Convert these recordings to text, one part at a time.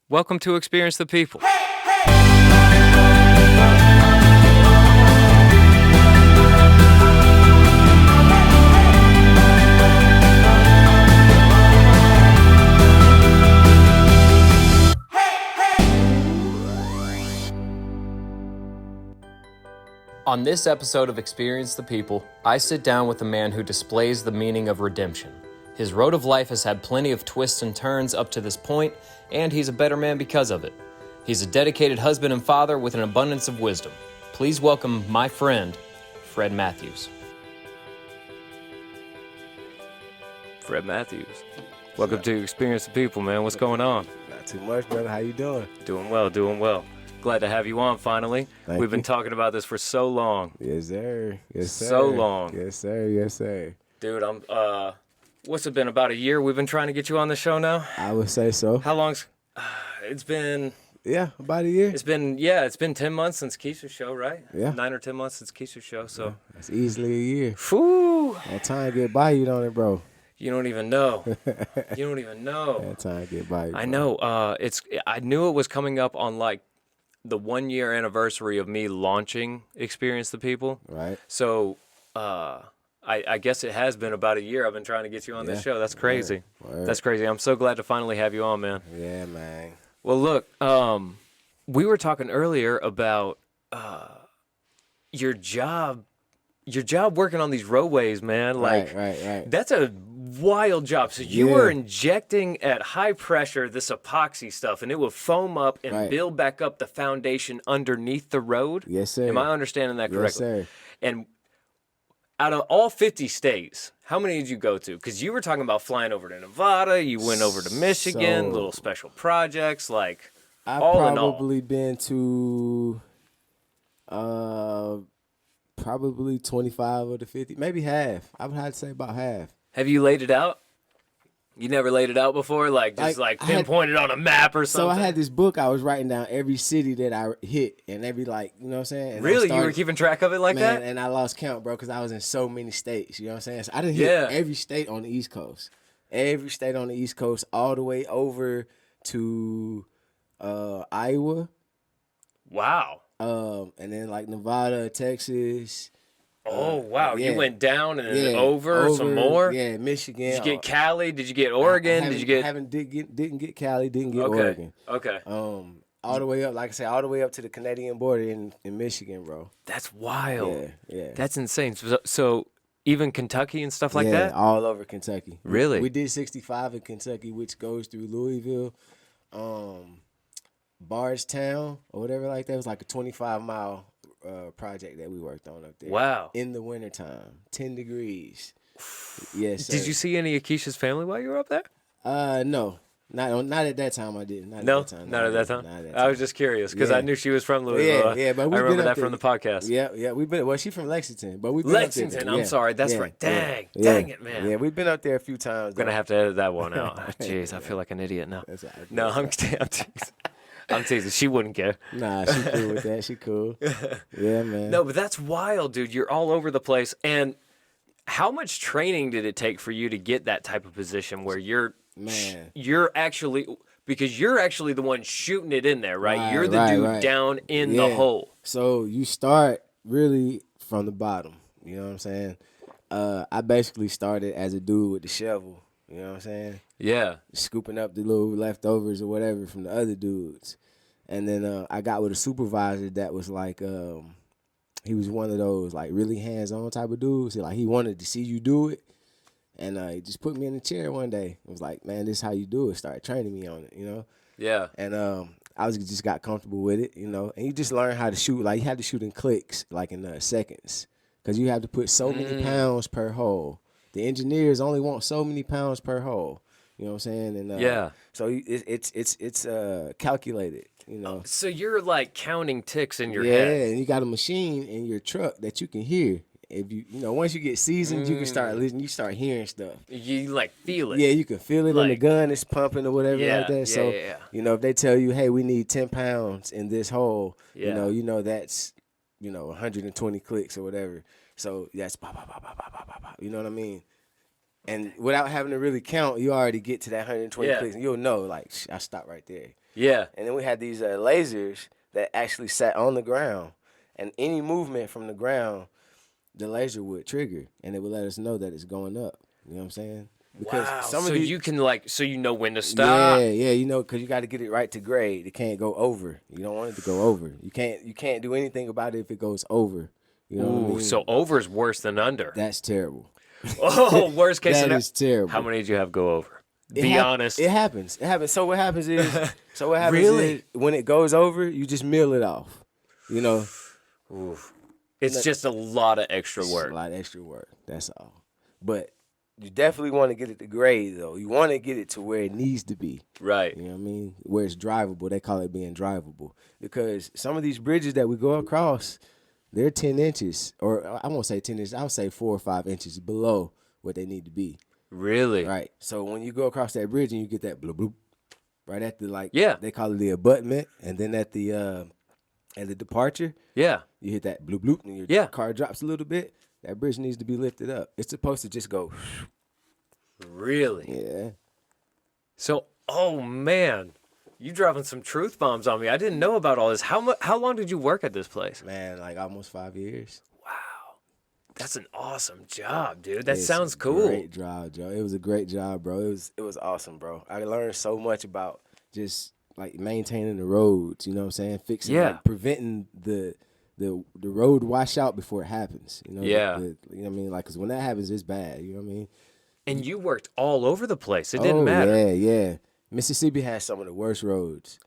Welcome to Experience the People. On this episode of Experience the People, I sit down with a man who displays the meaning of redemption. His road of life has had plenty of twists and turns up to this point, and he's a better man because of it. He's a dedicated husband and father with an abundance of wisdom. Please welcome my friend, Fred Matthews. Fred Matthews. Welcome to Experience the People, man. What's going on? Not too much, brother. How you doing? Doing well. Glad to have you on finally. We've been talking about this for so long. Yes, sir. Yes, sir. So long. Yes, sir. Yes, sir. Dude, what's it been, about a year we've been trying to get you on the show now? I would say so. How long's, it's been... Yeah, about a year. It's been 10 months since Keisha's show, right? Yeah. 9 or 10 months since Keisha's show, so. That's easily a year. Whew. That time get by you, don't it, bro? You don't even know. You don't even know. That time get by you, bro. I know. I knew it was coming up on like the 1 year anniversary of me launching Experience the People. Right. So, I guess it has been about a year I've been trying to get you on this show. That's crazy. Word. That's crazy. I'm so glad to finally have you on, man. Yeah, man. Well, look, we were talking earlier about your job working on these roadways, man. Like, right. that's a wild job. So you were injecting at high pressure this epoxy stuff, and it would foam up and build back up the foundation underneath the road? Yes, sir. Am I understanding that correctly? Yes, sir. And out of all 50 states, how many did you go to? Because you were talking about flying over to Nevada, you went over to Michigan, little special projects, like I've all in all. probably been to probably 25 of the 50, maybe half. I would have to say about half. Have you laid it out? You never laid it out before? Like, just pinpointed on a map or something? So I had this book. I was writing down every city that I hit and every, like, you know what I'm saying? And really? You were keeping track of it like that? And I lost count, bro, because I was in so many states. You know what I'm saying? So I didn't hit every state on the East Coast. Every state on the East Coast, all the way over to Iowa. Wow. And then, like, Nevada, Texas. Oh, wow. Yeah. You went down and then over some more? Yeah, Michigan. Did you get Cali? Did you get Oregon? Didn't get Cali, didn't get Oregon. Okay. All the way up, like I said, all the way up to the Canadian border in Michigan, bro. That's wild. Yeah. That's insane. So even Kentucky and stuff like that? Yeah, all over Kentucky. Really? We did 65 in Kentucky, which goes through Louisville, Bardstown, or whatever like that. It was like a 25-mile project that we worked on up there. Wow. In the wintertime, 10 degrees. Yes, sir. Did you see any of Keisha's family while you were up there? No. Not at that time. I didn't. Not at that time. I was just curious because I knew she was from Louisville. Yeah, but I remember that from the podcast. Yeah, we've been. Well, she's from Lexington, but we've been Lexington. Up there. I'm sorry. That's right. Dang it, man. Yeah, we've been up there a few times. I'm gonna have to edit that one out. Jeez, I feel like an idiot now. No, I'm teasing. I'm teasing. She wouldn't care. Nah, she cool with that. She cool. Yeah, man. No, but that's wild, dude. You're all over the place. And how much training did it take for you to get that type of position where you're actually, because you're actually the one shooting it in there, right? You're the dude down in the hole. So you start really from the bottom. You know what I'm saying? I basically started as a dude with the shovel. You know what I'm saying? Yeah. Scooping up the little leftovers or whatever from the other dudes. And then I got with a supervisor that was like, he was one of those like really hands-on type of dudes. So, like, he wanted to see you do it. And he just put me in the chair one day. It was like, man, this is how you do it. Started training me on it, you know? Yeah. And I just got comfortable with it, you know? And you just learn how to shoot. Like, you had to shoot in clicks, like in seconds. Because you have to put so many pounds per hole. The engineers only want so many pounds per hole. You know what I'm saying? And so it's calculated, you know. So you're like counting ticks in your head. head. Yeah, and you got a machine in your truck that you can hear. If you know, once you get seasoned, you can start listening. You start hearing stuff. You like feel it. Yeah, you can feel it in the gun. It's pumping or whatever like that. So you know, if they tell you, hey, we need 10 pounds in this hole, you know that's 120 clicks or whatever. So that's pop, pop, pop, pop, pop, pop, pop. You know what I mean? And without having to really count, you already get to that 120 clicks, and you'll know, like, I stop right there. Yeah. And then we had these lasers that actually sat on the ground, and any movement from the ground, the laser would trigger, and it would let us know that it's going up. You know what I'm saying? Because Wow. some So of these, you can so you know when to stop. yeah, you know, because you got to get it right to grade. It can't go over. You don't want it to go over. You can't do anything about it if it goes over. You know what I Ooh, mean? so over's worse than under. That's terrible. Oh, worst case That scenario. is terrible. How many did you have go over? It Be honest. It happens. It happens. So what happens is, Really? is when it goes over, you just mill it off. You know, Oof. It's just a lot of extra it's work. a lot of extra work. That's all. But you definitely want to get it to grade, though. You want to get it to where it needs to be. Right. You know what I mean? Where it's drivable. They call it being drivable. Because some of these bridges that we go across, they're 10 inches, or I won't say 10 inches, I'll say 4 or 5 inches below what they need to be. Really? Right. So when you go across that bridge and you get that bloop bloop, right at the Yeah. they call it the abutment, and then at the departure, Yeah. you hit that bloop bloop, and your Yeah. car drops a little bit. That bridge needs to be lifted up. It's supposed to just go. Really? Yeah. So, oh man, you dropping some truth bombs on me. I didn't know about all this. How long did you work at this place? Man, like almost 5 years. Wow. That's an awesome job, dude. That It's sounds a cool. Great job, Joe. It was a great job, bro. It was awesome, bro. I learned so much about just like maintaining the roads. You know what I'm saying? Fixing, Yeah. like, preventing the road washout before it happens. You know? Yeah. You know what I mean? Like, cause when that happens, it's bad. You know what I mean? And you worked all over the place. It didn't matter. Yeah, yeah. Mississippi has some of the worst roads.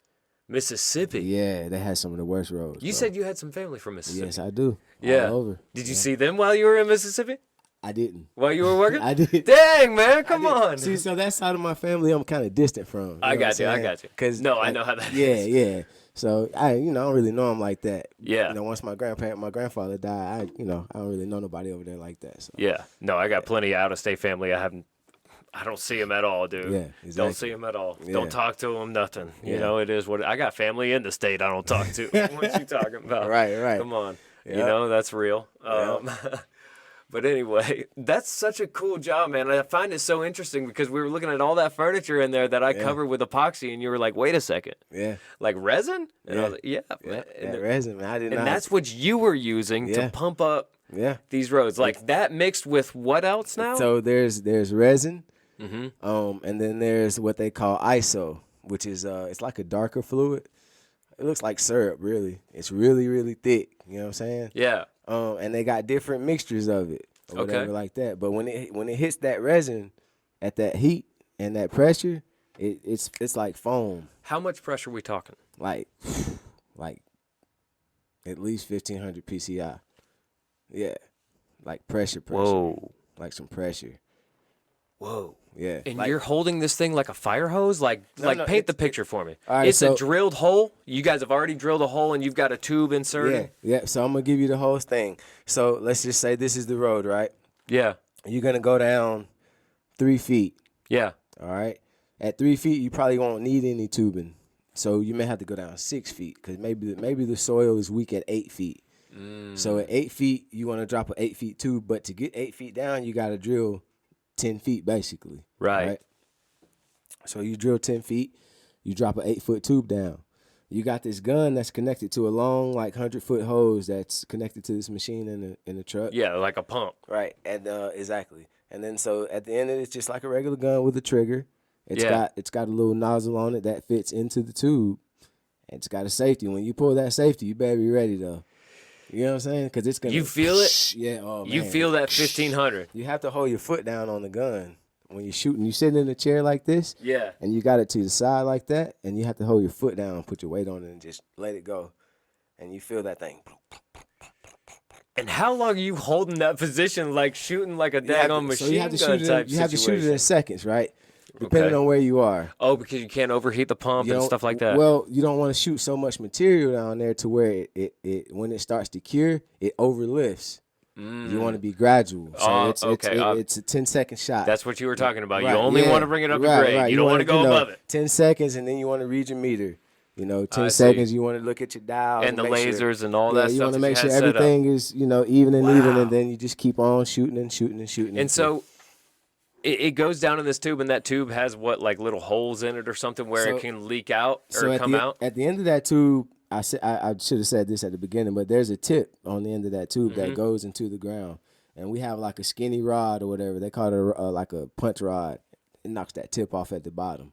Mississippi. Yeah, they had some of the worst roads. You bro. said you had some family from Mississippi. Yes, I do. Yeah. All over. Did you see them while you were in Mississippi? I didn't. While you were working? I did. Dang, man, come on. See, so that side of my family, I'm kind of distant from. I got you. 'Cause, No, I like, know how that yeah, is. yeah. So I don't really know them like that. Yeah. You know, once my grandfather died, I don't really know nobody over there like that. So. Yeah. No, I got plenty of out-of-state family. I don't see them at all, dude. Yeah, Don't exactly. see them at all. Yeah. Don't talk to them, nothing. You Yeah. know, it is what I got family in the state I don't talk to. What you talking about? Right. Come on. You Yeah. know, that's real. Yeah. But anyway, that's such a cool job, man. I find it so interesting because we were looking at all that furniture in there that I covered with epoxy, and you were like, wait a second. Yeah. Like resin? And I was like, yeah. Yeah. Man. That resin, man. I did not. And that's what you were using Yeah. to pump up Yeah. these roads. Like that mixed with what else now? So there's resin, Mm-hmm. and then there's what they call ISO, which is it's like a darker fluid. It looks like syrup, really. It's really, really thick. You know what I'm saying? Yeah. And they got different mixtures of it or Okay. whatever like that. But when it hits that resin at that heat and that pressure, it's like foam, How much pressure are we talking? like at least 1500 PSI. Yeah, like pressure, Whoa. like some pressure. Whoa. Yeah, And like, you're holding this thing like a fire hose? Like No, paint the it's- picture for me. All right, It's a so- drilled hole. You guys have already drilled a hole and you've got a tube inserted? yeah. So I'm gonna give you the whole thing. So let's just say this is the road, right? Yeah. You're gonna go down 3 feet. Yeah. All right. At 3 feet, you probably won't need any tubing. So you may have to go down 6 feet because maybe the soil is weak at 8 feet. So at 8 feet, you want to drop an 8 feet tube, but to get 8 feet down, you got to drill 10 feet basically. Right. So you drill 10 feet, you drop an 8-foot tube down. You got this gun that's connected to a long, like 100-foot hose that's connected to this machine in the truck. Yeah, like a pump. Right. And exactly. And then so at the end of it, it's just like a regular gun with a trigger. It's Yeah. got a little nozzle on it that fits into the tube. It's got a safety. When you pull that safety, you better be ready though. You know what I'm saying? Because it's gonna. You feel it? Yeah. Oh man. You feel that 1500. You have to hold your foot down on the gun when you're shooting. You sitting in a chair like this, Yeah. and you got it to the side like that, and you have to hold your foot down, put your weight on it, and just let it go, and you feel that thing. And how long are you holding that position like shooting like a You have daggone to- machine so you have to gun shoot it. type You have to shoot it situation? in seconds, right? Depending Okay. on where you are. Oh, because you can't overheat the pump You and don't- stuff like that. Well, you don't want to shoot so much material down there to where it when it starts to cure, it overlifts. You want to be gradual. So Oh, it's okay. it's a 10-second shot. That's what you were talking about. Right, You only yeah. want to bring it up to Right, grade. right. You don't want to go above it. 10 seconds, and then you want to read your meter. 10 I see. seconds, you want to look at your dial. And the make sure- lasers and all yeah, that you stuff. want to that make you sure had set up. everything is, even and even, Wow. and then you just keep on shooting and shooting and shooting. And so it goes down in this tube, and that tube has what, like little holes in it or something where So- it can leak out or So come out. at the end of that tube, I should have said this at the beginning, but there's a tip on the end of that tube that goes into the ground, and we have like a skinny rod or whatever they call it, like a punch rod. It knocks that tip off at the bottom.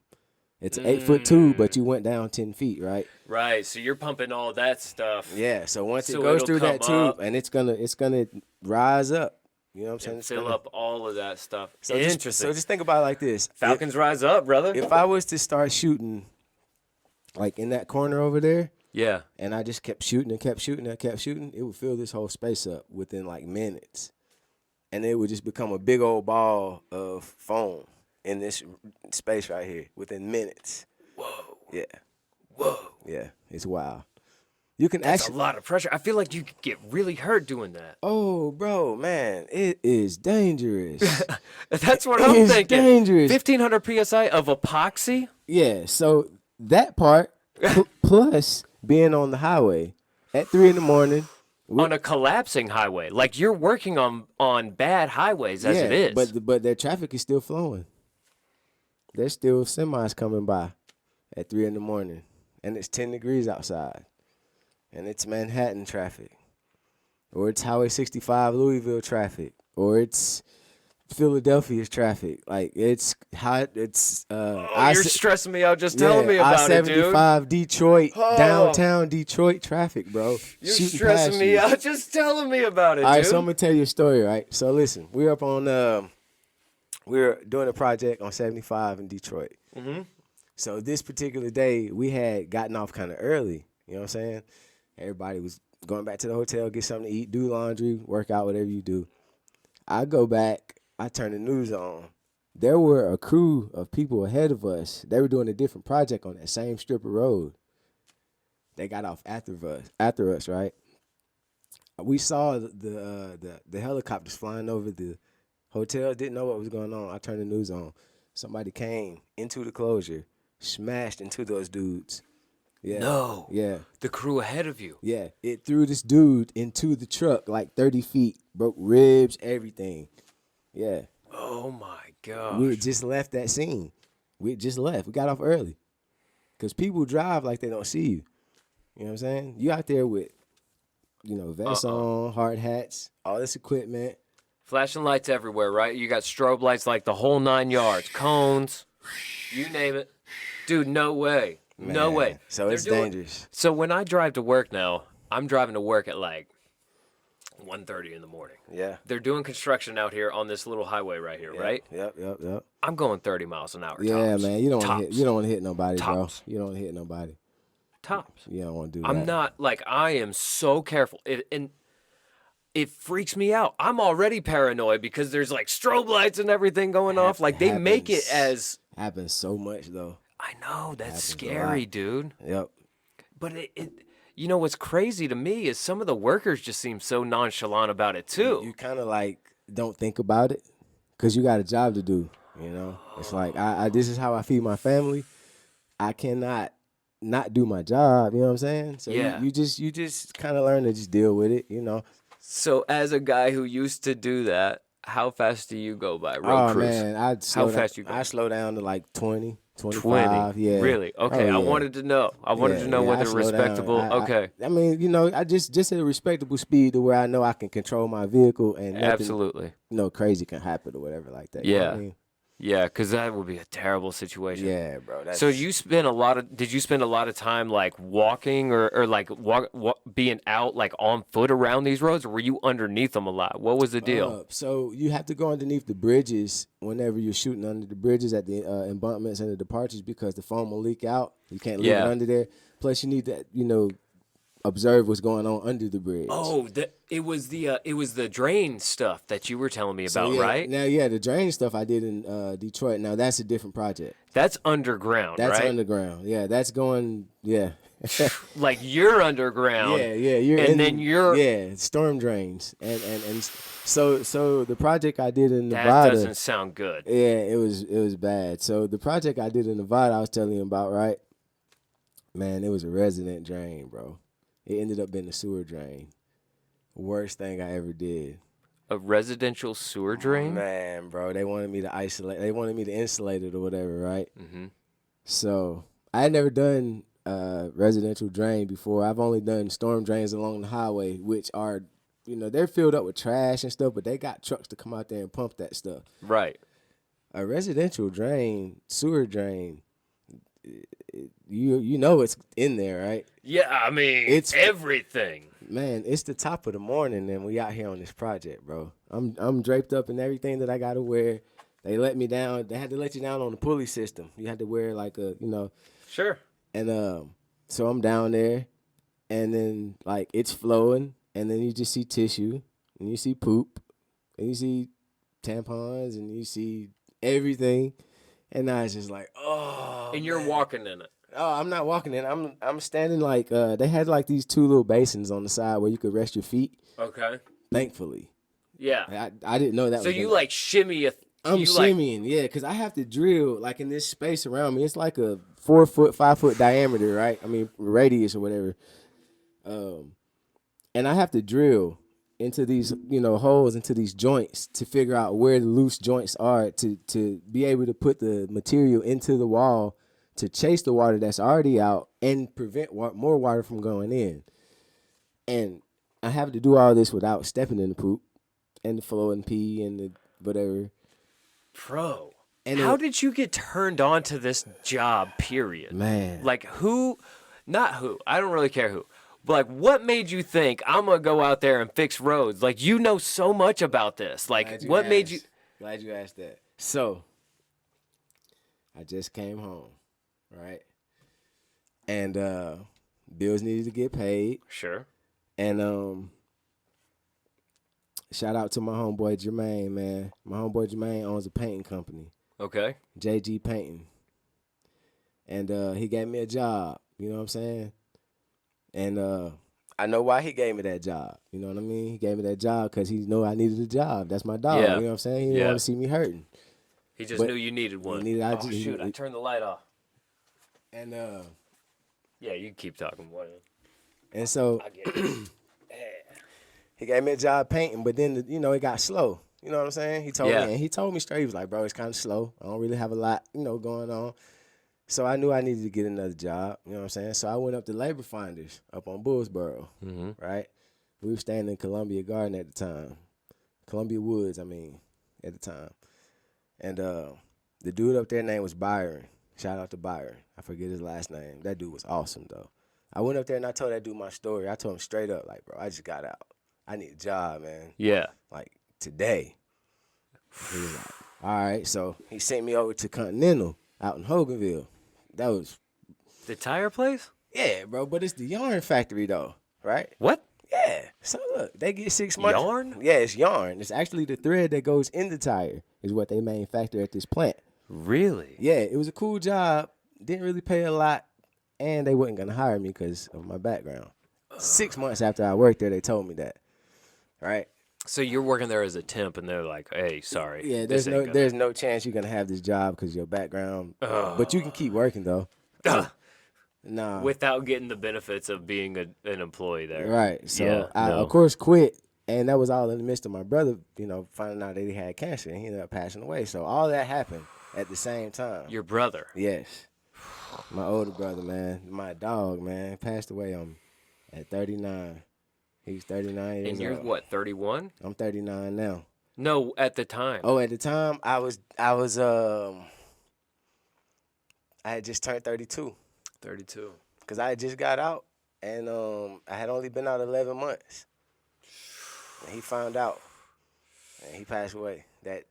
It's an 8-foot tube, but you went down 10 feet, right? Right. So you're pumping all that stuff. Yeah. So once So it goes it'll through that come tube, up. and it's gonna rise up. You know what I'm saying? And It's fill gonna- up all of that stuff. So Interesting. so just think about it like this: Falcons rise up, brother. If I was to start shooting, like in that corner over there, yeah. and I just kept shooting and kept shooting and kept shooting, it would fill this whole space up within like minutes. And it would just become a big old ball of foam in this space right here within minutes. Whoa. Yeah. Whoa. Yeah. It's wild. You can That's actually. a lot of pressure. I feel like you could get really hurt doing that. Oh, bro, man, it is dangerous. That's what It I'm is thinking. dangerous. 1,500 psi of epoxy. Yeah. So that part, plus being on the highway at 3 a.m. On a collapsing highway. Like you're working on bad highways as it is. But their traffic is still flowing. There's still semis coming by at 3 a.m. and it's 10 degrees outside, and it's Manhattan traffic, or it's Highway 65 Louisville traffic, or it's Philadelphia's traffic. Like it's hot. It's You're stressing me out just telling me about it, dude. I-75 Detroit, downtown Detroit traffic, bro. You're Shooting stressing past me you. out just telling me about it, All right, dude. so I'm gonna tell you a story, right? So listen, we're up on we're doing a project on 75 in Detroit. Mm-hmm. So this particular day, we had gotten off kind of early. You know what I'm saying? Everybody was going back to the hotel, get something to eat, do laundry, work out, whatever you do. I go back, I turn the news on. There were a crew of people ahead of us. They were doing a different project on that same strip of road. They got off after us, right? We saw the helicopters flying over the hotel, didn't know what was going on. I turned the news on. Somebody came into the closure, smashed into those dudes. Yeah. No. Yeah. The crew ahead of you. Yeah. It threw this dude into the truck like 30 feet, broke ribs, everything. Yeah. Oh my gosh. We had just left that scene. We had just left. We got off early. Because people drive like they don't see you. You know what I'm saying? You out there with, vests on, hard hats, all this equipment. Flashing lights everywhere, right? You got strobe lights like the whole 9 yards, cones, you name it. Dude, no way. No Man, way. So They're it's doing- dangerous. So when I drive to work now, I'm driving to work at like 1:30 in the morning. Yeah. They're doing construction out here on this little highway right here, right? Yep. I'm going 30 miles an hour. Yeah, tops. man. You don't Tops. want to hit nobody, Tops. bro. You don't want to hit nobody. Tops. You don't want to do that. I'm not like I am so careful. And it freaks me out. I'm already paranoid because there's like strobe lights and everything going off. Like they make it happens. as Happens so much though. I know that's Happens a scary, lot. dude. Yep. But what's crazy to me is some of the workers just seem so nonchalant about it too. You kind of like don't think about it because you got a job to do. It's like I this is how I feed my family. I cannot not do my job. You know what I'm saying? So Yeah. you just kind of learn to just deal with it. So as a guy who used to do that, how fast do you go by road Oh cruise? man, I'd slow How down, fast you go? I slow down to like 20, 20. 25. Yeah. Really? Okay. Oh, I yeah. wanted to know. I wanted to know I whether slow down. respectable. Okay. I mean, I just at a respectable speed to where I know I can control my vehicle and nothing, Absolutely. crazy can happen or whatever like that. You know what I Yeah. mean? Yeah, because that would be a terrible situation. Yeah, bro. So did you spend a lot of time like walking or like being out like on foot around these roads, or were you underneath them a lot? What was the deal? So you have to go underneath the bridges whenever you're shooting under the bridges at the embankments and the departures because the foam will leak out. You can't leave it Yeah. under there. Plus, you need to, observe what's going on under the bridge. Oh, it was the drain stuff that you were telling me about, yeah, right? Now, the drain stuff I did in Detroit. Now that's a different project. That's underground, That's right? underground. Yeah, that's going. Yeah. Like you're underground. Yeah, you're And then storm drains, and so the project I did in That Nevada. doesn't sound good. Yeah, it was bad. So the project I did in Nevada, I was telling you about, right? Man, it was a resident drain, bro. It ended up being a sewer drain. Worst thing I ever did. A residential sewer drain? Man, bro, they wanted me to isolate. They wanted me to insulate it or whatever, right? Mm-hmm. So I had never done residential drain before. I've only done storm drains along the highway, which are, they're filled up with trash and stuff, but they got trucks to come out there and pump that stuff. Right. A residential drain, sewer drain, you know it's in there, right? Yeah, I mean, It's everything. Man, it's the top of the morning and we out here on this project, bro. I'm draped up in everything that I gotta wear. They let me down. They had to let you down on the pulley system. You had to wear like a, Sure. and so I'm down there, and then like it's flowing, and then you just see tissue, and you see poop, and you see tampons, and you see everything, and I was just like, oh. And you're walking in it. Oh, I'm not walking in. I'm standing like they had like these two little basins on the side where you could rest your feet. Okay. Thankfully, Yeah. I didn't know that. So was you gonna, like shimmy a. I'm shimmying, yeah, because I have to drill like in this space around me. It's like a 4 foot, 5 foot diameter, right? I mean radius or whatever. And I have to drill into these, holes into these joints to figure out where the loose joints are to be able to put the material into the wall to chase the water that's already out and prevent more water from going in. And I have to do all this without stepping in the poop and the flow and pee and the whatever. Bro, And how did you get turned on to this job, period? Man. Like who, not who, I don't really care who, but like what made you think I'm going to go out there and fix roads? Like you know so much about this. Like what made you? Glad you asked that. So, I just came home, right? And bills needed to get paid. Sure. And shout out to my homeboy Jermaine, man. My homeboy Jermaine owns a painting company, Okay. JG Painting. And he gave me a job, you know what I'm saying? And I know why he gave me that job, you know what I mean? He gave me that job because he knew I needed a job. That's my dog, Yeah. you know what I'm saying? He didn't want to see me hurting. He just But knew you needed one. I I turned the light off. And Yeah, you can keep talking. Whatever. and so I get it. he gave me a job painting, but then it got slow. You know what I'm saying? He told Yeah. me, and he told me straight. He was like, "Bro, it's kind of slow. I don't really have a lot, going on." So I knew I needed to get another job. You know what I'm saying? So I went up to Labor Finders up on Bullsboro. Mm-hmm. Right? We were staying in Columbia Garden at the time, Columbia Woods. I mean, at the time, and the dude up there name was Byron. Shout out to Byron. I forget his last name. That dude was awesome though. I went up there and I told that dude my story. I told him straight up, like, bro, I just got out. I need a job, man. Yeah. Like today. He was like, all right. So he sent me over to Continental out in Hoganville. That was, The tire place? yeah, bro. But it's the yarn factory though, right? What? Yeah. So look, they get 6 months. Yarn? Yeah, it's yarn. It's actually the thread that goes in the tire is what they manufacture at this plant. Really? Yeah, it was a cool job. Didn't really pay a lot, and they wasn't gonna hire me because of my background. 6 months after I worked there, they told me that. Right? So you're working there as a temp, and they're like, "Hey, sorry." Yeah, this ain't gonna- there's no chance you're gonna have this job because your background. But you can keep working though. Ugh. Nah. without getting the benefits of being an employee there. Right. So Yeah, I no. of course quit, and that was all in the midst of my brother, finding out that he had cancer, and he ended up passing away. So all that happened at the same time. Your brother. Yes. My older brother, man, my dog, man, passed away at 39. He's 39 years And you're old. what, 31? I'm 39 now. No, at the time. Oh, at the time I had just turned 32 32. because I had just got out, and I had only been out 11 months. And he found out, and he passed away that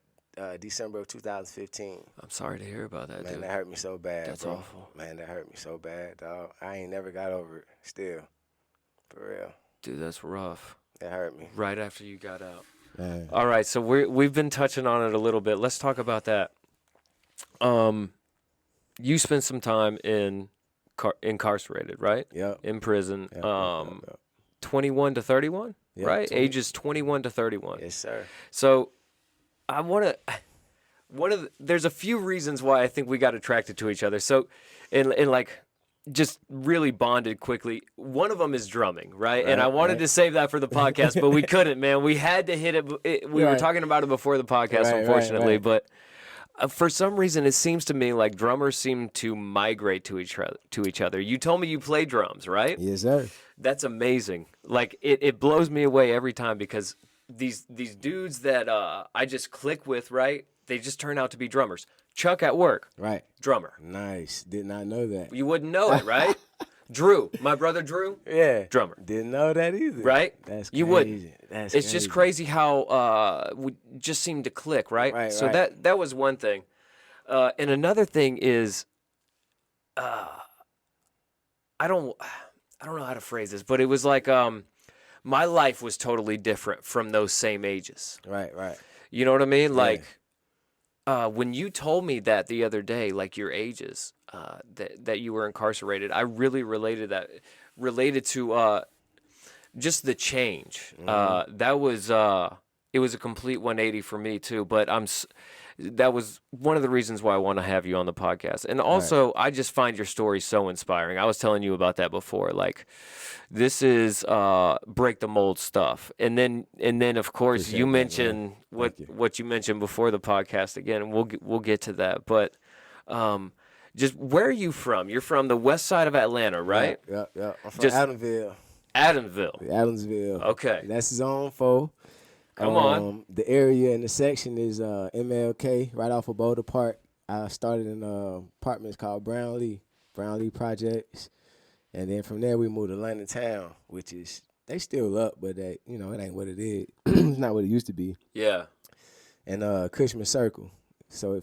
December of 2015. I'm sorry to hear about that, Man, dude. that hurt me so bad, That's bro. awful. Man, that hurt me so bad, dog. I ain't never got over it. Still, for real, Dude, that's rough. that hurt me. Right after you got out. Man. All right, so we've been touching on it a little bit. Let's talk about that. You spent some time incarcerated, right? Yep. In prison. Yep. 21 to 31, Yep, right? 20. Ages 21 to 31. Yes, sir. So I want to there's a few reasons why I think we got attracted to each other. So in like just really bonded quickly. One of them is drumming, right? And I Right, wanted right. to save that for the podcast, but we couldn't, man. We had to hit it. We were Right. talking about it before the podcast, Right, unfortunately, right. but for some reason, it seems to me like drummers seem to migrate to each other. You told me you play drums, right? Yes, sir. That's amazing. Like it blows me away every time because these dudes that I just click with, right? They just turn out to be drummers. Chuck at work, Right. drummer. Nice. Did not know that. You wouldn't know it, right? Drew, my brother Drew, Yeah. drummer. Didn't know that either. Right? That's crazy. You wouldn't. That's It's just crazy how we just seem to click, right? Right, So right. that was one thing. And another thing is, I don't know how to phrase this, but it was like my life was totally different from those same ages. Right, right. You know what I mean? Like when you told me that the other day, like your ages, that you were incarcerated, I really related to just the change. That was it was a complete 180 for me too. But that was one of the reasons why I want to have you on the podcast. And also, I just find your story so inspiring. I was telling you about that before. Like, this is break the mold stuff. And then of course, Appreciate you that, mentioned man. Thank you. what you mentioned before the podcast. Again, we'll get to that. But just where are you from? You're from the west side of Atlanta, right? Yep, yep. I'm from Just- Adamsville. Adamville. Adamsville. Okay. That's Zone 4. Come on. The area and the section is MLK, right off of Boulder Park. I started in apartments called Brownlee Projects. And then from there, we moved to London Town, which is, they still up, but it ain't what it is. It's not what it used to be. Yeah. And Cushman Circle. So,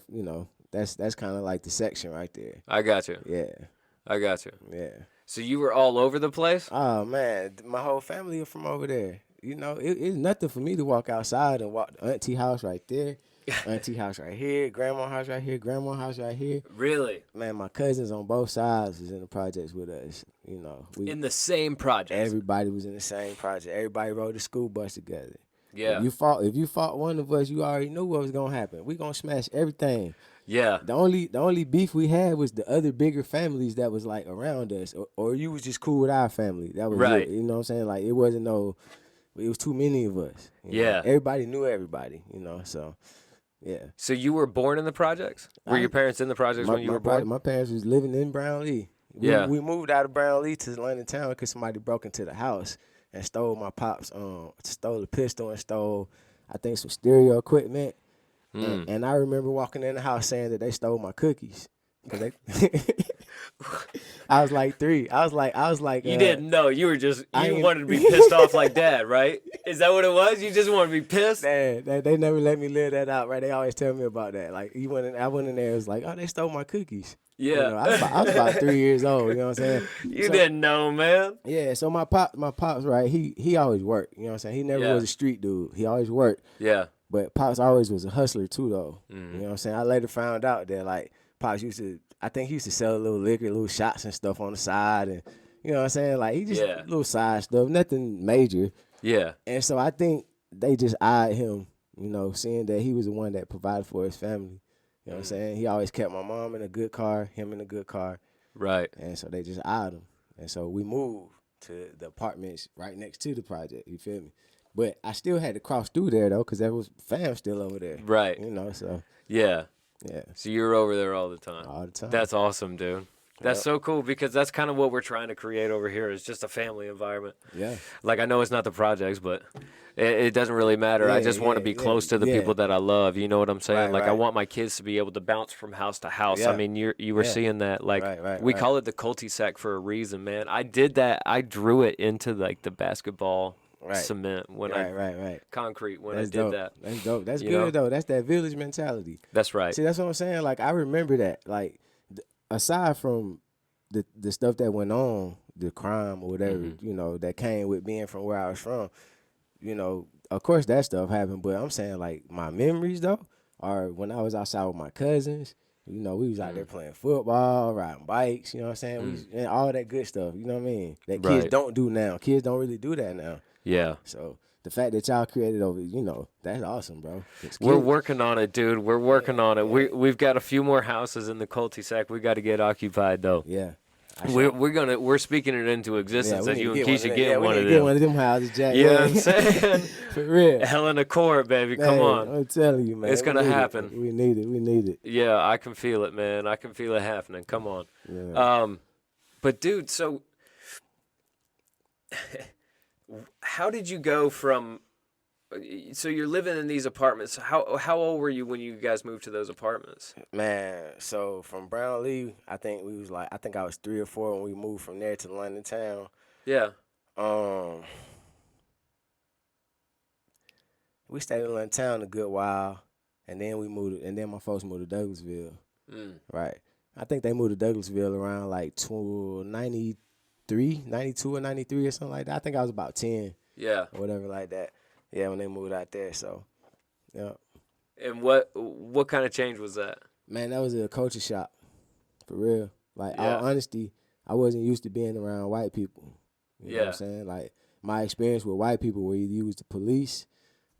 that's kind of like the section right there. I got you. Yeah, I got you. yeah. So you were all over the place? Oh, man, my whole family are from over there. It's nothing for me to walk outside and walk the auntie house right there, auntie house right here, grandma house right here, grandma house right here. Really? Man, my cousins on both sides was in the projects with us. In the same project? Everybody was in the same project. Everybody rode the school bus together. Yeah. If you fought one of us, you already knew what was gonna happen. We gonna smash everything. Yeah. The only beef we had was the other bigger families that was like around us, or you was just cool with our family. That was Right. it. You know what I'm saying? Like it was too many of us. Yeah. Everybody knew everybody. So yeah. So you were born in the projects? Were your parents in the projects when you were born? My parents was living in Brownlee. Yeah. We moved out of Brownlee to London Town because somebody broke into the house and stole my pops. Stole a pistol and stole, I think, some stereo equipment. And I remember walking in the house saying that they stole my cookies. 'Cause I was like 3. I was like. You didn't know. You were just, I you ain't- wanted to be pissed off like dad, right? Is that what it was? You just wanted to be pissed? They never let me live that out, right? They always tell me about that. Like I went in there, it was like, oh, they stole my cookies. Yeah. I was about 3 years old. You know what I'm saying? You didn't know, man. Yeah. So my pops, right? He always worked. You know what I'm saying? He never Yeah. was a street dude. He always worked. Yeah. But pops always was a hustler too, though. Mm-hmm. You know what I'm saying? I later found out that like pops I think he used to sell a little liquor, little shots and stuff on the side, and you know what I'm saying? Like he just Yeah. little side stuff, nothing major. Yeah. And so I think they just eyed him, seeing that he was the one that provided for his family. You know what I'm saying? He always kept my mom in a good car, him in a good car. Right. And so they just eyed him. And so we moved to the apartments right next to the project, you feel me? But I still had to cross through there, though, because there was fam still over there. Right. So, Yeah. yeah, So you were over there all the time. all the time. That's awesome, dude. That's Yep. so cool because that's kind of what we're trying to create over here is just a family environment. Yeah. Like, I know it's not the projects, but it doesn't really matter. I Yeah, just want to yeah, be yeah, close to the yeah. people that I love. You know what I'm saying? Right, Like, I right. want my kids to be able to bounce from house to house. I Yeah. mean, you were Yeah. seeing that. Like, Right, we right. call it the cul-de-sac for a reason, man. I did that. I drew it into, like, the basketball Right. cement when Right. concrete when That's I did dope. that. That's dope. That's You good, know? though. That's that village mentality. That's right. See, that's what I'm saying. Like, I remember that. Like, aside from the stuff that went on, the crime or whatever, Mm-hmm. that came with being from where I was from, of course that stuff happened. But I'm saying, like, my memories, though, are when I was outside with my cousins. We was out Mm. there playing football, riding bikes, you know what I'm saying? And all that good stuff, you know what I mean? That kids Right. don't do now. Kids don't really do that now. Yeah. So the fact that y'all created over, that's awesome, bro. It's We're kids- working on it, dude. We're working on it. We've got a few more houses in the cul-de-sac. We got to get occupied, though. Yeah. We're speaking it into existence that you and Keisha get we one need of to them. get one of them houses, Jack. You know what I'm saying? For real. Helena Court, baby. Come on. I'm telling you, man. It's gonna happen. We need it. We need it. Yeah, I can feel it, man. I can feel it happening. Come on. Yeah. But dude, so how did you go from? So you're living in these apartments. How old were you when you guys moved to those apartments? Man, so from Brownlee, I think I was 3 or 4 when we moved from there to London town. Yeah. We stayed in London town a good while, and then my folks moved to Douglasville. Right. I think they moved to Douglasville around like 93, 92 or 93 or something like that. I think I was about 10. Yeah. Or whatever like that. Yeah, when they moved out there, so, yeah. And what kind of change was that? Man, that was a culture shock, for real. Like, Yeah. all honesty, I wasn't used to being around white people. You know what Yeah. I'm saying? Like, my experience with white people where you use the police,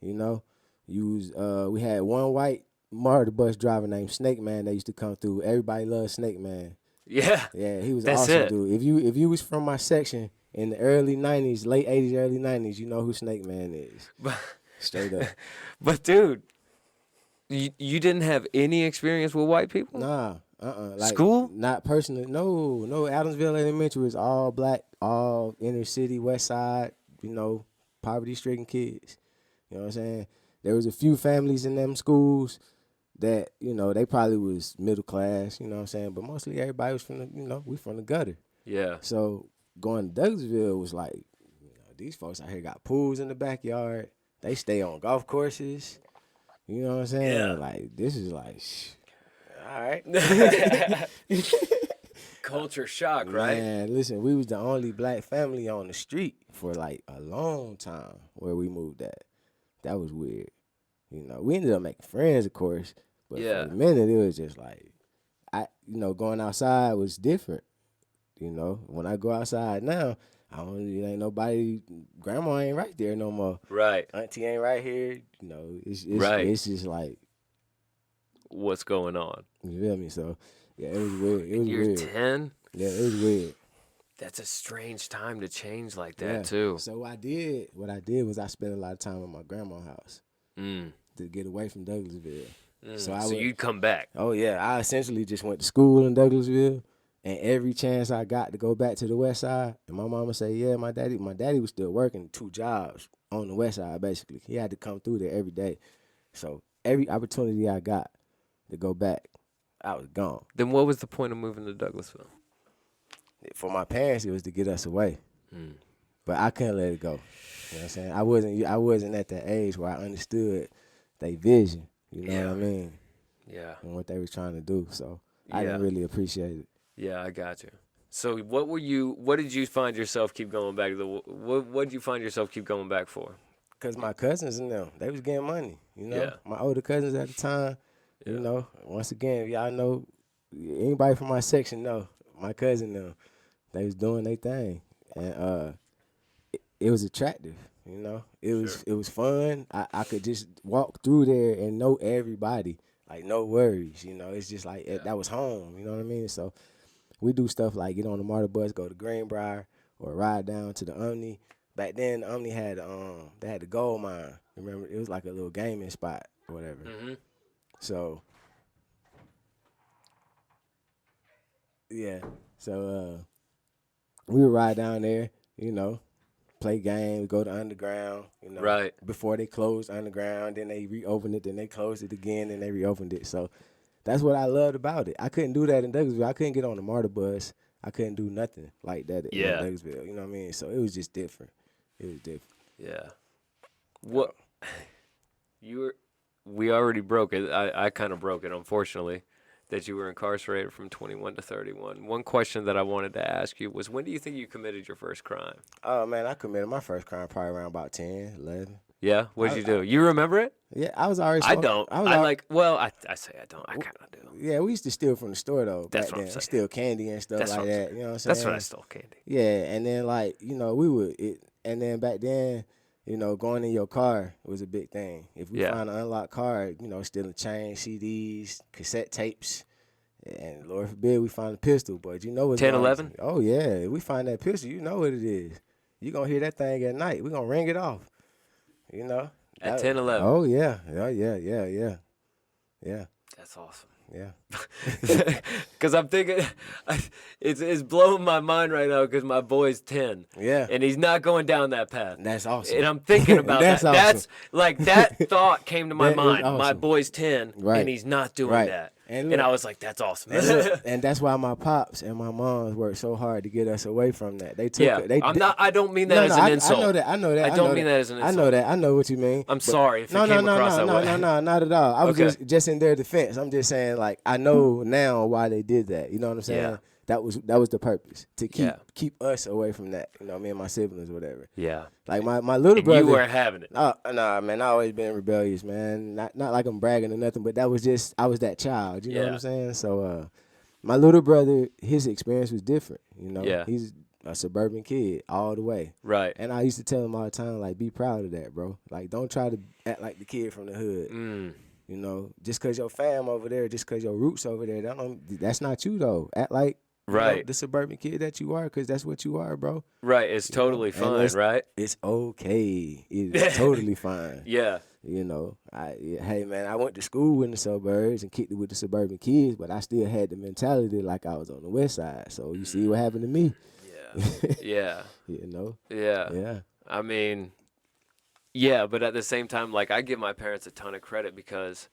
you know, we had one white MARTA bus driver named Snake Man that used to come through. Everybody loved Snake Man. Yeah. Yeah, he was That's awesome, it. dude. If you was from my section in the early 90s, late 80s, early 90s, you know who Snake Man is. Straight up. But dude, you didn't have any experience with white people? Nah, like, School? Not personally. No. Adamsville Elementary was all black, all inner city, west side, you know, poverty-stricken kids. You know what I'm saying? There was a few families in them schools that, you know, they probably was middle class, you know what I'm saying? But mostly everybody was from the, you know, we from the gutter. Yeah. So going to Douglasville was like, you know, these folks out here got pools in the backyard. They stay on golf courses. You know what I'm saying? Yeah. Like, this is like, all right. Culture shock, right? Man, listen, we was the only black family on the street for like a long time where we moved at. That was weird. You know, we ended up making friends, of course, but Yeah. for a minute it was just like, going outside was different. You know, when I go outside now, it ain't nobody, grandma ain't right there no more. Right. Auntie ain't right here. You know, it's Right. It's just like, What's going on? you feel me? So, yeah, it was weird. It was You're weird. 10? Yeah, it was weird. That's a strange time to change like that, Yeah. too. So what I did was I spent a lot of time at my grandma's house to get away from Douglasville. So you'd come back. Oh yeah, I essentially just went to school in Douglasville, and every chance I got to go back to the west side, and my mama say, yeah, my daddy was still working 2 jobs on the west side basically. He had to come through there every day. So every opportunity I got to go back, I was gone. Then what was the point of moving to Douglasville? For my parents, it was to get us away. But I couldn't let it go. You know what I'm saying? I wasn't at that age where I understood their vision. You know what I mean? Yeah. And what they was trying to do. So I Yeah. didn't really appreciate it. Yeah, I got you. So what did you find yourself keep going back to? What did you find yourself keep going back for? Because my cousins and them, they was getting money. You know? Yeah. My older cousins at the time, you know, once again, y'all know, anybody from my section know, my cousin them, they was doing their thing. And it was attractive, you know. It was fun. I could just walk through there and know everybody, like no worries, you know. It's just like that was home, you know what I mean? So we do stuff like get on the MARTA bus, go to Greenbrier, or ride down to the Omni. Back then, the Omni had they had the gold mine. Remember, it was like a little gaming spot or whatever. So yeah, so we would ride down there, you know, play games, go to Underground, you know. Right. Before they closed Underground, then they reopened it, then they closed it again, then they reopened it. So that's what I loved about it. I couldn't do that in Douglasville. I couldn't get on the MARTA bus. I couldn't do nothing like that in Douglasville. You know what I mean? So it was just different. It was different. Yeah. What we already broke it. I kind of broke it, unfortunately, that you were incarcerated from 21 to 31. One question that I wanted to ask you was, when do you think you committed your first crime? Oh, man, I committed my first crime probably around about 10, 11. Yeah? What did you do? You remember it? Yeah, I was already I smoking. don't. I say I don't. I kind of do. Yeah, we used to steal from the store, though. That's back what I'm then. saying. Steal candy and stuff That's like what I'm that. saying. You know what I'm saying? That's when I stole candy. Yeah, and then, like, you know, and then back then, you know, going in your car was a big thing. If we find an unlocked car, you know, stealing chains, CDs, cassette tapes, And Lord forbid we find a pistol, but you know what's 10, going 11? Oh yeah, if we find that pistol, you know what it is. You gonna hear that thing at night. We gonna ring it off. You know. At 10, 11. Oh yeah, yeah. That's awesome. Yeah. Because I'm thinking, it's blowing my mind right now because my boy's 10. Yeah. And he's not going down that path. That's awesome. And I'm thinking about That's that. awesome. That's like that thought came to my That is mind. My awesome. boy's 10 Right. and he's not doing Right. that. And And look- I was like, that's awesome. And, look, and that's why my pops and my moms worked so hard to get us away from that. They took yeah. it. They I'm did- not, I don't mean that as an insult. I know that. I know that. I don't mean that as an I insult. know that. I know what you mean. I'm But- sorry if it no, came across that way. No, not at all. I was Okay. just in their defense. I'm just saying, like, I know now why they did that. You know what I'm saying? Yeah. That was the purpose, to keep us away from that. You know, me and my siblings, whatever. Yeah. Like my little And brother. you weren't having it. Nah, man. I always been rebellious, man. Not like I'm bragging or nothing, but that was just I was that child. You know what Yeah. I'm saying? So, my little brother, his experience was different. You know, Yeah. he's a suburban kid all the way. Right. And I used to tell him all the time, like, be proud of that, bro. Like, don't try to act like the kid from the hood. Mm. You know, just cause your fam over there, just cause your roots over there, that's not you though. Act like you know, Right. the suburban kid that you are, cause that's what you are, bro. Right. It's totally And fine, right? It's okay. It's totally fine. Yeah. You know, hey man, I went to school in the suburbs and kicked it with the suburban kids, but I still had the mentality like I was on the west side. So you see what happened to me. Yeah. Yeah. You know? Yeah. Yeah. I mean, yeah, but at the same time, like, I give my parents a ton of credit because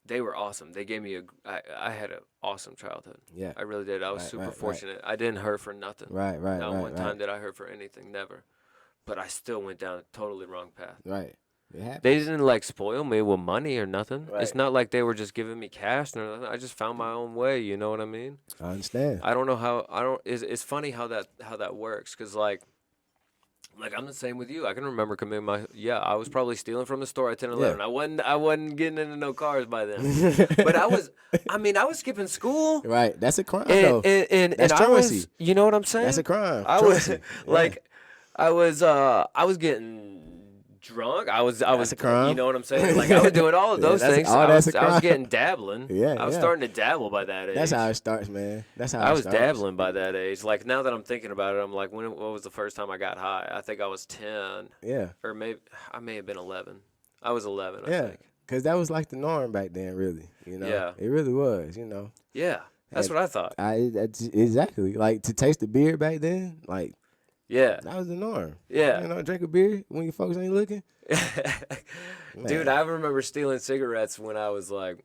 they were awesome. They gave me I had an awesome childhood. Yeah. I really did. I was Right, super right. fortunate. I didn't hurt for nothing. Right. Not one time did I hurt for anything, never. But I still went down a totally wrong path. Right. It happened. They didn't like spoil me with money or nothing. It's Right. not like they were just giving me cash or nothing. I just found my own way. You know what I mean? I understand. I don't know how. I don't. It's funny how that works because like I'm the same with you. I can remember committing I was probably stealing from the store at 10, 11. Yeah. I wasn't getting into no cars by then. But I was skipping school. Right. That's a crime though. And That's I was, truancy. you know what I'm saying? That's a crime. I was Truancy. like, I was getting drunk. I was a crime. You know what I'm saying? Like I was doing all of Yeah, those that's- things. all I that's was a I was crime. getting dabbling. Yeah, I was yeah. starting to dabble by that age. That's how it starts, man. That's how I it was starts. dabbling by that age. Like now that I'm thinking about it, I'm like, what was the first time I got high? I think I was 10, Yeah. or maybe I may have been 11. I was 11, I Yeah. think. Because that was like the norm back then, really. You know? Yeah. It really was, you know. Yeah, that's what I thought. Exactly. Like, to taste the beer back then, like, Yeah, that was the norm. yeah. You know, drink a beer when your folks ain't looking. Dude, Man. I remember stealing cigarettes when I was like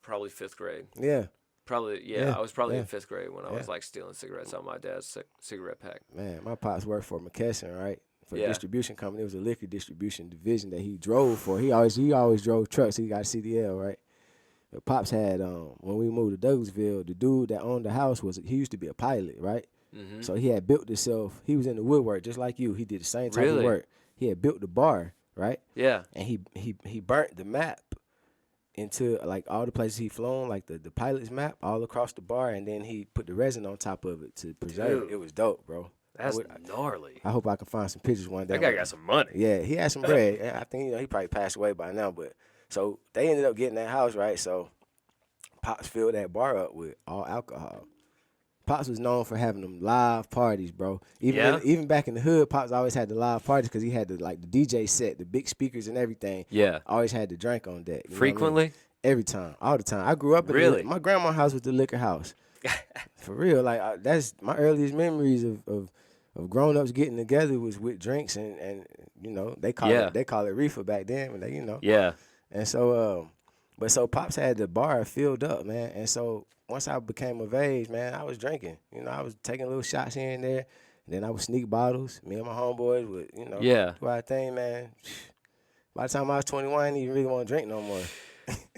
probably 5th grade. Yeah. Probably, Yeah, I was probably yeah. in 5th grade when I was Yeah. like stealing cigarettes out of my dad's cigarette pack. Man, my pops worked for McKesson, right? For a Yeah. distribution company. It was a liquor distribution division that he drove for. He always drove trucks. He got a CDL, right? But Pops had when we moved to Douglasville, the dude that owned the house he used to be a pilot, right? Mm-hmm. So he had built himself. He was in the woodwork just like you. He did the same type Really? of work. He had built the bar, right? Yeah, And he burnt the map into like all the places he flown, like the pilot's map, all across the bar, and then he put the resin on top of it to preserve Dude. it. It was dope, bro. that's gnarly. I hope I can find some pictures one day. That guy got some money. Yeah, he had some bread. I think he probably passed away by now, but so they ended up getting that house, right? So Pops filled that bar up with all alcohol. Pops was known for having them live parties, bro. Even back in the hood, Pops always had the live parties because he had the DJ set, the big speakers and everything. Yeah, Always had the drink on deck. You know what I mean? frequently. Every time, all the time. I grew up in Really? my grandma's house was the liquor house. For real, like that's my earliest memories of grown ups getting together was with drinks and you know they call it reefer back then, but you know. Yeah, And so but so Pops had the bar filled up, man. And so once I became of age, man, I was drinking. You know, I was taking little shots here and there, and then I would sneak bottles. Me and my homeboys would, you know, Yeah. do our thing, man. By the time I was 21, I didn't even really want to drink no more.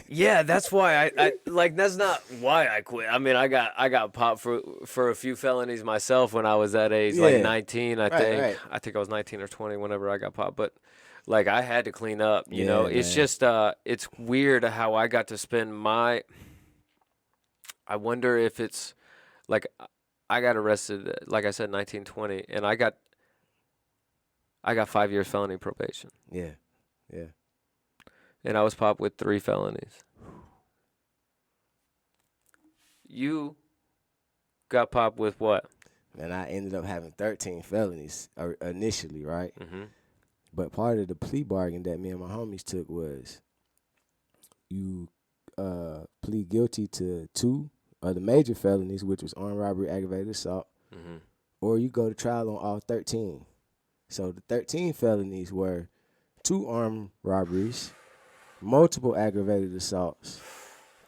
yeah. That's why I like. That's not why I quit. I mean, I got popped for a few felonies myself when I was that age, Yeah. like 19. I think. right. I think I was 19 or 20 whenever I got popped, but. Like I had to clean up, you know. Yeah, It's man. just it's weird how I got to spend my. I wonder if it's like I got arrested, like I said, 1920, and I got 5 years felony probation, Yeah, yeah. and I was popped with 3 felonies. you got popped with what? And I ended up having 13 felonies initially, right? Mm-hmm. But part of the plea bargain that me and my homies took was you plead guilty to 2 of the major felonies, which was armed robbery, aggravated assault, Mm-hmm. or you go to trial on all 13. So the 13 felonies were 2 armed robberies, multiple aggravated assaults,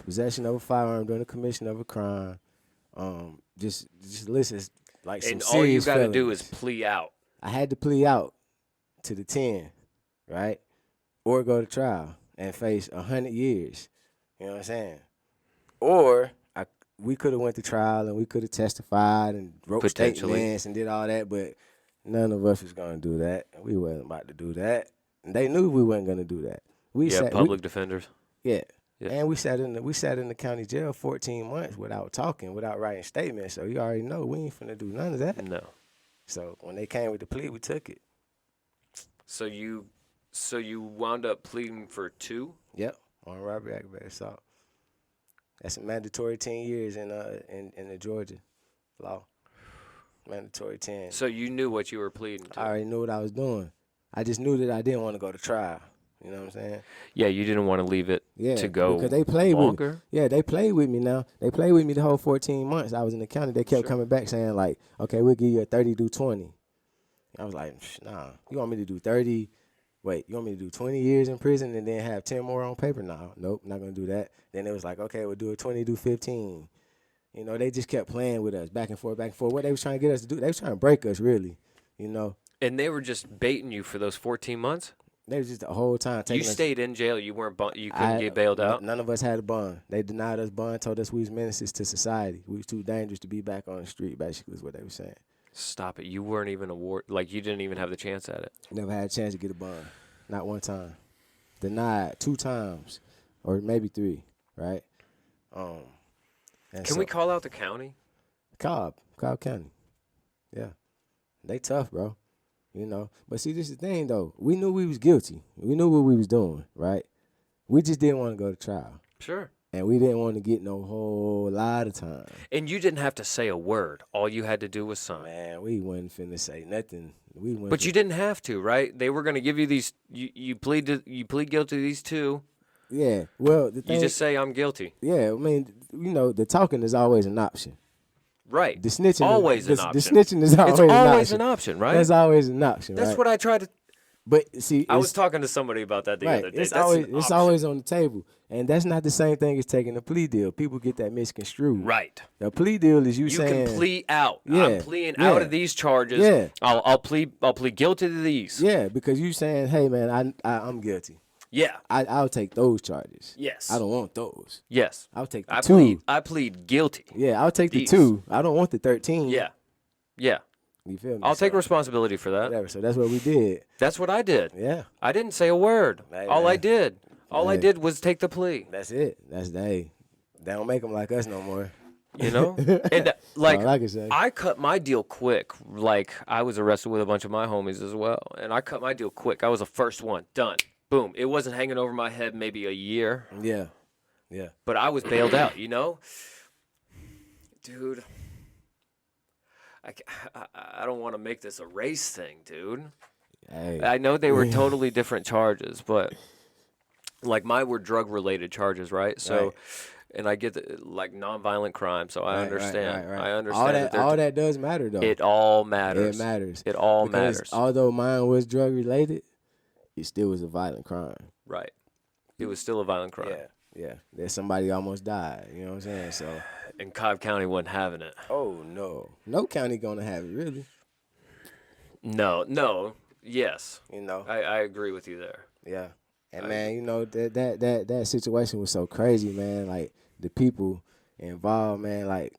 possession of a firearm during the commission of a crime. Just listen, like some And all you serious got to do is felonies. plea out. I had to plea out to the 10, right? Or go to trial and face 100 years. You know what I'm saying? Or we could have went to trial and we could have testified and wrote Potentially. statements and did all that, but none of us was gonna do that. We wasn't about to do that. And they knew we wasn't gonna do that. Public defenders. Yeah. Yeah. And we sat in the county jail 14 months without talking, without writing statements. So you already know we ain't finna do none of that. No. So when they came with the plea, we took it. So you wound up pleading for 2? Yep. On robbery, aggravated assault. That's a mandatory 10 years in the Georgia law. Mandatory 10. So you knew what you were pleading to. I already knew what I was doing. I just knew that I didn't want to go to trial. You know what I'm saying? Yeah, you didn't want to leave it to go because they played longer. with me. Yeah, they played with me now. They played with me the whole 14 months I was in the county. They kept coming back saying, like, okay, we'll give you a 30 to 20. I was like, nah, you want me to do 30? Wait, you want me to do 20 years in prison and then have 10 more on paper? No, nope, not going to do that. Then it was like, okay, we'll do a 20 to 15. You know, they just kept playing with us back and forth, back and forth. What they was trying to get us to do, they was trying to break us, really, you know. And they were just baiting you for those 14 months? They was just the whole time taking You us. stayed in jail. You weren't. You couldn't get bailed out. None of us had a bond. They denied us bond, told us we was menaces to society. We was too dangerous to be back on the street, basically, is what they were saying. Stop it. You weren't even you didn't even have the chance at it. Never had a chance to get a bond. Not one time. Denied 2 times, or maybe 3, right? Can we call out the county? Cobb County. Yeah. They tough, bro. You know. But see, this is the thing, though. We knew we was guilty. We knew what we was doing, right? We just didn't want to go to trial. Sure. And we didn't want to get no whole lot of time. And you didn't have to say a word. All you had to do was sign. Man, we wasn't finna say nothing. But you didn't have to, right? They were going to give you these. You plead guilty to these 2. Yeah. Well, the thing. You just say I'm guilty. Yeah. I mean, you know, the talking is always an option. Right. The snitching always an option. The snitching is always, an option, right? That's always an option. That's right? what I tried to. But see, I was talking to somebody about that the other day. It's always on the table, and that's not the same thing as taking a plea deal. People get that misconstrued. Right. The plea deal is you saying can plea out. Yeah, I'm pleading out of these charges. Yeah. I'll plead guilty to these. Yeah, because you saying, hey man, I'm guilty. Yeah. I'll take those charges. Yes. I don't want those. Yes. I'll take the 2. I plead guilty. Yeah, I'll take These. the 2. I don't want the 13. Yeah. Yeah. You feel me? I'll take responsibility for that. Whatever. So that's what we did. That's what I did. Yeah. I didn't say a word. Hey, All man. I did was take the plea. That's it. They don't make them like us no more. You know? And like all I can say. I cut my deal quick. Like I was arrested with a bunch of my homies as well. And I cut my deal quick. I was the first one. Done. Boom. It wasn't hanging over my head maybe a year. Yeah. Yeah. But I was bailed out, you know? Dude. I don't want to make this a race thing, dude. Hey. I know they were totally different charges, but like mine were drug-related charges, right? So, Right. and I get like nonviolent crime, so I understand. Right. I understand. All that does matter though. It all matters. It matters. It all Because matters. although mine was drug related, it still was a violent crime. Right. It was still a violent crime. Yeah. That somebody almost died. You know what I'm saying? So. And Cobb County wasn't having it. Oh no. No county gonna have it really. No. Yes. You know. I agree with you there. Yeah. And man, you know, that situation was so crazy, man. Like the people involved, man, like,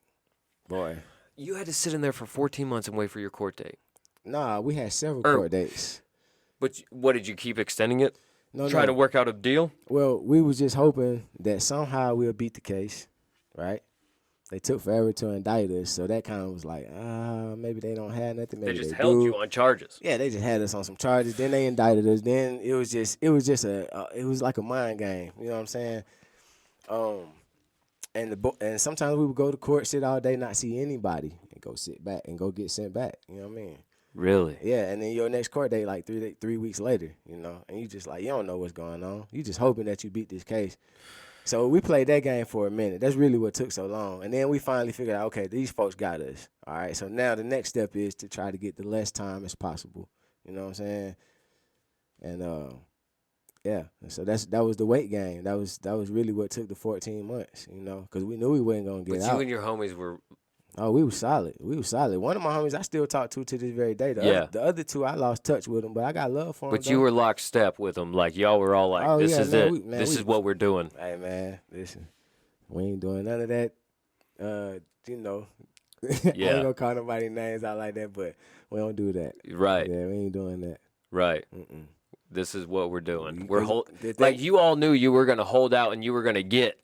boy. You had to sit in there for 14 months and wait for your court date. Nah, we had several court dates. But what, did you keep extending it? No, Trying to work out a deal? Well, we was just hoping that somehow we'll beat the case, right? They took forever to indict us, so that kind of was like, maybe they don't have nothing. Maybe They just they held do. you on charges. Yeah, they just had us on some charges. Then they indicted us. Then it was like a mind game. You know what I'm saying? and sometimes we would go to court, sit all day, not see anybody, and go sit back and go get sent back. You know what I mean? Really? Yeah, and then your next court date like 3 weeks later, you know, and you just like you don't know what's going on. You just hoping that you beat this case. So we played that game for a minute. That's really what took so long. And then we finally figured out, okay, these folks got us. All right. So now the next step is to try to get the less time as possible. You know what I'm saying? And yeah. And so that was the weight game. That was really what took the 14 months. You know, because we knew we wasn't gonna get But out. you and your homies were. Oh, we was solid. We was solid. One of my homies I still talk to this very day. The other two I lost touch with them, but I got love for them. But you were lockstep with them. Like, y'all were all like, this is it. This is what we're doing. Hey, man, listen. We ain't doing none of that. You know, I ain't gonna call nobody names out like that, but we don't do that. Right. Yeah, we ain't doing that. Right. This is what we're doing. Like, you all knew you were going to hold out and you were going to get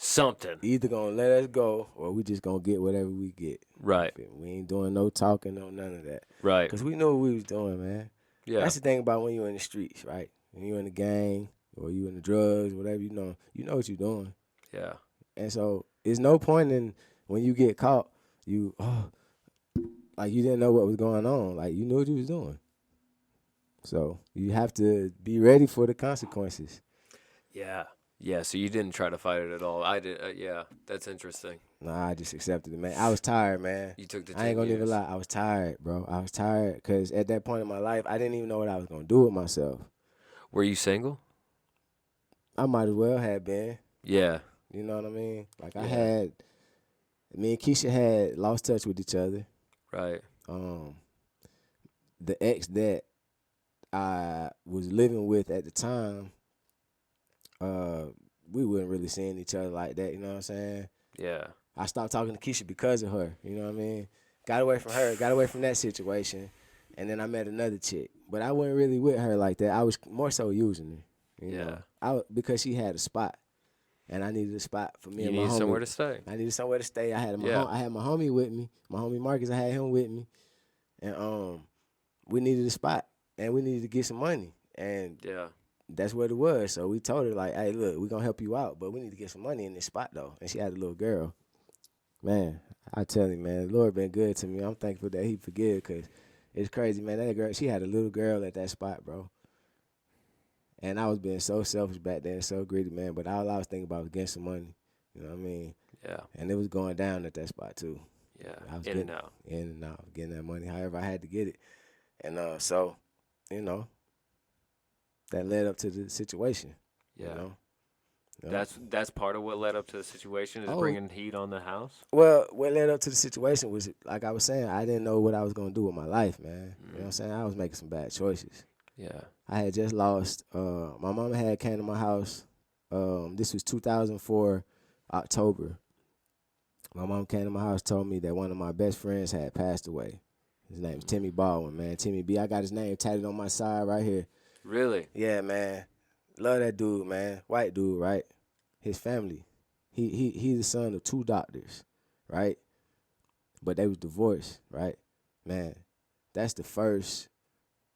something. Either gonna let us go or we just gonna get whatever we get. Right. We ain't doing no talking, no none of that. Right. Because we knew what we was doing, man. Yeah. That's the thing about when you're in the streets, right? When you're in the gang or you in the drugs, whatever, you know what you're doing. Yeah. And so there's no point in when you get caught, like you didn't know what was going on. Like you knew what you was doing. So you have to be ready for the consequences. Yeah. Yeah, so you didn't try to fight it at all. I did. Yeah, that's interesting. Nah, I just accepted it, man. I was tired, man. You took the 10 I ain't gonna years. even lie. I was tired, bro. I was tired because at that point in my life, I didn't even know what I was gonna do with myself. Were you single? I might as well have been. Yeah. You know what I mean? Like me and Keisha had lost touch with each other. Right. The ex that I was living with at the time, we wasn't really seeing each other like that, you know what I'm saying? Yeah. I stopped talking to Keisha because of her, you know what I mean? Got away from her, got away from that situation, and then I met another chick. But I wasn't really with her like that. I was more so using her, you know? Because she had a spot, and I needed a spot for me and my homie. You needed somewhere to stay. I needed somewhere to stay. I had my homie with me, my homie Marcus, I had him with me, and we needed a spot, and we needed to get some money, and that's what it was. So we told her, like, hey, look, we're going to help you out, but we need to get some money in this spot, though. And she had a little girl. Man, I tell you, man, the Lord been good to me. I'm thankful that he forgive because it's crazy, man. That girl, she had a little girl at that spot, bro. And I was being so selfish back then, so greedy, man. But all I was thinking about was getting some money. You know what I mean? Yeah. And it was going down at that spot, too. Yeah, I was in and out. In and out, getting that money however I had to get it. And so, you know, that led up to the situation. Yeah. You know? That's part of what led up to the situation is bringing heat on the house? Well, what led up to the situation was, like I was saying, I didn't know what I was going to do with my life, man. You know what I'm saying? I was making some bad choices. Yeah. I had just lost, my mama had came to my house. This was 2004, October. My mom came to my house, told me that one of my best friends had passed away. His name is Timmy Baldwin, man. Timmy B. I got his name tatted on my side right here. Really? Yeah, man. Love that dude, man. White dude, right? His family. He's the son of 2 doctors, right? But they was divorced, right? Man, that's the first,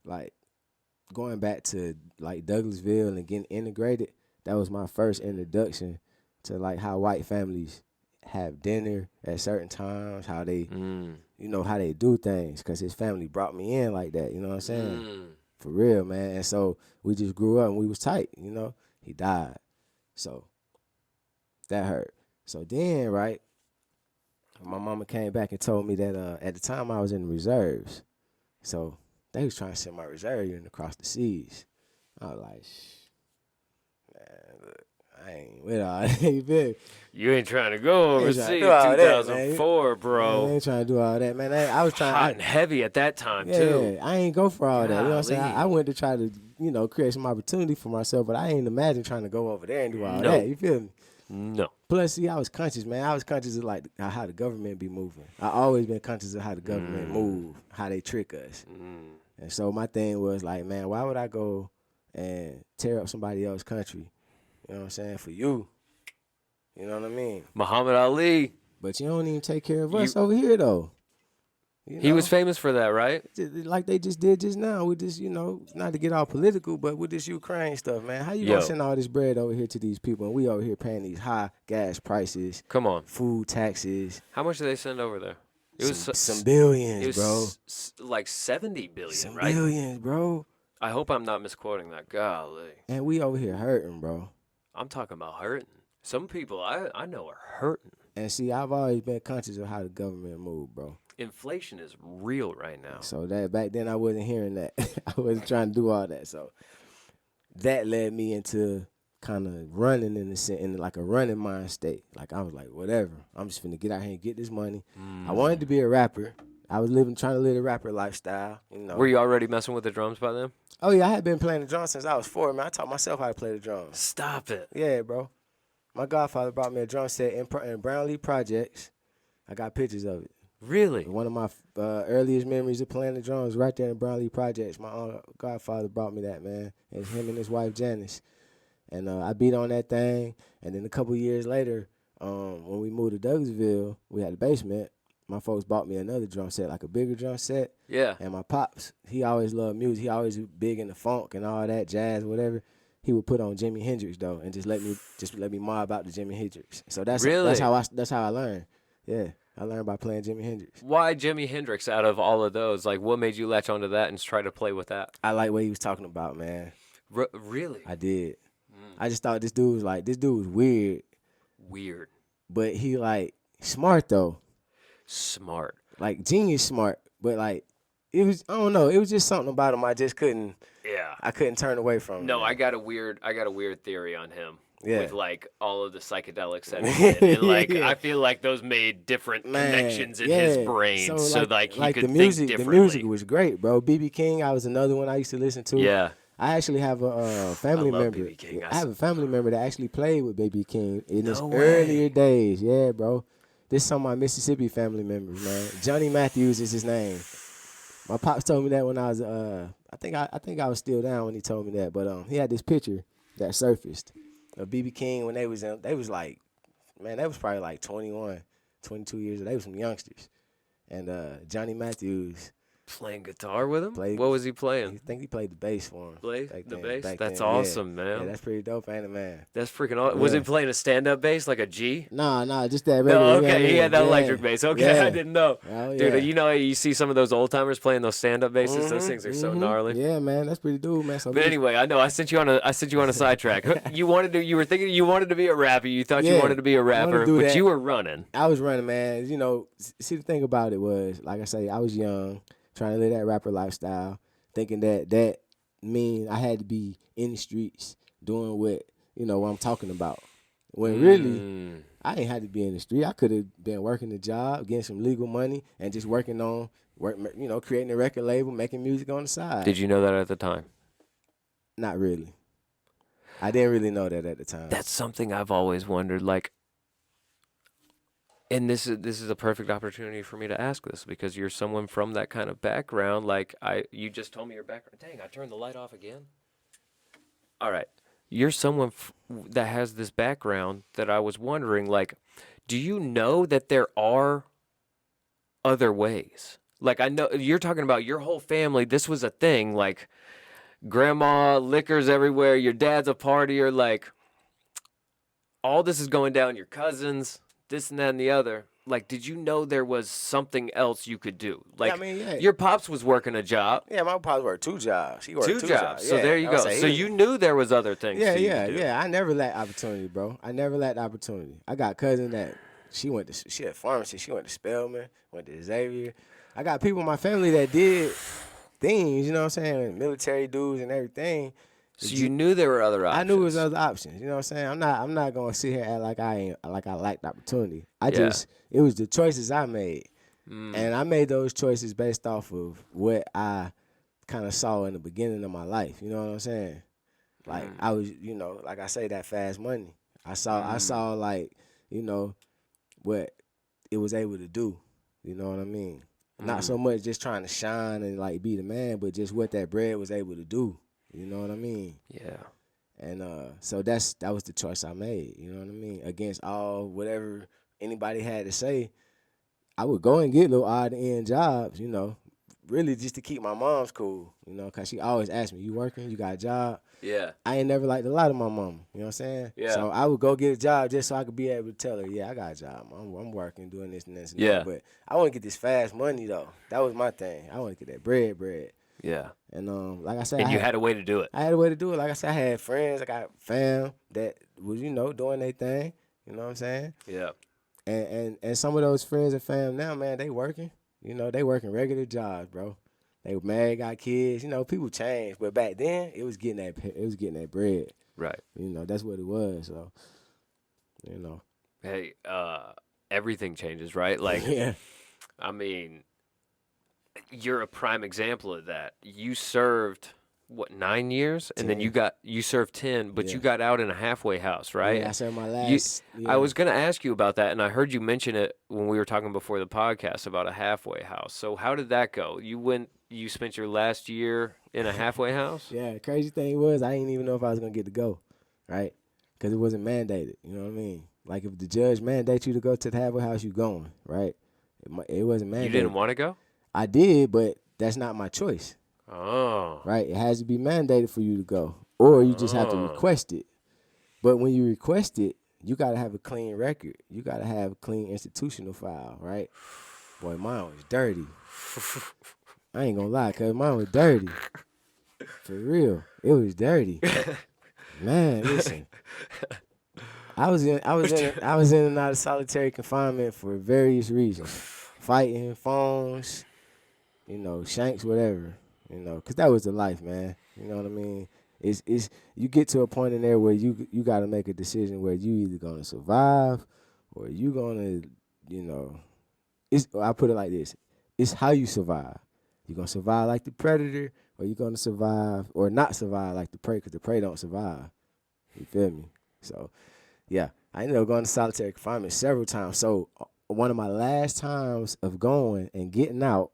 like, going back to, like, Douglasville and getting integrated, that was my first introduction to, like, how white families have dinner at certain times, how they, you know, how they do things, because his family brought me in like that, you know what I'm saying? For real, man. And so we just grew up and we was tight, you know. He died. So that hurt. So then, right, my mama came back and told me that at the time I was in the reserves. So they was trying to send my reserve unit across the seas. I was like, man, look, I ain't with all that. You feel me? You ain't trying to go overseas 2004, bro. I ain't trying to do all that, man. I was trying hot and heavy at that time, too. I ain't go for all that. You know what I'm saying? Golly. I went to try to, you know, create some opportunity for myself, but I ain't imagine trying to go over there and do all that. You feel me? No. Plus, see, I was conscious, man. I was conscious of, like, how the government be moving. I always been conscious of how the government move, how they trick us. And so my thing was, like, man, why would I go and tear up somebody else's country, you know what I'm saying, for you? You know what I mean? Muhammad Ali. But you don't even take care of us over here, though. You He know? was famous for that, right? Like they just did just now with this, not to get all political, but with this Ukraine stuff, man. How you Yo. gonna send all this bread over here to these people, and we over here paying these high gas prices, Come on. food taxes, How much did they send over there? It was some billions, it was bro. like 70 billion, Some right? billions, bro. I hope I'm not misquoting that. Golly. And we over here hurting, bro. I'm talking about hurting. Some people I know are hurting. And see, I've always been conscious of how the government move, bro. Inflation is real right now. So that back then I wasn't hearing that. I wasn't trying to do all that. So that led me into kind of running in like a running mind state. Like I was like, whatever. I'm just finna get out here and get this money. I wanted to be a rapper. I was trying to live a rapper lifestyle. Were you already messing with the drums by then? Oh yeah, I had been playing the drums since I was 4, man. I taught myself how to play the drums. Stop it. Yeah, bro. My godfather brought me a drum set in Brownlee Projects. I got pictures of it. Really? One of my earliest memories of playing the drums right there in Brownlee Projects. My godfather brought me that, man. And him and his wife, Janice. And I beat on that thing. And then a couple years later, when we moved to Douglasville, we had a basement. My folks bought me another drum set, like a bigger drum set. Yeah. And my pops, he always loved music. He always was big into funk and all that, jazz, whatever. He would put on Jimi Hendrix though, and just let me mob out the Jimi Hendrix. So that's how I learned. Yeah, I learned by playing Jimi Hendrix. Why Jimi Hendrix out of all of those? Like, what made you latch onto that and try to play with that? I like what he was talking about, man. Really? I did. I just thought this dude was weird, Weird. but he like smart though, Smart. like genius smart. But like it was, I don't know, it was just something about him I just couldn't. Yeah. I couldn't turn away from. No, man. I got a weird theory on him. Yeah. With like all of the psychedelics that he did. And like Yeah. I feel like those made different Man, connections in yeah. his brain. So like he could the music, think the differently. music was great, bro. BB King, I was another one I used to listen to. Yeah. I actually have a family love member. B.B. King. I have a family member that actually played with BB King in his No way. earlier days. Yeah, bro. This is some of my Mississippi family members, man. Johnny Matthews is his name. My pops told me that when I was I think I was still down when he told me that. But he had this picture that surfaced of BB King when they was like, man, they was probably like 21, 22 years old. They was some youngsters. And Johnny Matthews Playing guitar with him? Played- What was he I playing? think he played the bass for him. Play back the then- bass? back That's then, yeah. awesome, man. Yeah, that's pretty dope, ain't it, man? That's freaking awesome. Was he Yeah. playing a stand-up bass like a G? Nah, just that regular. No, you know what I okay, he mean? had that Yeah. electric bass. Okay, Yeah. I didn't know. Oh, yeah. Dude, you know, you see some of those old timers playing those stand-up basses. Those things are so gnarly. Yeah, man, that's pretty dope, man. So But anyway, I know I sent you on a sidetrack. You wanted to be a rapper. You thought you Yeah, wanted to be a I wanted to rapper, do but that. you were running. I was running, man. You know, see, the thing about it was, like I say, I was young, trying to live that rapper lifestyle, thinking that mean I had to be in the streets doing what I'm talking about. When really, I ain't had to be in the street. I could have been working the job, getting some legal money, and just working on creating a record label, making music on the side. Did you know that at the time? Not really. I didn't really know that at the time. That's something I've always wondered. Like, and this is a perfect opportunity for me to ask this because you're someone from that kind of background. Like you just told me your background. Dang, I turned the light off again. All right, you're someone that has this background that I was wondering. Like, do you know that there are other ways? Like, I know you're talking about your whole family. This was a thing. Like, grandma, liquors everywhere. Your dad's a partier. Like, all this is going down. Your cousins. This and that and the other. Like, did you know there was something else you could do? Like, I mean, yeah. your pops was working a job. Yeah, my pops worked 2 jobs. He worked Two 2 jobs. So Yeah, there you I would go. say So he- you knew there was other things. Yeah, for you yeah, to do. yeah. I never lacked opportunity, bro. I never lacked opportunity. I got a cousin that she had pharmacy. She went to Spelman, went to Xavier. I got people in my family that did things, you know what I'm saying, military dudes and everything. So you knew there were other options. I knew it was other options. You know what I'm saying? I'm not gonna sit here and act like I lacked opportunity. It was the choices I made. And I made those choices based off of what I kind of saw in the beginning of my life. You know what I'm saying? Like I was, like I say, that fast money. I saw like, what it was able to do. You know what I mean? Not so much just trying to shine and like be the man, but just what that bread was able to do. You know what I mean? Yeah. And so that was the choice I made. You know what I mean? Against all whatever anybody had to say, I would go and get little odd end jobs, you know, really just to keep my mom's cool, you know, because she always asked me, you working? You got a job? Yeah. I ain't never liked a lot of my mama, you know what I'm saying? Yeah. So I would go get a job just so I could be able to tell her, yeah, I got a job. I'm working, doing this and this and Yeah. that. But I want to get this fast money, though. That was my thing. I want to get that bread. Yeah. And like I said, And you had a way to do it. I had a way to do it. Like I said, I had friends, I got fam that was, you know, doing their thing. You know what I'm saying? Yeah. And some of those friends and fam now, man, they working. You know, they working regular jobs, bro. They were married, got kids. You know, people change, but back then it was getting that bread. Right. You know, that's what it was. So, you know. Hey, everything changes, right? Like, Yeah. I mean, you're a prime example of that. You served what, 9 years, and then 10. you served 10, but you Yeah. got out in a halfway house, right? Yeah, I said my last. I was gonna ask you about that, and I heard you mention it when we were talking before the podcast about a halfway house. So how did that go? You spent your last year in a halfway house? Yeah, the crazy thing was I didn't even know if I was gonna get to go, right? Because it wasn't mandated. You know what I mean? Like if the judge mandates you to go to the halfway house, you going, right? It wasn't mandated. You didn't want to go? I did, but that's not my choice, Oh. right? It has to be mandated for you to go, or you just have to request it. But when you request it, you gotta have a clean record. You gotta have a clean institutional file, right? Boy, mine was dirty. I ain't gonna lie, cause mine was dirty. For real, it was dirty. Man, listen. I was in and out of solitary confinement for various reasons. Fighting, phones, you know, shanks, whatever. You know, cause that was the life, man. You know what I mean? It's you get to a point in there where you gotta make a decision where you either gonna survive or you gonna, you know, I put it like this. It's how you survive. You gonna survive like the predator, or you gonna survive or not survive like the prey, because the prey don't survive. You feel me? So, yeah, I ended up going to solitary confinement several times. So, one of my last times of going and getting out,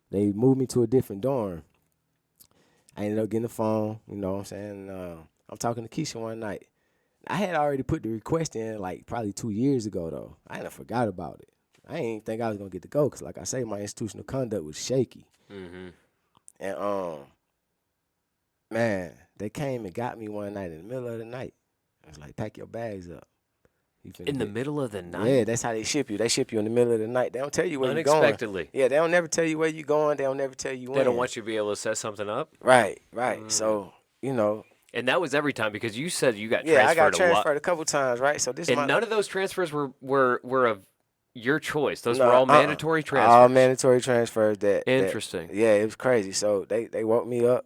they moved me to a different dorm. I ended up getting the phone, you know what I'm saying? I'm talking to Keisha one night. I had already put the request in like probably 2 years ago, though. I ain't forgot about it. I didn't think I was going to get to go because, like I say, my institutional conduct was shaky. Mm-hmm. And, man, they came and got me one night in the middle of the night. I was like, pack your bags up. In the middle of the night? Yeah, that's how they ship you. They ship you in the middle of the night. They don't tell you where you're going. Unexpectedly. Yeah, they don't never tell you where you're going. They don't never tell you when. They don't want you to be able to set something up? Right. So, you know. And that was every time because you said you got Yeah, transferred I got transferred a couple times, right? So this and is none of those transfers were of your choice. Those were all mandatory transfers. All mandatory transfers. Interesting. Yeah, it was crazy. So they woke me up.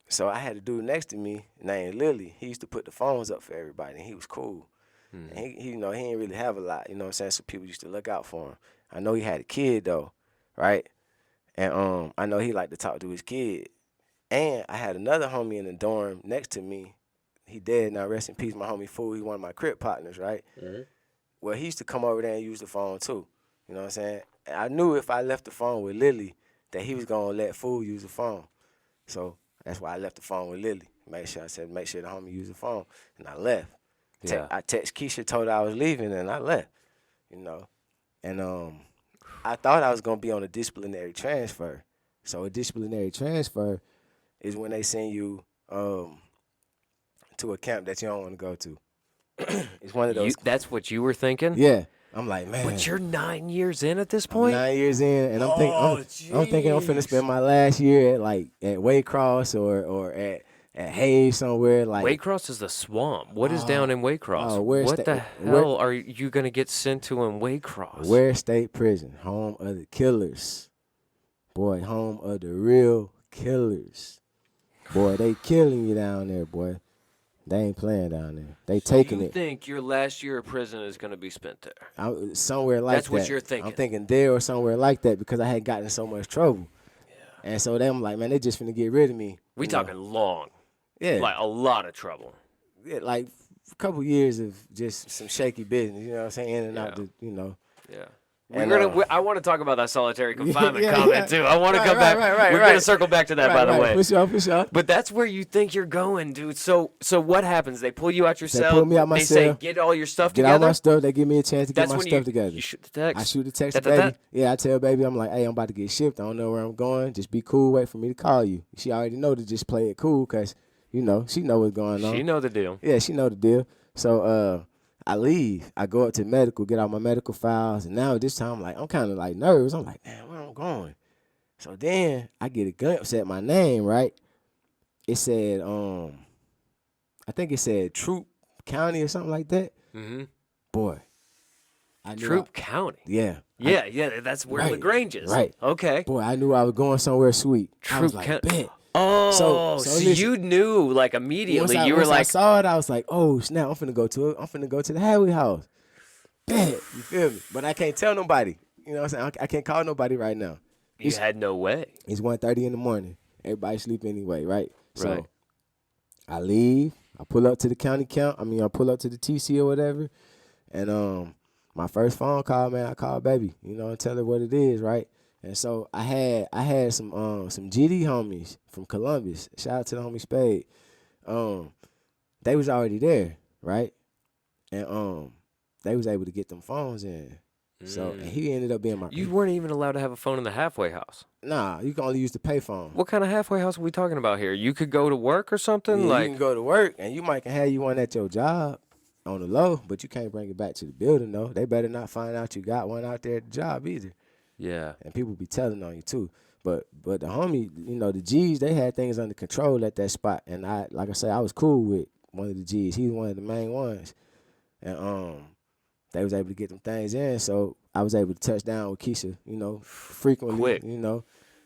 So I had a dude next to me named Lily. He used to put the phones up for everybody, and he was cool. And he you know, he didn't really have a lot, you know what I'm saying? So people used to look out for him. I know he had a kid though, right? And I know he liked to talk to his kid. And I had another homie in the dorm next to me. He dead now, rest in peace, my homie Fool. He one of my crib partners, right? Mm-hmm. Well, he used to come over there and use the phone too. You know what I'm saying? And I knew if I left the phone with Lily that he was gonna let Fool use the phone. So that's why I left the phone with Lily. Make sure the homie use the phone. And I left. Yeah. I text Keisha, told her I was leaving, and I left. You know. And I thought I was gonna be on a disciplinary transfer. So a disciplinary transfer is when they send you to a camp that you don't want to go to. It's one of those. That's what you were thinking? Yeah. I'm like, man. But you're 9 years in at this point? 9 years in, and I'm thinking I'm finna spend my last year at Waycross or at Hayes somewhere. Like Waycross is the swamp. What is down in Waycross? Ware what State- the hell are you going to get sent to in Waycross? Ware State Prison, home of the killers. Boy, home of the real killers. Boy, they killing you down there, boy. They ain't playing down there. They taking you it. think your last year of prison is going to be spent there? Somewhere like That's that. what you're thinking. I'm thinking there or somewhere like that because I had gotten in so much trouble. Yeah. And so them like, man, they just finna get rid of me. We talking long. Yeah. Like a lot of trouble. Yeah, like a couple years of just some shaky business, you know what I'm saying? In and out the, you know. Yeah. I want to talk about that solitary confinement yeah, comment yeah. too. I want to come back. Right, We're right. gonna circle back to that, by the way. For sure. But that's where you think you're going, dude. So what happens? They pull you out your They cell. pull me out my They say, cell. get all your stuff Get together. all my stuff. They give me a chance to get That's my when stuff together. you shoot the text. I shoot the text to Da-da-da. baby. Yeah, I tell baby, I'm like, hey, I'm about to get shipped. I don't know where I'm going. Just be cool. Wait for me to call you. She already know to just play it cool because, you know, she know what's going on. She know the deal. Yeah, she know the deal. So I leave. I go up to medical, get out my medical files. And now this time, I'm kind of like nervous. I'm like, man, where I'm going? So then I get a glimpse at my name, right? It said, I think it said Troop County or something like that. Mm-hmm. Boy. I knew Troop County. Yeah. Yeah, that's where Right, LaGrange is. right. Okay. Boy, I knew I was going somewhere sweet. I was Troop like, County. bet. Oh, So so listen. you knew like immediately. Once You were I like, saw it, I was like, oh snap, I'm finna go to the Hadley house. Bet. You feel me? But I can't tell nobody. You know what I'm saying? I can't call nobody right now. you had no way. It's 1:30 in the morning. Everybody sleep anyway, right? So Right. I leave. I pull up to the county I pull up to the TC or whatever. And my first phone call, man, I call baby, you know, and tell her what it is, right? And so I had some GD homies from Columbus. Shout out to the homie Spade. They was already there, right? And they was able to get them phones in. So and he ended up being my You weren't even allowed to have a phone in the halfway house. Nah, you can only use the pay phone. What kind of halfway house are we talking about here? You could go to work or something? Yeah, like, you can go to work and you might can have you one at your job on the low, but you can't bring it back to the building though. They better not find out you got one out there at the job either. yeah. And people be telling on you too. But the homie, you know, the G's, they had things under control at that spot. And I was cool with one of the G's. He's one of the main ones. And they was able to get them things in. So I was able to touch down with Keisha, you know, frequently. Quick. You know.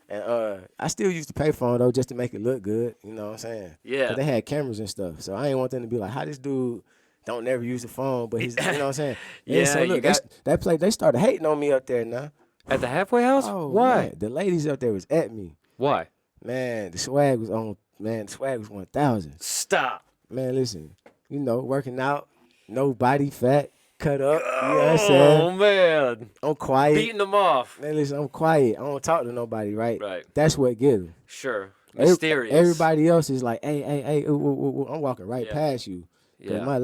And I still used the payphone though, just to make it look good. You know what I'm saying? Yeah. 'Cause they had cameras and stuff. So I ain't want them to be like, how this dude don't never use the phone, but he's, you know what I'm saying? Yeah, So you look, got- they started hating on me up there now. At the halfway house? Oh, Why? man, the ladies up there was at me. Why? Man, the swag was 1,000. Stop. Man, listen, you know, working out, no body fat, cut up. You know what I'm saying? Oh, man. I'm quiet. Beating them off. Man, listen, I'm quiet. I don't talk to nobody, right? Right. That's what get them. Sure. Mysterious. Everybody else is like, hey, ooh, ooh, ooh, I'm walking right Yeah. past you. 'Cause Yeah. my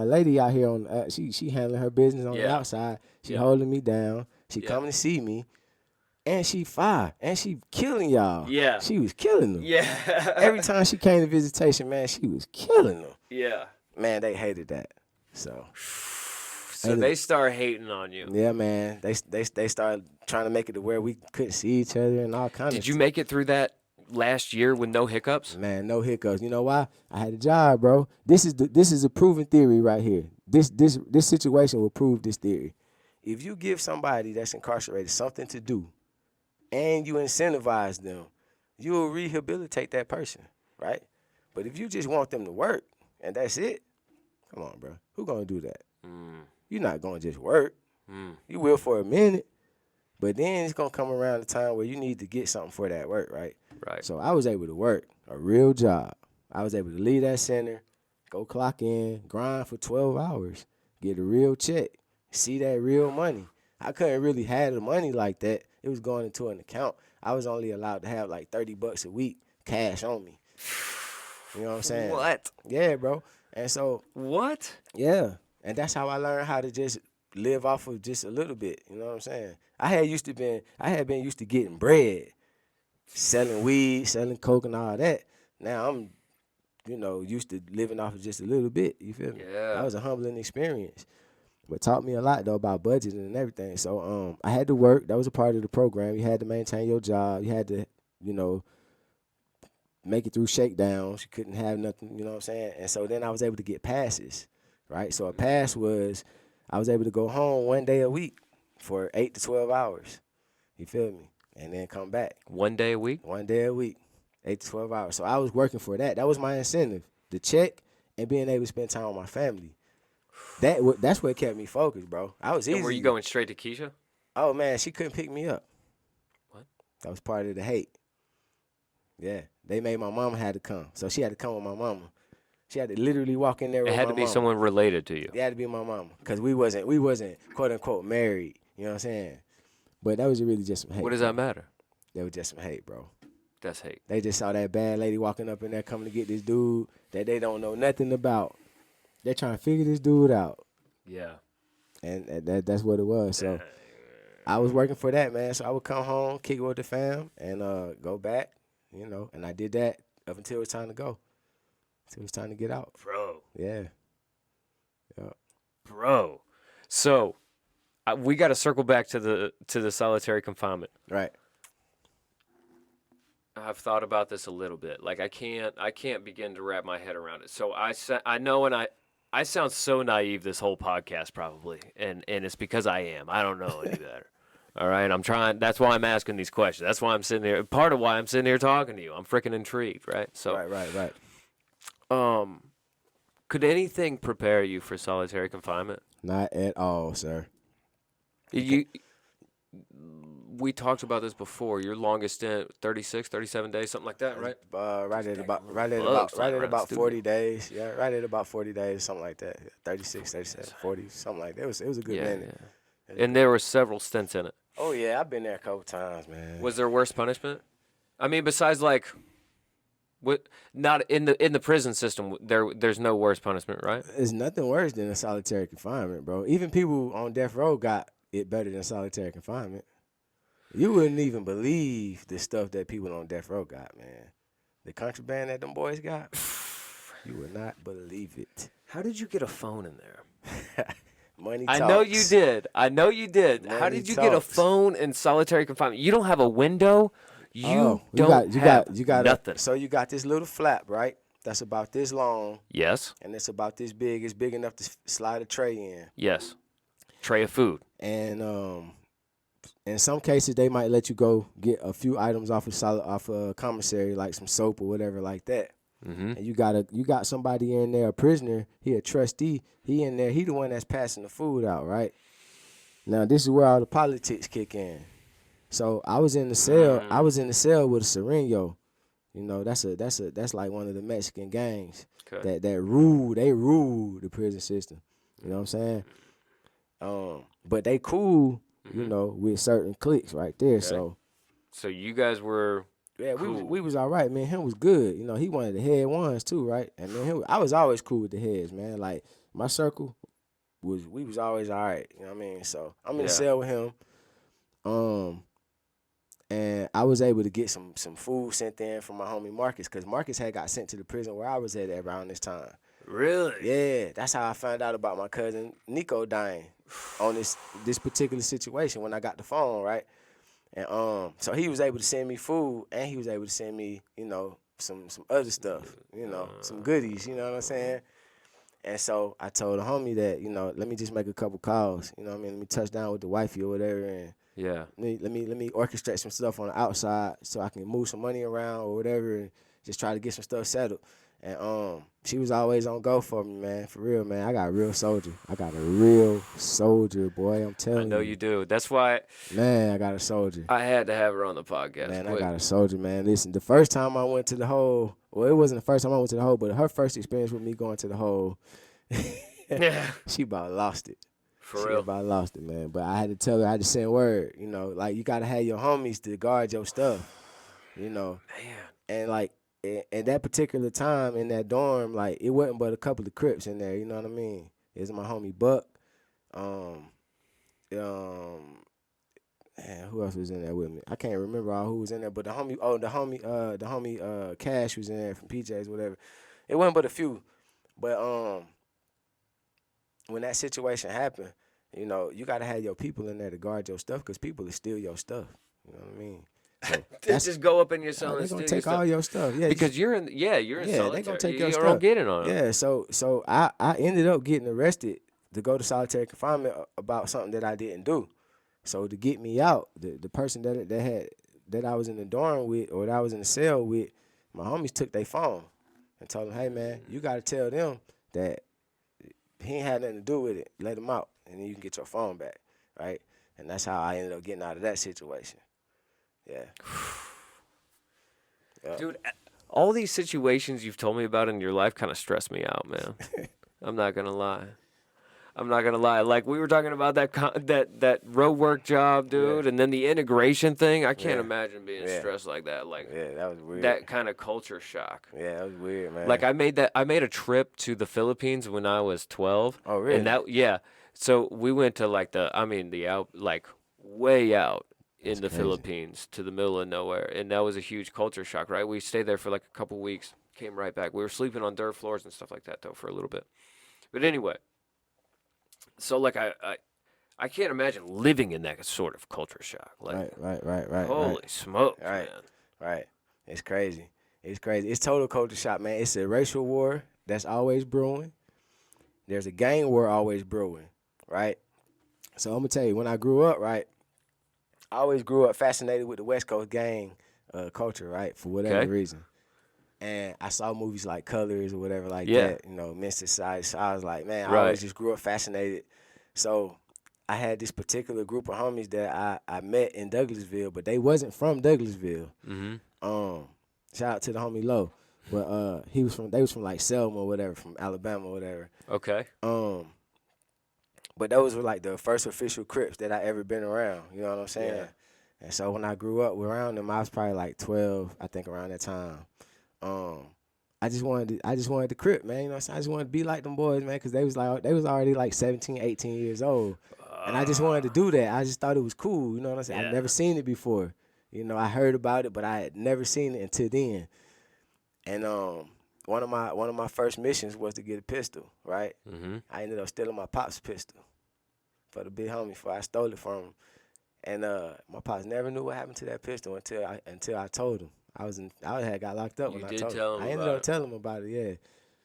lady out here on, she handling her business on the Yeah. outside. She Yeah. holding me down. She Yeah. coming to see me. And she fire. And she killing y'all. Yeah. She was killing them. Yeah. Every time she came to visitation, man, she was killing them. Yeah. Man, they hated that. So So they start hating on you. yeah, man, they started trying to make it to where we couldn't see each other and all kinds of Did you make it through that last year with no hiccups? Man, no hiccups. You know why? I had a job, bro. This is a proven theory right here. This situation will prove this theory. If you give somebody that's incarcerated something to do, and you incentivize them, you will rehabilitate that person, right? But if you just want them to work and that's it, come on, bro. Who gonna do that? You're not gonna just work. You will for a minute, but then it's gonna come around the time where you need to get something for that work, right? Right. So I was able to work a real job. I was able to leave that center, go clock in, grind for 12 hours, get a real check, see that real money. I couldn't really have the money like that. It was going into an account. I was only allowed to have like $30 a week cash on me. You know what I'm saying? What? Yeah, bro. And so, What? yeah. And that's how I learned how to just live off of just a little bit. You know what I'm saying? I had been used to getting bread, selling weed, selling coke and all that. Now I'm, you know, used to living off of just a little bit. You feel me? Yeah. That was a humbling experience. But taught me a lot though about budgeting and everything. So I had to work. That was a part of the program. You had to maintain your job. You had to, you know, make it through shakedowns. You couldn't have nothing, you know what I'm saying? And so then I was able to get passes, right? So a pass was I was able to go home one day a week for 8 to 12 hours. You feel me? And then come back. 1 day a week? One day a week, 8 to 12 hours. So I was working for that. That was my incentive, the check and being able to spend time with my family. That's what kept me focused, bro. I was easy. And were you going straight to Keisha? Oh, man, she couldn't pick me up. What? That was part of the hate. Yeah, they made my mama had to come. So she had to come with my mama. She had to literally walk in there with It my had mama. to be someone related to you. It had to be my mama because we wasn't quote unquote married. You know what I'm saying? But that was really just some hate. What does that matter? That was just some hate, bro. That's hate. They just saw that bad lady walking up in there coming to get this dude that they don't know nothing about. They're trying to figure this dude out. Yeah. And that's what it was. So I was working for that, man. So I would come home, kick it with the fam, and go back, you know. And I did that up until it was time to go. Until it was time to get out. Bro. Yeah. Bro. So we got to circle back to the solitary confinement. Right. I've thought about this a little bit. Like I can't begin to wrap my head around it. So I know, and I sound so naive this whole podcast probably, and it's because I am. I don't know any better. All right, I'm trying. That's why I'm asking these questions. That's why I'm sitting here. Part of why I'm sitting here talking to you. I'm freaking intrigued, right? So Right. Could anything prepare you for solitary confinement? Not at all, sir. We talked about this before. Your longest stint, 36, 37 days, something like that, right? Right at about 40 days. Yeah, right at about 40 days, something like that. 36, 37, 40, something like that. It was a good minute. Yeah. And there were several stints in it. Oh yeah, I've been there a couple times, man. Was there worse punishment? I mean, besides like, what? Not in the prison system. There's no worse punishment, right? There's nothing worse than a solitary confinement, bro. Even people on death row got it better than solitary confinement. You wouldn't even believe the stuff that people on death row got, man. The contraband that them boys got, you would not believe it. How did you get a phone in there? Money talks. I know you did. How did you get a phone in solitary confinement? You don't have a window. You got nothing. So you got this little flap, right? That's about this long. Yes. And it's about this big. It's big enough to slide a tray in. Yes. Tray of food. And in some cases, they might let you go get a few items off of commissary, like some soap or whatever like that. Mm-hmm. And you got somebody in there, a prisoner. He a trustee. He in there. He the one that's passing the food out, right? Now this is where all the politics kick in. So I was in the cell. I was in the cell with a Sereno. You know, that's like one of the Mexican gangs that rule. They rule the prison system. You know what I'm saying? But they cool. You know, with certain cliques right there. Okay. So you guys were cool. we was all right, man. Him was good. You know, he one of the head ones too, right? And then I was always cool with the heads, man. Like my circle we was always all right. You know what I mean? So I'm in the cell with him. And I was able to get some food sent in from my homie Marcus, because Marcus had got sent to the prison where I was at around this time. Really? Yeah, that's how I found out about my cousin Nico dying on this particular situation when I got the phone, right? And so he was able to send me food, and he was able to send me, you know, some other stuff, you know, some goodies, you know what I'm saying? And so I told the homie that, you know, let me just make a couple calls, you know what I mean? Let me touch down with the wifey or whatever, and let me orchestrate some stuff on the outside so I can move some money around or whatever, and just try to get some stuff settled. And she was always on go for me, man. For real, man. I got a real soldier. I got a real soldier, boy. I'm telling you. I know you do. That's why. Man, I got a soldier. I had to have her on the podcast. Man, I got a soldier, man. Listen, the first time I went to the hole, well, it wasn't the first time I went to the hole, but her first experience with me going to the hole, she about lost it. For real? She about lost it, man. But I had to tell her, I had to send word, you know, like you got to have your homies to guard your stuff, you know. Man. And like, at that particular time in that dorm, like it wasn't but a couple of Crips in there, you know what I mean? It was my homie Buck. Man, who else was in there with me? I can't remember all who was in there, but the homie Cash was in there from PJs, whatever. It wasn't but a few. But when that situation happened, you know, you gotta have your people in there to guard your stuff, because people will steal your stuff. You know what I mean? So just go up in your cell and steal your stuff. They're gonna take all your stuff. Yeah, because you're in solitary. They're gonna take your stuff. You don't get it on them. Yeah, so I ended up getting arrested to go to solitary confinement about something that I didn't do. So to get me out, the person that I was in the dorm with, or that I was in the cell with, my homies took their phone and told them, hey man, you gotta tell them that he ain't had nothing to do with it. Let him out, and then you can get your phone back, right? And that's how I ended up getting out of that situation. Yeah. Dude, all these situations you've told me about in your life kind of stress me out, man. I'm not going to lie. I'm not gonna lie. Like we were talking about that road work job, dude, and then the integration thing. I can't imagine being stressed like that. Like that was weird. that kind of culture shock. Yeah, that was weird, man. Like I made a trip to the Philippines when I was 12. Oh, really? And so we went to like the out, like way out in the Philippines to the middle of nowhere, and that was a huge culture shock, right? We stayed there for like a couple weeks, came right back. We were sleeping on dirt floors and stuff like that though for a little bit. But anyway, so like I can't imagine living in that sort of culture shock. Like right. Holy smoke, right, man. Right. It's crazy. It's crazy. It's total culture shock, man. It's a racial war that's always brewing. There's a gang war always brewing, right? So I'm gonna tell you, when I grew up, right, I always grew up fascinated with the West Coast gang culture, right, for whatever reason. And I saw movies like Colors or whatever like that, you know, Men's Society. So I was like, man, I always just grew up fascinated. So I had this particular group of homies that I met in Douglasville, but they wasn't from Douglasville. Shout out to the homie Low. But they was from like Selma or whatever, from Alabama or whatever. Okay. But those were like the first official Crips that I ever been around. You know what I'm saying? Yeah. And so when I grew up around them, I was probably like 12, I think, around that time. I just wanted the Crip, man. You know what I'm saying? I just wanted to be like them boys, man, because they was already like 17, 18 years old. And I just wanted to do that. I just thought it was cool. You know what I'm saying? I'd never seen it before. You know, I heard about it, but I had never seen it until then. And one of my first missions was to get a pistol, right? I ended up stealing my pop's pistol for the big homie before I stole it from him. And my pops never knew what happened to that pistol until I told him. I had got locked up when I told him. I ended up telling him about it, yeah.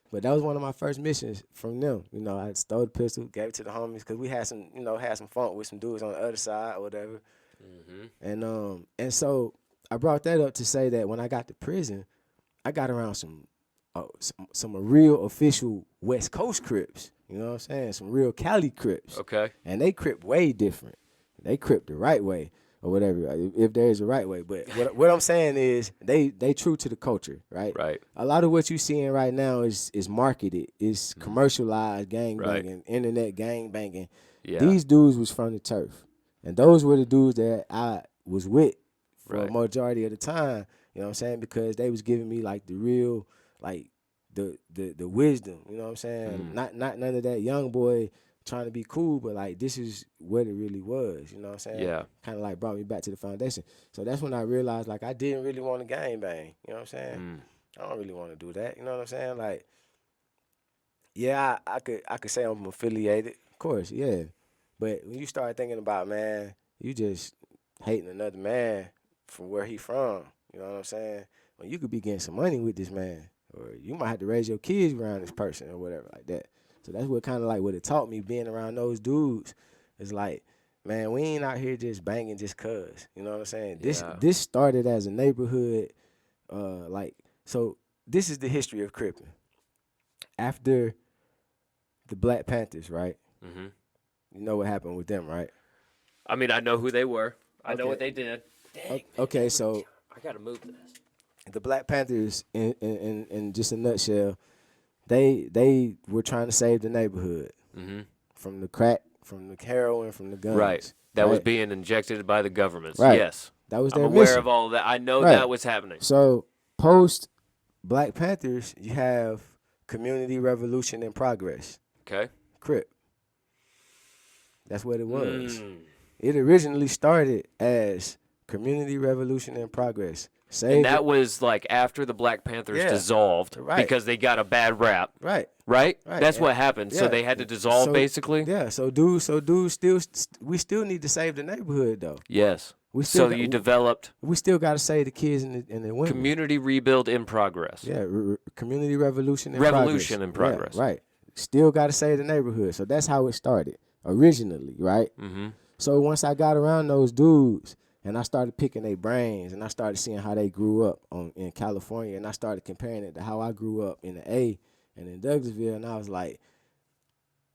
But that was one of my first missions from them. You know, I stole the pistol, gave it to the homies because we had some fun with some dudes on the other side or whatever. And so I brought that up to say that when I got to prison, I got around some real official West Coast Crips. You know what I'm saying? Some real Cali Crips. Okay. And they Crip way different. They Crip the right way or whatever, if there is a right way. But what I'm saying is they true to the culture, right? Right. A lot of what you're seeing right now is marketed, is commercialized gang banging, internet gang banging. Yeah. These dudes was from the turf. And those were the dudes that I was with for a majority of the time. You know what I'm saying? Because they was giving me like the real, like the wisdom. You know what I'm saying? Not none of that young boy trying to be cool, but like this is what it really was. You know what I'm saying? Yeah. Kind of like brought me back to the foundation. So that's when I realized like I didn't really want to gang bang. You know what I'm saying? I don't really want to do that. You know what I'm saying? Like, yeah, I could say I'm affiliated, of course, yeah. But when you start thinking about, man, you just hating another man from where he from. You know what I'm saying? Well, you could be getting some money with this man, or you might have to raise your kids around this person or whatever like that. So that's what kind of like what it taught me being around those dudes. Is like, man, we ain't out here just banging just cuz. You know what I'm saying? This started as a neighborhood, so this is the history of Crippin'. After the Black Panthers, right? You know what happened with them, right? I mean, I know who they were. I know what they did. Dang, okay, man, so I gotta move this. The Black Panthers, in just a nutshell, they were trying to save the neighborhood from the crack, from the heroin, from the guns. Right. That was being injected by the governments. Right. Yes. That was their I'm aware mission. of all that. I know that was happening. So post Black Panthers, you have Community Revolution in Progress. Okay. Crip. That's what it was. It originally started as Community Revolution in Progress. And that was like after the Black Panthers dissolved because they got a bad rap. Right? That's what happened. Yeah. So they had to dissolve basically? Yeah. So dudes we still need to save the neighborhood though. Yes. We still got to save the kids and the women. Community rebuild in progress. Yeah. Community revolution in progress. Revolution in progress. Yeah, right. Still got to save the neighborhood. So that's how it started originally, right? So once I got around those dudes, and I started picking their brains, and I started seeing how they grew up in California, and I started comparing it to how I grew up in the A and in Douglasville, and I was like,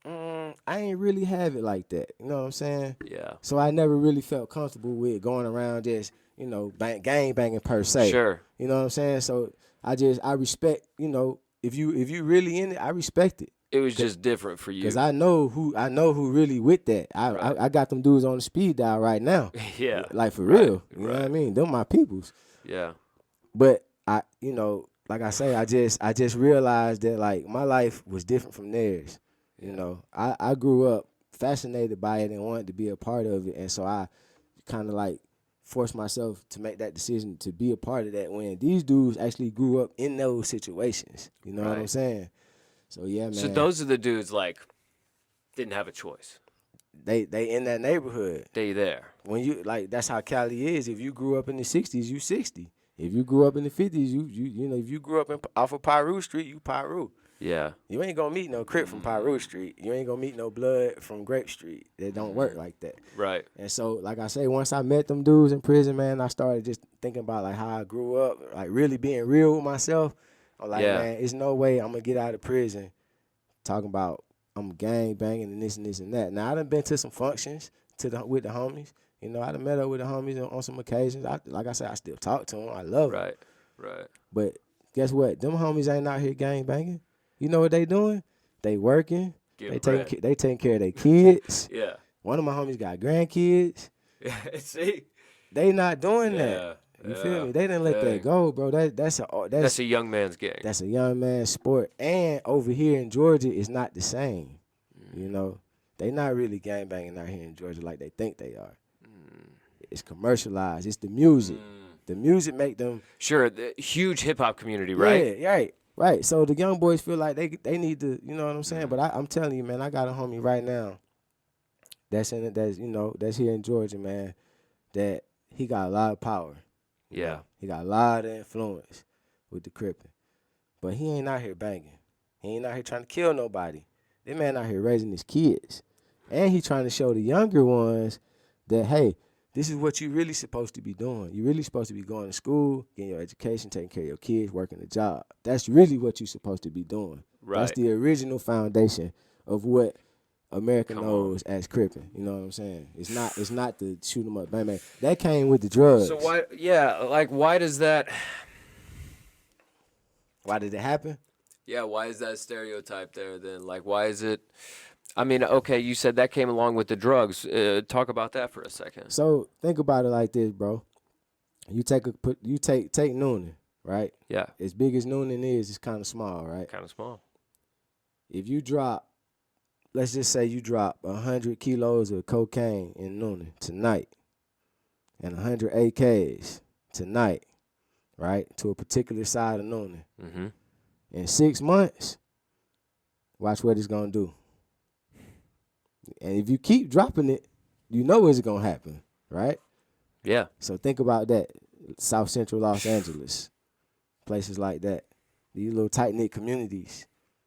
I ain't really have it like that. You know what I'm saying? Yeah. So I never really felt comfortable with going around just, gang banging per se. Sure. You know what I'm saying? So I respect, if you really in it, I respect it. It was just different for you. Cause I know who really with that. I got them dudes on the speed dial right now. Yeah. Like for real. You know what I mean? Them my peoples. Yeah. But like I say, I just realized that like my life was different from theirs. You know, I grew up fascinated by it and wanted to be a part of it, and so I kind of like forced myself to make that decision to be a part of that when these dudes actually grew up in those situations. You know what I'm saying? So yeah, man. So those are the dudes like didn't have a choice. They in that neighborhood. They there. When you like, that's how Cali is. If you grew up in the '60s, you 60. If you grew up in the '50s, you know, if you grew up off of Piru Street, you Piru. Yeah. You ain't gonna meet no Crip from Piru Street. You ain't gonna meet no Blood from Grape Street. It don't work like that. Right. And so, like I say, once I met them dudes in prison, man, I started just thinking about like how I grew up, like really being real with myself. I'm like, man, it's no way I'm gonna get out of prison talking about I'm gang banging and this and this and that. Now I done been to some functions with the homies. You know, I done met up with the homies on some occasions. Like I said, I still talk to them. I love them. Right. But guess what? Them homies ain't out here gang banging. You know what they doing? They working. They taking care of their kids. Yeah. One of my homies got grandkids. See? They not doing that. You feel me? They didn't let that go, bro. That's a young man's game. That's a young man's sport. And over here in Georgia, it's not the same. You know, they not really gang banging out here in Georgia like they think they are. It's commercialized. It's the music. The music make them the huge hip hop community, right? Yeah, right. So the young boys feel like they need to, you know what I'm saying? But I'm telling you, man, I got a homie right now that's here in Georgia, man, that he got a lot of power. Yeah. Know? He got a lot of influence with the Crippin'. But he ain't out here banging. He ain't out here trying to kill nobody. That man out here raising his kids. And he trying to show the younger ones that, hey, this is what you really supposed to be doing. You really supposed to be going to school, getting your education, taking care of your kids, working a job. That's really what you're supposed to be doing. Right. That's the original foundation of what America knows as Crippin'. You know what I'm saying? It's not the shoot 'em up, bang bang. That came with the drugs. So why does that? Why did it happen? Yeah, why is that stereotype there then? Like, why is it? I mean, okay, you said that came along with the drugs. Talk about that for a second. So think about it like this, bro. You take Noonan, right? Yeah. As big as Noonan is, it's kind of small, right? Kind of small. If you drop, let's just say you drop 100 kilos of cocaine in Noonan tonight, and 100 AKs tonight, right, to a particular side of Noonan. Mm-hmm. In 6 months, watch what it's gonna do. And if you keep dropping it, you know what's gonna happen, right? Yeah. So think about that. South Central Los Angeles, places like that. These little tight-knit communities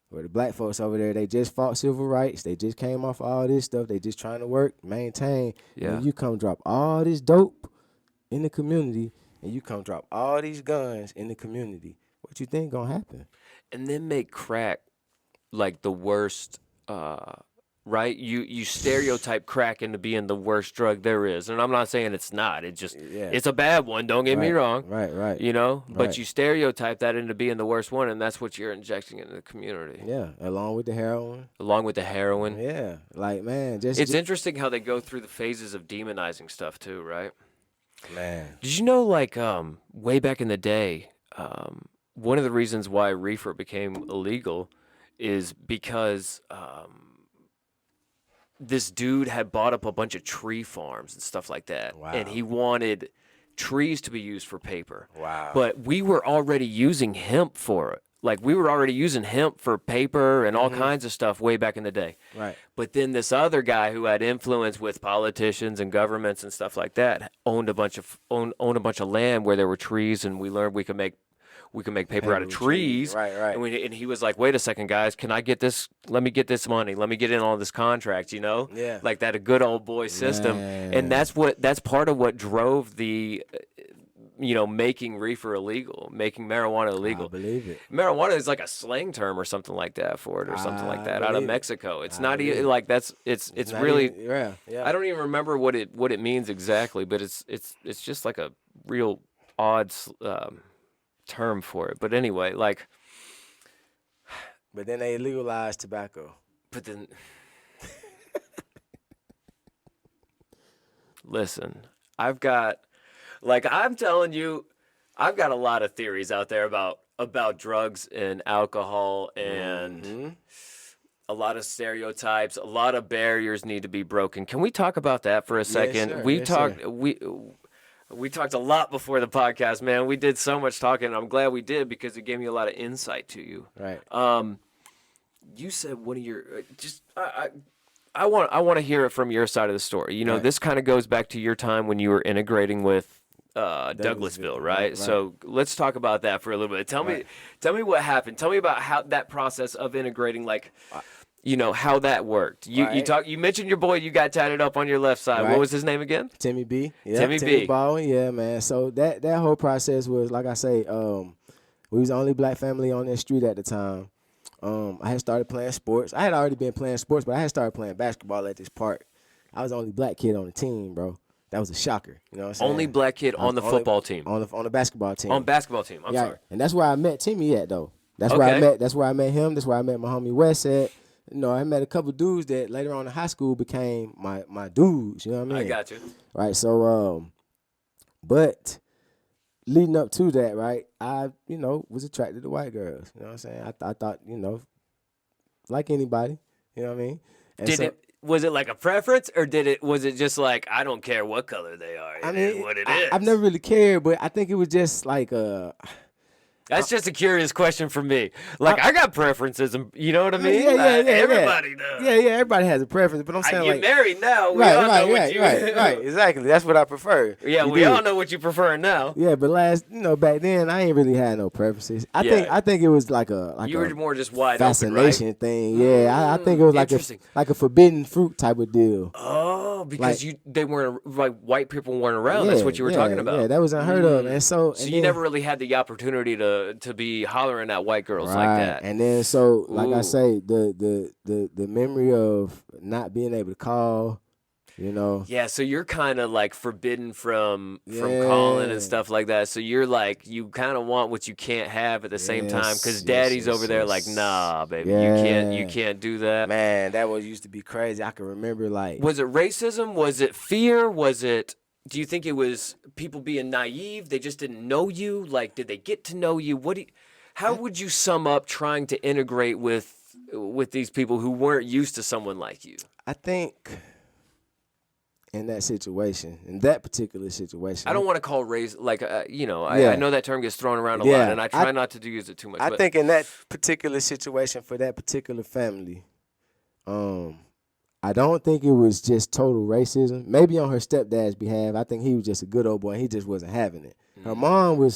where the black folks over there, they just fought civil rights. They just came off all this stuff. They just trying to work, maintain. Yeah. And you come drop all this dope in the community, and you come drop all these guns in the community. What you think gonna happen? And then make crack like the worst, right? You stereotype crack into being the worst drug there is. And I'm not saying it's not. It's a bad one, don't get me wrong. Right. You know? Right. But you stereotype that into being the worst one, and that's what you're injecting into the community. Yeah, along with the heroin. Yeah. Like, man, it's interesting how they go through the phases of demonizing stuff too, right? Man. Did you know, like, way back in the day, one of the reasons why reefer became illegal is because this dude had bought up a bunch of tree farms and stuff like that. Wow. And he wanted trees to be used for paper. Wow. But we were already using hemp for it. Like, we were already using hemp for paper and all kinds of stuff way back in the day. Right. But then this other guy who had influence with politicians and governments and stuff like that owned a bunch of land where there were trees, and we learned we could make paper out of trees. Right. And he was like, wait a second, guys, can I get this? Let me get this money. Let me get in on this contract, you know? Yeah. Like that, a good old boy system. Man. And that's part of what drove the, making reefer illegal, making marijuana illegal. I believe it. Marijuana is like a slang term or something like that for it, or something like that out of Mexico. It's not even like that's. It's really. Yeah. I don't even remember what it means exactly, but it's just like a real odd term for it. But anyway, like But then they legalized tobacco. But then, listen, I'm telling you, I've got a lot of theories out there about drugs and alcohol and a lot of stereotypes, a lot of barriers need to be broken. Can we talk about that for a second? Sir. We talked a lot before the podcast, man. We did so much talking, and I'm glad we did because it gave me a lot of insight to you. Right. You said one of your I want to hear it from your side of the story. You know, this kind of goes back to your time when you were integrating with Douglasville, right? So let's talk about that for a little bit. Tell me what happened. Tell me about how that process of integrating, like, you know, how that worked. You mentioned your boy you got tatted up on your left side. What was his name again? Timmy B. Yeah, Timmy B. Baldwin. Yeah, man. So that whole process was, like I say, we was the only black family on that street at the time. I had started playing sports. I had already been playing sports, but I had started playing basketball at this park. I was the only black kid on the team, bro. That was a shocker. You know what I'm saying? Only black kid on the football team. On the basketball team. On basketball team. I'm sorry. And that's where I met Timmy at, though. That's where I met him. That's where I met my homie Wes at. You know, I met a couple dudes that later on in high school became my dudes. You know what I mean? I got you. Right. So, but leading up to that, right, I, you know, was attracted to white girls. You know what I'm saying? I thought, you know, like anybody. You know what I mean? And was it like a preference, or was it just like, I don't care what color they are? It is what it is. I've never really cared, but I think it was just like That's just a curious question for me. Like, I got preferences, and you know what I mean? Yeah, everybody does. Yeah, everybody has a preference, but I'm saying you're like married now. We all know what you right. Exactly. That's what I prefer. Yeah, we all know what you prefer now. Yeah, but back then I ain't really had no preferences. I think it was like you were more just wide fascination open, right? thing. Yeah, I think it was like a forbidden fruit type of deal. Oh, because they weren't, like, white people weren't around. That's what you were talking about. Yeah, that was unheard of, and so you never really had the opportunity to be hollering at white girls like that. And then so, like I say, the memory of not being able to call, you know. Yeah, so you're kind of like forbidden from calling and stuff like that. So you're like, you kind of want what you can't have at the same time, because daddy's over there like, nah, baby, you can't do that. Man, that used to be crazy. I can remember, like, was it racism? Was it fear? Do you think it was people being naive? They just didn't know you? Like, did they get to know you? How would you sum up trying to integrate with these people who weren't used to someone like you? I think in that particular situation, I don't want to call race, like, I know that term gets thrown around a lot, and I try not to use it too much. I think in that particular situation for that particular family, I don't think it was just total racism. Maybe on her stepdad's behalf, I think he was just a good old boy and he just wasn't having it. Her mom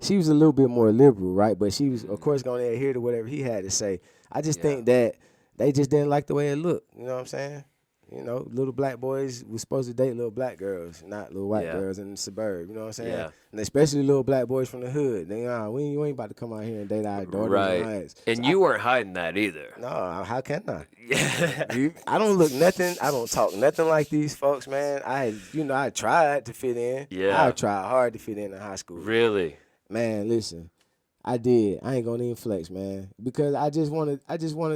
she was a little bit more liberal, right? But she was, of course, going to adhere to whatever he had to say. I just think that they just didn't like the way it looked. You know what I'm saying? You know, little black boys were supposed to date little black girls, not little white girls in the suburb. You know what I'm saying? Yeah. And especially little black boys from the hood. They, you ain't about to come out here and date our daughters. Right. And you weren't hiding that either. No, how can I? I don't look nothing. I don't talk nothing like these folks, man. I tried to fit in. Yeah. I tried hard to fit in high school. Really? Man, listen. I did. I ain't gonna even flex, man. Because I just wanted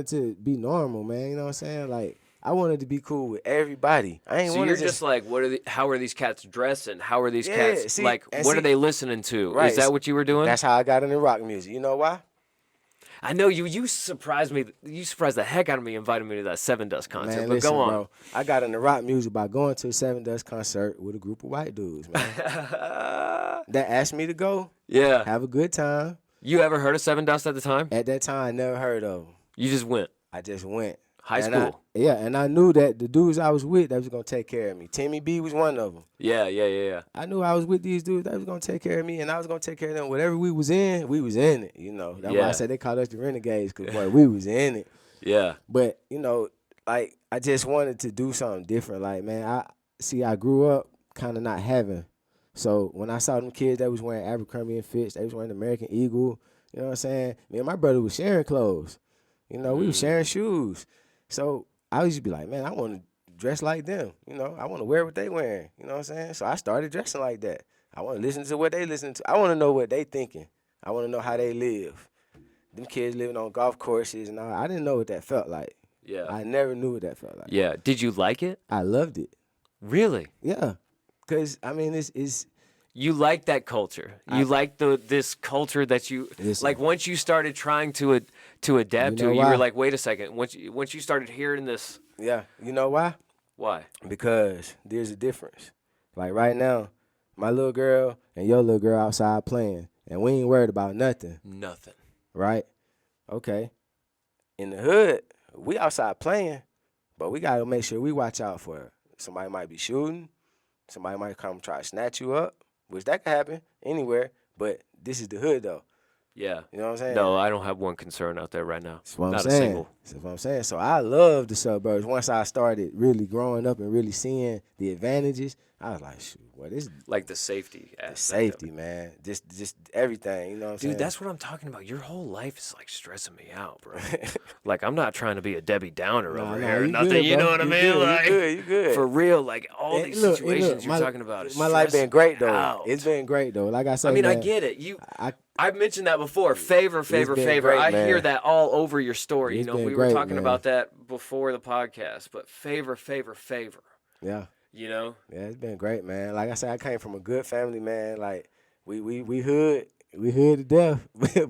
to be normal, man. You know what I'm saying? Like, I wanted to be cool with everybody. So you're just like, how are these cats dressing? How are these cats, what are they listening to? Right. Is that what you were doing? That's how I got into rock music. You know why? I know you surprised me. You surprised the heck out of me inviting me to that Seven Dust concert. Man, but listen, go on. Bro, I got into rock music by going to a Seven Dust concert with a group of white dudes, man. That asked me to go. Yeah. Have a good time. You ever heard of Seven Dust at the time? At that time, I never heard of them. You just went? I just went. High school? And I knew that the dudes I was with, they was going to take care of me. Timmy B was one of them. Yeah. I knew I was with these dudes, they was going to take care of me, and I was going to take care of them. Whatever we was in it, you know. That's why I said they called us the Renegades, because, boy, we was in it. Yeah. But, you know, like, I just wanted to do something different. Like, man, I grew up kind of not having. So when I saw them kids that was wearing Abercrombie & Fitch, they was wearing American Eagle, you know what I'm saying? Me and my brother was sharing clothes. You know, we was sharing shoes. So I used to be like, man, I want to dress like them. You know, I want to wear what they wearing. You know what I'm saying? So I started dressing like that. I want to listen to what they listen to. I want to know what they thinking. I want to know how they live. them kids living on golf courses and all. I didn't know what that felt like. Yeah. I never knew what that felt like. Yeah. Did you like it? I loved it. Really? Yeah, cause I mean it's You like that culture. You like this culture that you Listen. like. Once you started trying to adapt You know to it, you why? were like, wait a second. Once you started hearing this, yeah. You know why? why? Because there's a difference. Like right now, my little girl and your little girl outside playing, and we ain't worried about nothing, Nothing. right? Okay. In the hood, we outside playing, but we gotta make sure we watch out for her. Somebody might be shooting, somebody might come try to snatch you up, which that could happen anywhere. But this is the hood though. Yeah. You know what I'm saying? No, I don't have one concern out there right now. That's what I'm Not a saying. single. That's what I'm saying. So I love the suburbs. Once I started really growing up and really seeing the advantages, I was like, shoot, what is Like the safety the aspect. safety, man? Just everything. You know what I'm saying? Dude, that's what I'm talking about. Your whole life is like stressing me out, bro. Like I'm not trying to be a Debbie Downer Nah, over nah, here. you Nothing, good, you bro. know what I You mean? good, Like you good, you good. for real, like all And these look, situations you're my- talking about is My life been stressing great me though. out. It's been great though. Like I said, I mean, I man, get it. You I I've mentioned that before. Favor, been favor. great, I hear man. that all over your story. It's You know, been we were great, talking man. about that before the podcast, but favor. yeah. You know? Yeah, it's been great, man. Like I said, I came from a good family, man. Like we hood to death,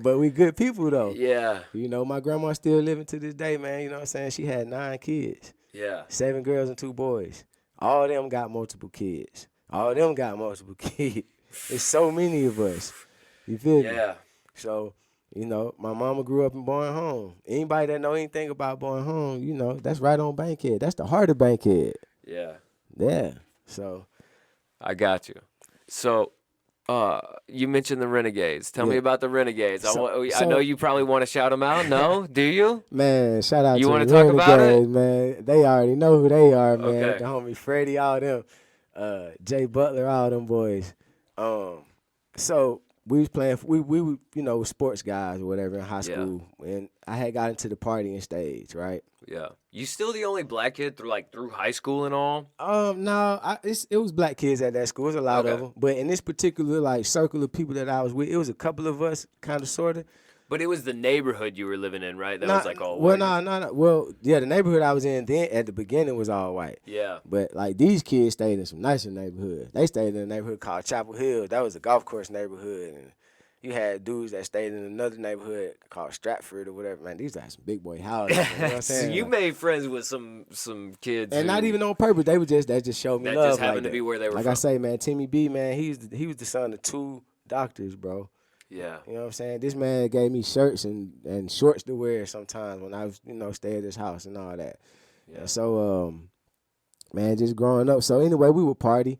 but we good people though. Yeah. You know, my grandma still living to this day, man. You know what I'm saying? She had 9 kids, Yeah. 7 girls and 2 boys. All of them got multiple kids. All of them got multiple kids. There's so many of us. You feel me? Yeah. So, you know, my mama grew up in Boyne Home. Anybody that know anything about Boyne Home, you know, that's right on Bankhead. That's the heart of Bankhead. Yeah. Yeah. So, I got you. So, you mentioned the Renegades. Tell me Yeah. about the Renegades. I So- know you probably want to shout them out. No, do you? man, shout out You to wanna the talk about it? Renegades, man. They already know who they are, man. Okay. The homie Freddie, all them. Jay Butler, all them boys. So we was playing. We were, you know, sports guys or whatever in high Yeah. school, and I had got into the partying stage, right? Yeah. You still the only black kid through high school and all? No, it was black kids at that school. It was a lot of Okay. them, but in this particular like circle of people that I was with, it was a couple of us, kind of, sorta. But it was the neighborhood you were living in, right? That was like all well, white. no. Well, yeah, the neighborhood I was in then at the beginning was all white. Yeah. But like these kids stayed in some nicer neighborhoods. They stayed in a neighborhood called Chapel Hill. That was a golf course neighborhood, and you had dudes that stayed in another neighborhood called Stratford or whatever. Man, these are some big boy houses. You know what I'm So saying? you Like, made friends with some kids, and who- not even on purpose. They just showed me that love. just happened like to that. be where they were Like from. I say, man, Timmy B, man, he was the son of 2 doctors, bro. Yeah. You know what I'm saying? This man gave me shirts and shorts to wear sometimes when I was, you know, stay at his house and all that. Yeah. And so, man, just growing up. So anyway, we would party,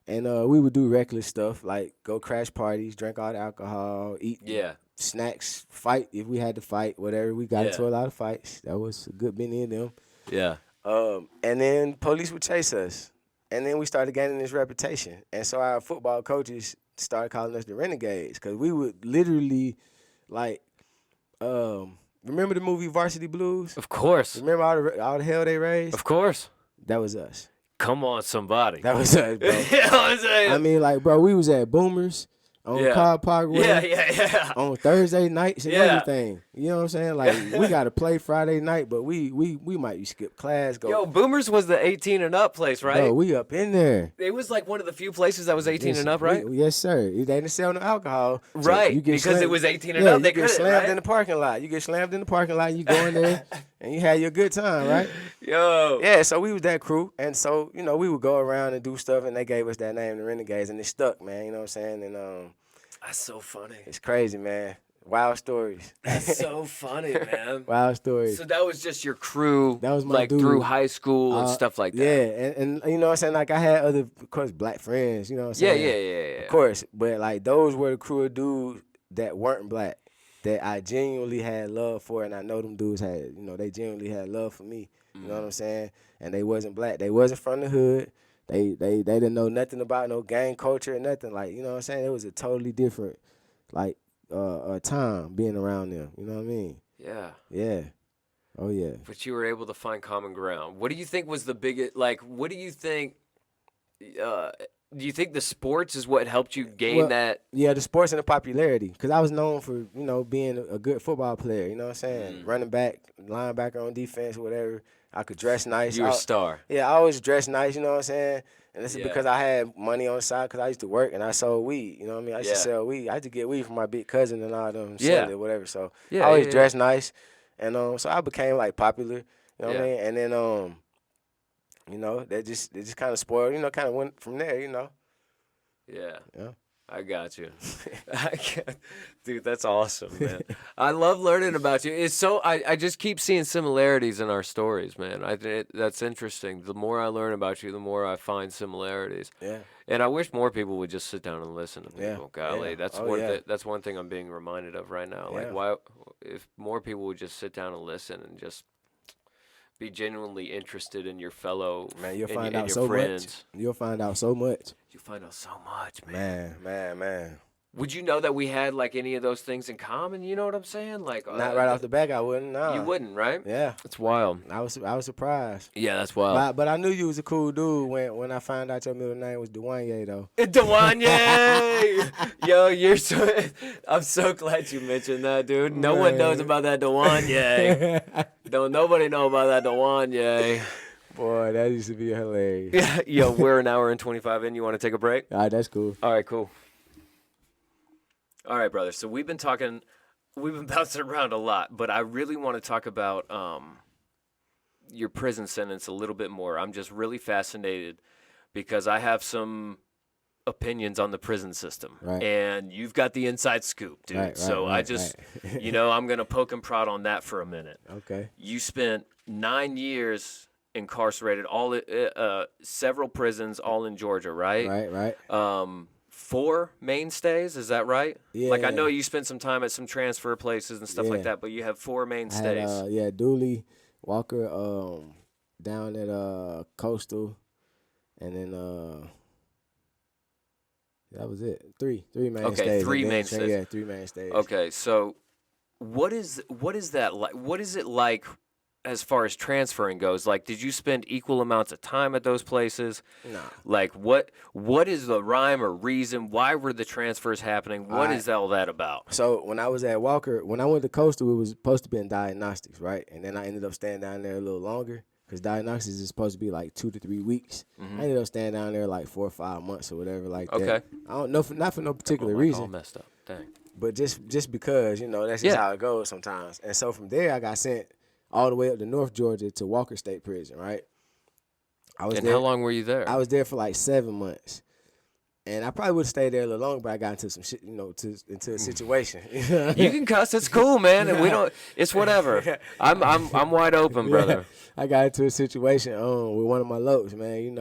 and we would do reckless stuff like go crash parties, drink all the alcohol, eat Yeah. snacks, fight if we had to fight, whatever. We got Yeah. into a lot of fights. That was a good many of them. Yeah. And then police would chase us. And then we started gaining this reputation. And so our football coaches started calling us the Renegades because we would literally, like, remember the movie Varsity Blues? Of course. Remember all the hell they raised? Of course. That was us. Come on, somebody. That was us, bro. You know what I'm saying? I mean, like, bro, we was at Boomers on Yeah. Cobb Parkway. yeah. On Thursday nights and Yeah. everything. You know what I'm saying? Like, we got to play Friday night, but we might skip class. Go, Yo, Boomers was the 18 and up place, right? bro, we up in there. It was like one of the few places that was 18 Yes, and up, right? Yes, sir. They didn't sell no alcohol. So Right, you get because it was 18 and yeah, up, they you get couldn't, slammed right? in the parking lot. You get slammed in the parking lot, you go in there, and you had your good time, right? Yo. Yeah, so we was that crew. And so, you know, we would go around and do stuff, and they gave us that name, the Renegades, and it stuck, man. You know what I'm saying? And That's so funny. it's crazy, man. Wild stories. That's so funny, man. Wild stories. So that was just your crew, That was my like dude. through high school and stuff like that. Yeah, and you know what I'm saying? Like, I had other, of course, black friends, you know what I'm Yeah, saying? yeah. Of course, but like those were the crew of dudes that weren't black that I genuinely had love for, and I know them dudes had, you know, they genuinely had love for me. You know what I'm saying? And they wasn't black. They wasn't from the hood. They didn't know nothing about no gang culture or nothing. Like, you know what I'm saying? It was a totally different, like, time being around them. You know what I mean? Yeah. Yeah. Oh yeah. But you were able to find common ground. What do you think was the biggest, like, what do you think do you think the sports is what helped you gain Well, that? Yeah, the sports and the popularity. Because I was known for, being a good football player. You know what I'm saying? Running back, linebacker on defense, whatever. I could dress nice. You were a star. Yeah, I always dress nice, you know what I'm saying? And this is Yeah. because I had money on the side because I used to work and I sold weed. You know what I mean? I used to Yeah. sell weed. I used to get weed from my big cousin and all them Yeah. sell it, whatever. So Yeah, I always yeah, dressed nice. And so I became like popular. You know what I Yeah. mean? And then that just kind of spoiled, kind of went from there, Yeah. Yeah. I got you. Dude, that's awesome, man. I love learning about you. It's so I just keep seeing similarities in our stories, man. That's interesting. The more I learn about you, the more I find similarities. Yeah. And I wish more people would just sit down and listen to Yeah. people. Golly, Yeah. that's Oh, yeah. that's one thing I'm being reminded of right now. Like, Yeah. why if more people would just sit down and listen and just be genuinely interested in your fellow Man, you'll in find your out so friends. much. You'll find out so much. You find out so much, man. Man. Would you know that we had like any of those things in common? You know what I'm saying? Like Not right off the back, I wouldn't. Nah. You wouldn't, right? Yeah. It's wild. I was surprised. Yeah, that's wild. But I knew you was a cool dude when I found out your middle name was Dwanye though. Dwanye! Yo, I'm so glad you mentioned that, dude. No one knows about that Dwanye. Don't nobody know about that Dwanye. Boy, that used to be hilarious. Yo, we're an hour and 25 in. You want to take a break? All right, that's cool. All right, cool. All right, brother. So we've been bouncing around a lot, but I really want to talk about your prison sentence a little bit more. I'm just really fascinated because I have some opinions on the prison system, Right. and you've got the inside scoop, dude. Right, so I right. just, I'm gonna poke and prod on that for a minute. Okay. You spent 9 years incarcerated, several prisons, all in Georgia, right? Right. 4 mainstays, is that right? Yeah. Like I know you spent some time at some transfer places and stuff like Yeah. that, but you have 4 I mainstays. had, Dooley, Walker, down at Coastal, and then that was it. Three mainstays. Okay, 3 and then- mainstays. Yeah, 3 mainstays. Okay, so what is that like? What is it like as far as transferring goes? Like, did you spend equal amounts of time at those places? Nah. Like, what is the rhyme or reason? Why were the transfers happening? What is all that about? So when I was at Walker, when I went to Coastal, it was supposed to be in diagnostics, right? And then I ended up staying down there a little longer because diagnostics is supposed to be like 2 to 3 weeks. I ended up staying down there like 4 or 5 months or whatever like that. Okay. I don't know, not for no particular All reason, messed up. Dang. but just because, that's just Yeah. how it goes sometimes. And so from there, I got sent all the way up to North Georgia to Walker State Prison, right? And how long were you there? I was there for like 7 months. And I probably would have stayed there a little longer, but I got into some shit, into a situation. You can cuss. It's cool, man. And we don't. It's whatever. I'm wide open, brother. I got into a situation with one of my lopes, man,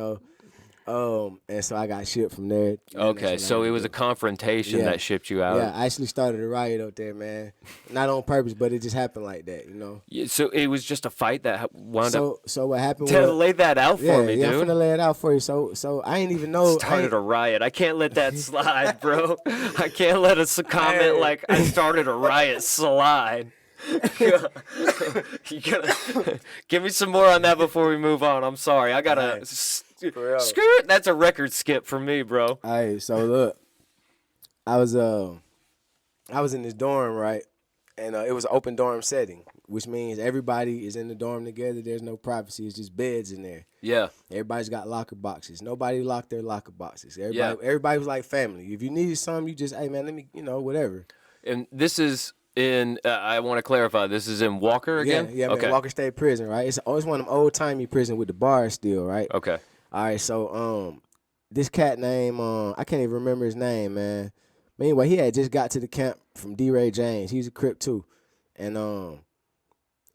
and so I got shipped from there. Okay, so it was a confrontation Yeah. that shipped you out. Yeah, I actually started a riot up there, man. Not on purpose, but it just happened like that, Yeah, so it was just a fight that wound up. So what happened Tell was, lay that out for me, I'm dude. finna lay it out for you. So I ain't even know. Started a riot. I can't let that slide, bro. I can't let a comment like I started a riot slide. You gotta give me some more on that before we move on. I'm sorry. I gotta real. skirt. That's a record skip for me, bro. All right, so look, I was in this dorm, right, and it was an open dorm setting, which means everybody is in the dorm together. There's no privacy. It's just beds in there. Yeah. Everybody's got locker boxes. Nobody locked their locker boxes. Yeah. Everybody was like family. If you needed something, you just, hey man, let me, whatever. And this is in. I want to clarify. This is in Walker again. Yeah, Okay. man, Walker State Prison, right? It's always one of them old timey prison with the bars still, right? Okay. All right, so this cat named I can't even remember his name, man. But anyway, he had just got to the camp from D. Ray James. He's a Crip too, and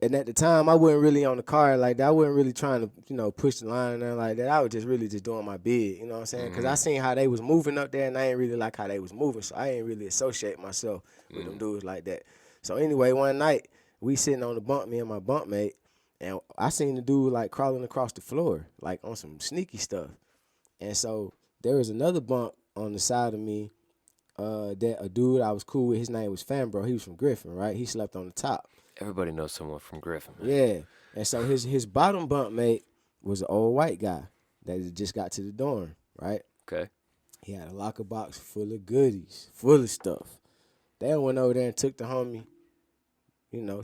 at the time I wasn't really on the card like that. I wasn't really trying to push the line and nothing like that. I was just really just doing my bid, you know what I'm saying? Because I seen how they was moving up there, and I ain't really like how they was moving, so I ain't really associate myself with them dudes like that. So anyway, one night we sitting on the bunk, me and my bunkmate. And I seen the dude like crawling across the floor, like on some sneaky stuff. And so there was another bunk on the side of me that a dude I was cool with, his name was Fanbro. He was from Griffin, right? He slept on the top. Everybody knows someone from Griffin, man. Yeah. And so his bottom bunk mate was an old white guy that just got to the dorm, right? Okay. He had a locker box full of goodies, full of stuff. They went over there and took the homie,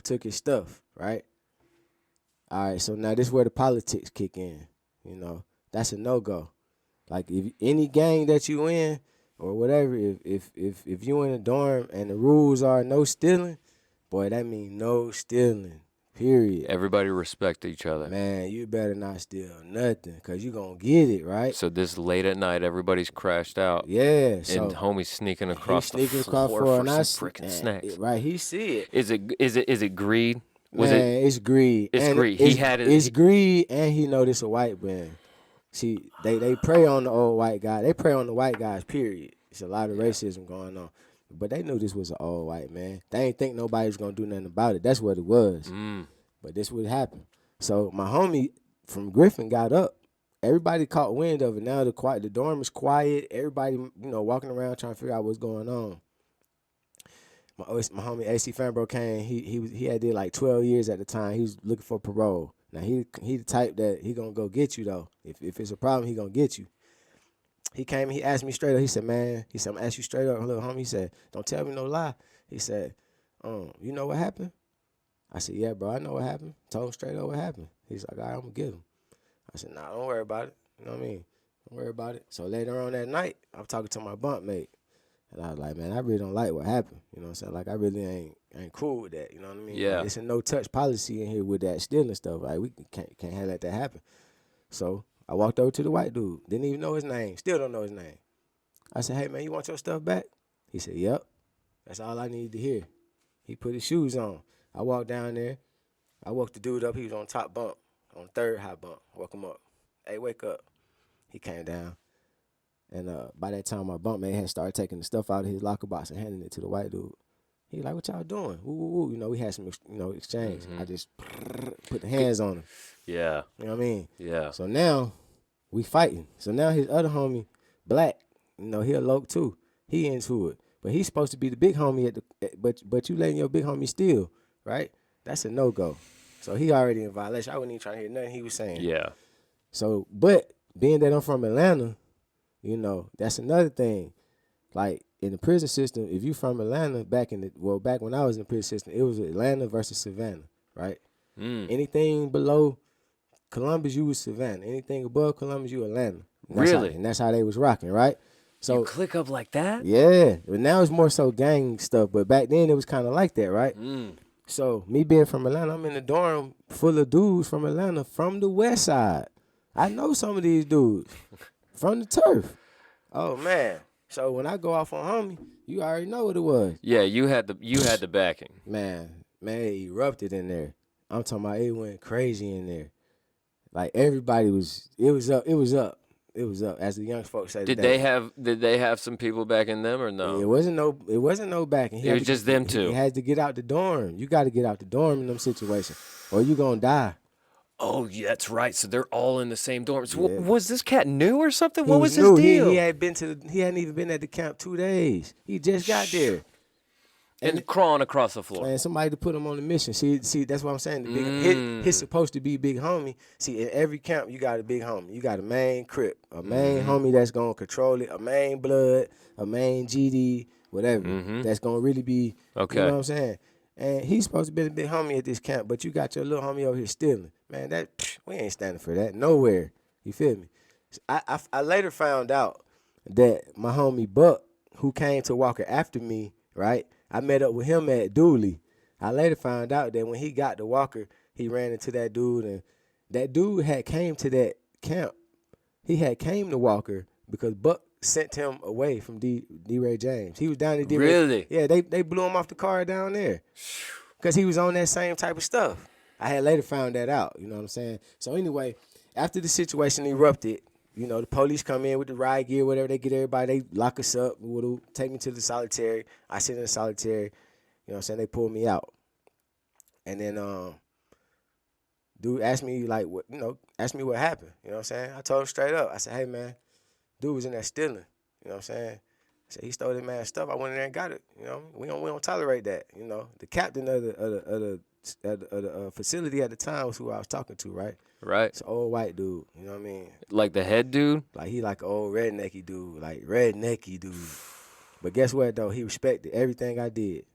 took his stuff, right? All right, so now this is where the politics kick in. That's a no-go. Like if any gang that you in or whatever, if you in a dorm and the rules are no stealing, boy, that means no stealing. Period. Everybody respect each other. Man, you better not steal nothing because you going to get it, right? So this late at night, everybody's crashed out. Yeah. So and homie's sneaking across the floor for some freaking snacks. Right, he see it. Is it greed? It's greed. It's and greed. It's greed, and he know this a white man. See, they prey on the old white guy. They prey on the white guys, period. It's a lot of racism going on. But they knew this was an old white man. They ain't think nobody was going to do nothing about it. That's what it was. But this would happen. So my homie from Griffin got up. Everybody caught wind of it. Now the dorm is quiet. Everybody, walking around trying to figure out what's going on. My homie AC Fanbro came. He had did like 12 years at the time. He was looking for parole. Now he the type that he gonna go get you though. If it's a problem, he gonna get you. He came. He asked me straight up. He said, "Man," he said, "I'm gonna ask you straight up, little homie." He said, "Don't tell me no lie." He said, "You know what happened?" I said, "Yeah, bro, I know what happened." Told him straight up what happened. He's like, "All right, I'm gonna get him." I said, "Nah, don't worry about it." You know what I mean? Don't worry about it. So later on that night, I'm talking to my bunk mate. And I was like, man, I really don't like what happened. You know what I'm saying? Like, I really ain't cool with that. You know what I mean? Yeah. Like, it's a no-touch policy in here with that stealing stuff. Like, we can't have let that happen. So I walked over to the white dude. Didn't even know his name. Still don't know his name. I said, "Hey, man, you want your stuff back?" He said, "Yep." That's all I needed to hear. He put his shoes on. I walked down there. I woke the dude up. He was on top bunk, on third high bunk. Woke him up. "Hey, wake up." He came down. And by that time, my bunkmate had started taking the stuff out of his locker box and handing it to the white dude. He like, "What y'all doing?" Woo, woo, woo. We had some, exchange. I just put the hands on him. Yeah. You know what I mean? Yeah. So now we fighting. So now his other homie, Black, he a loc too. He into it. But he's supposed to be the big homie but you letting your big homie steal, right? That's a no-go. So he already in violation. I wasn't even trying to hear nothing he was saying. Yeah. So, but being that I'm from Atlanta, that's another thing. Like in the prison system, if you from Atlanta, back when I was in the prison system, it was Atlanta versus Savannah, right? Anything below Columbus, you was Savannah. Anything above Columbus, you Atlanta. And that's how they was rocking, right? So you click up like that? Yeah. But now it's more so gang stuff. But back then it was kind of like that, right? So me being from Atlanta, I'm in a dorm full of dudes from Atlanta from the west side. I know some of these dudes. From the turf. Oh man. So when I go off on homie, you already know what it was. Yeah, you had the backing. Man, it erupted in there. I'm talking about it went crazy in there. Like everybody it was up. As the young folks say. Did they have some people backing them or no? It wasn't no backing. It was just them two. He had to get out the dorm. You got to get out the dorm in them situations, or you gonna die. Oh, yeah, that's right. So they're all in the same dorm. So Yeah. was this cat new or something? He What was his new. deal? He hadn't even been at the camp 2 days. He just got there. And crawling across the floor. And somebody to put him on the mission. See, that's what I'm saying. The big, he's supposed to be big homie. See, in every camp, you got a big homie. You got a main crip, a main homie that's gonna control it, a main blood, a main GD, whatever. That's gonna really be. Okay. You know what I'm saying? And he's supposed to be a big homie at this camp, but you got your little homie over here stealing. Man, we ain't standing for that nowhere. You feel me? I later found out that my homie Buck, who came to Walker after me, right? I met up with him at Dooley. I later found out that when he got to Walker, he ran into that dude, and that dude had came to that camp. He had came to Walker because Buck sent him away from D. Ray James. He was down in D. Really? Yeah, they blew him off the car down there because he was on that same type of stuff. I had later found that out. You know what I'm saying? So anyway, after the situation erupted, the police come in with the riot gear, whatever. They get everybody. They lock us up. Take me to the solitary. I sit in the solitary. You know what I'm saying? They pull me out. And then dude asked me, like, asked me what happened. You know what I'm saying? I told him straight up. I said, "Hey, man, dude was in there stealing." You know what I'm saying? I said, "He stole that man's stuff. I went in there and got it. We don't tolerate that." The captain of the facility at the time was who I was talking to, right? Right. It's an old white dude, you know what I mean? Like the head dude? Like he like an old rednecky dude. But guess what though? He respected everything I did.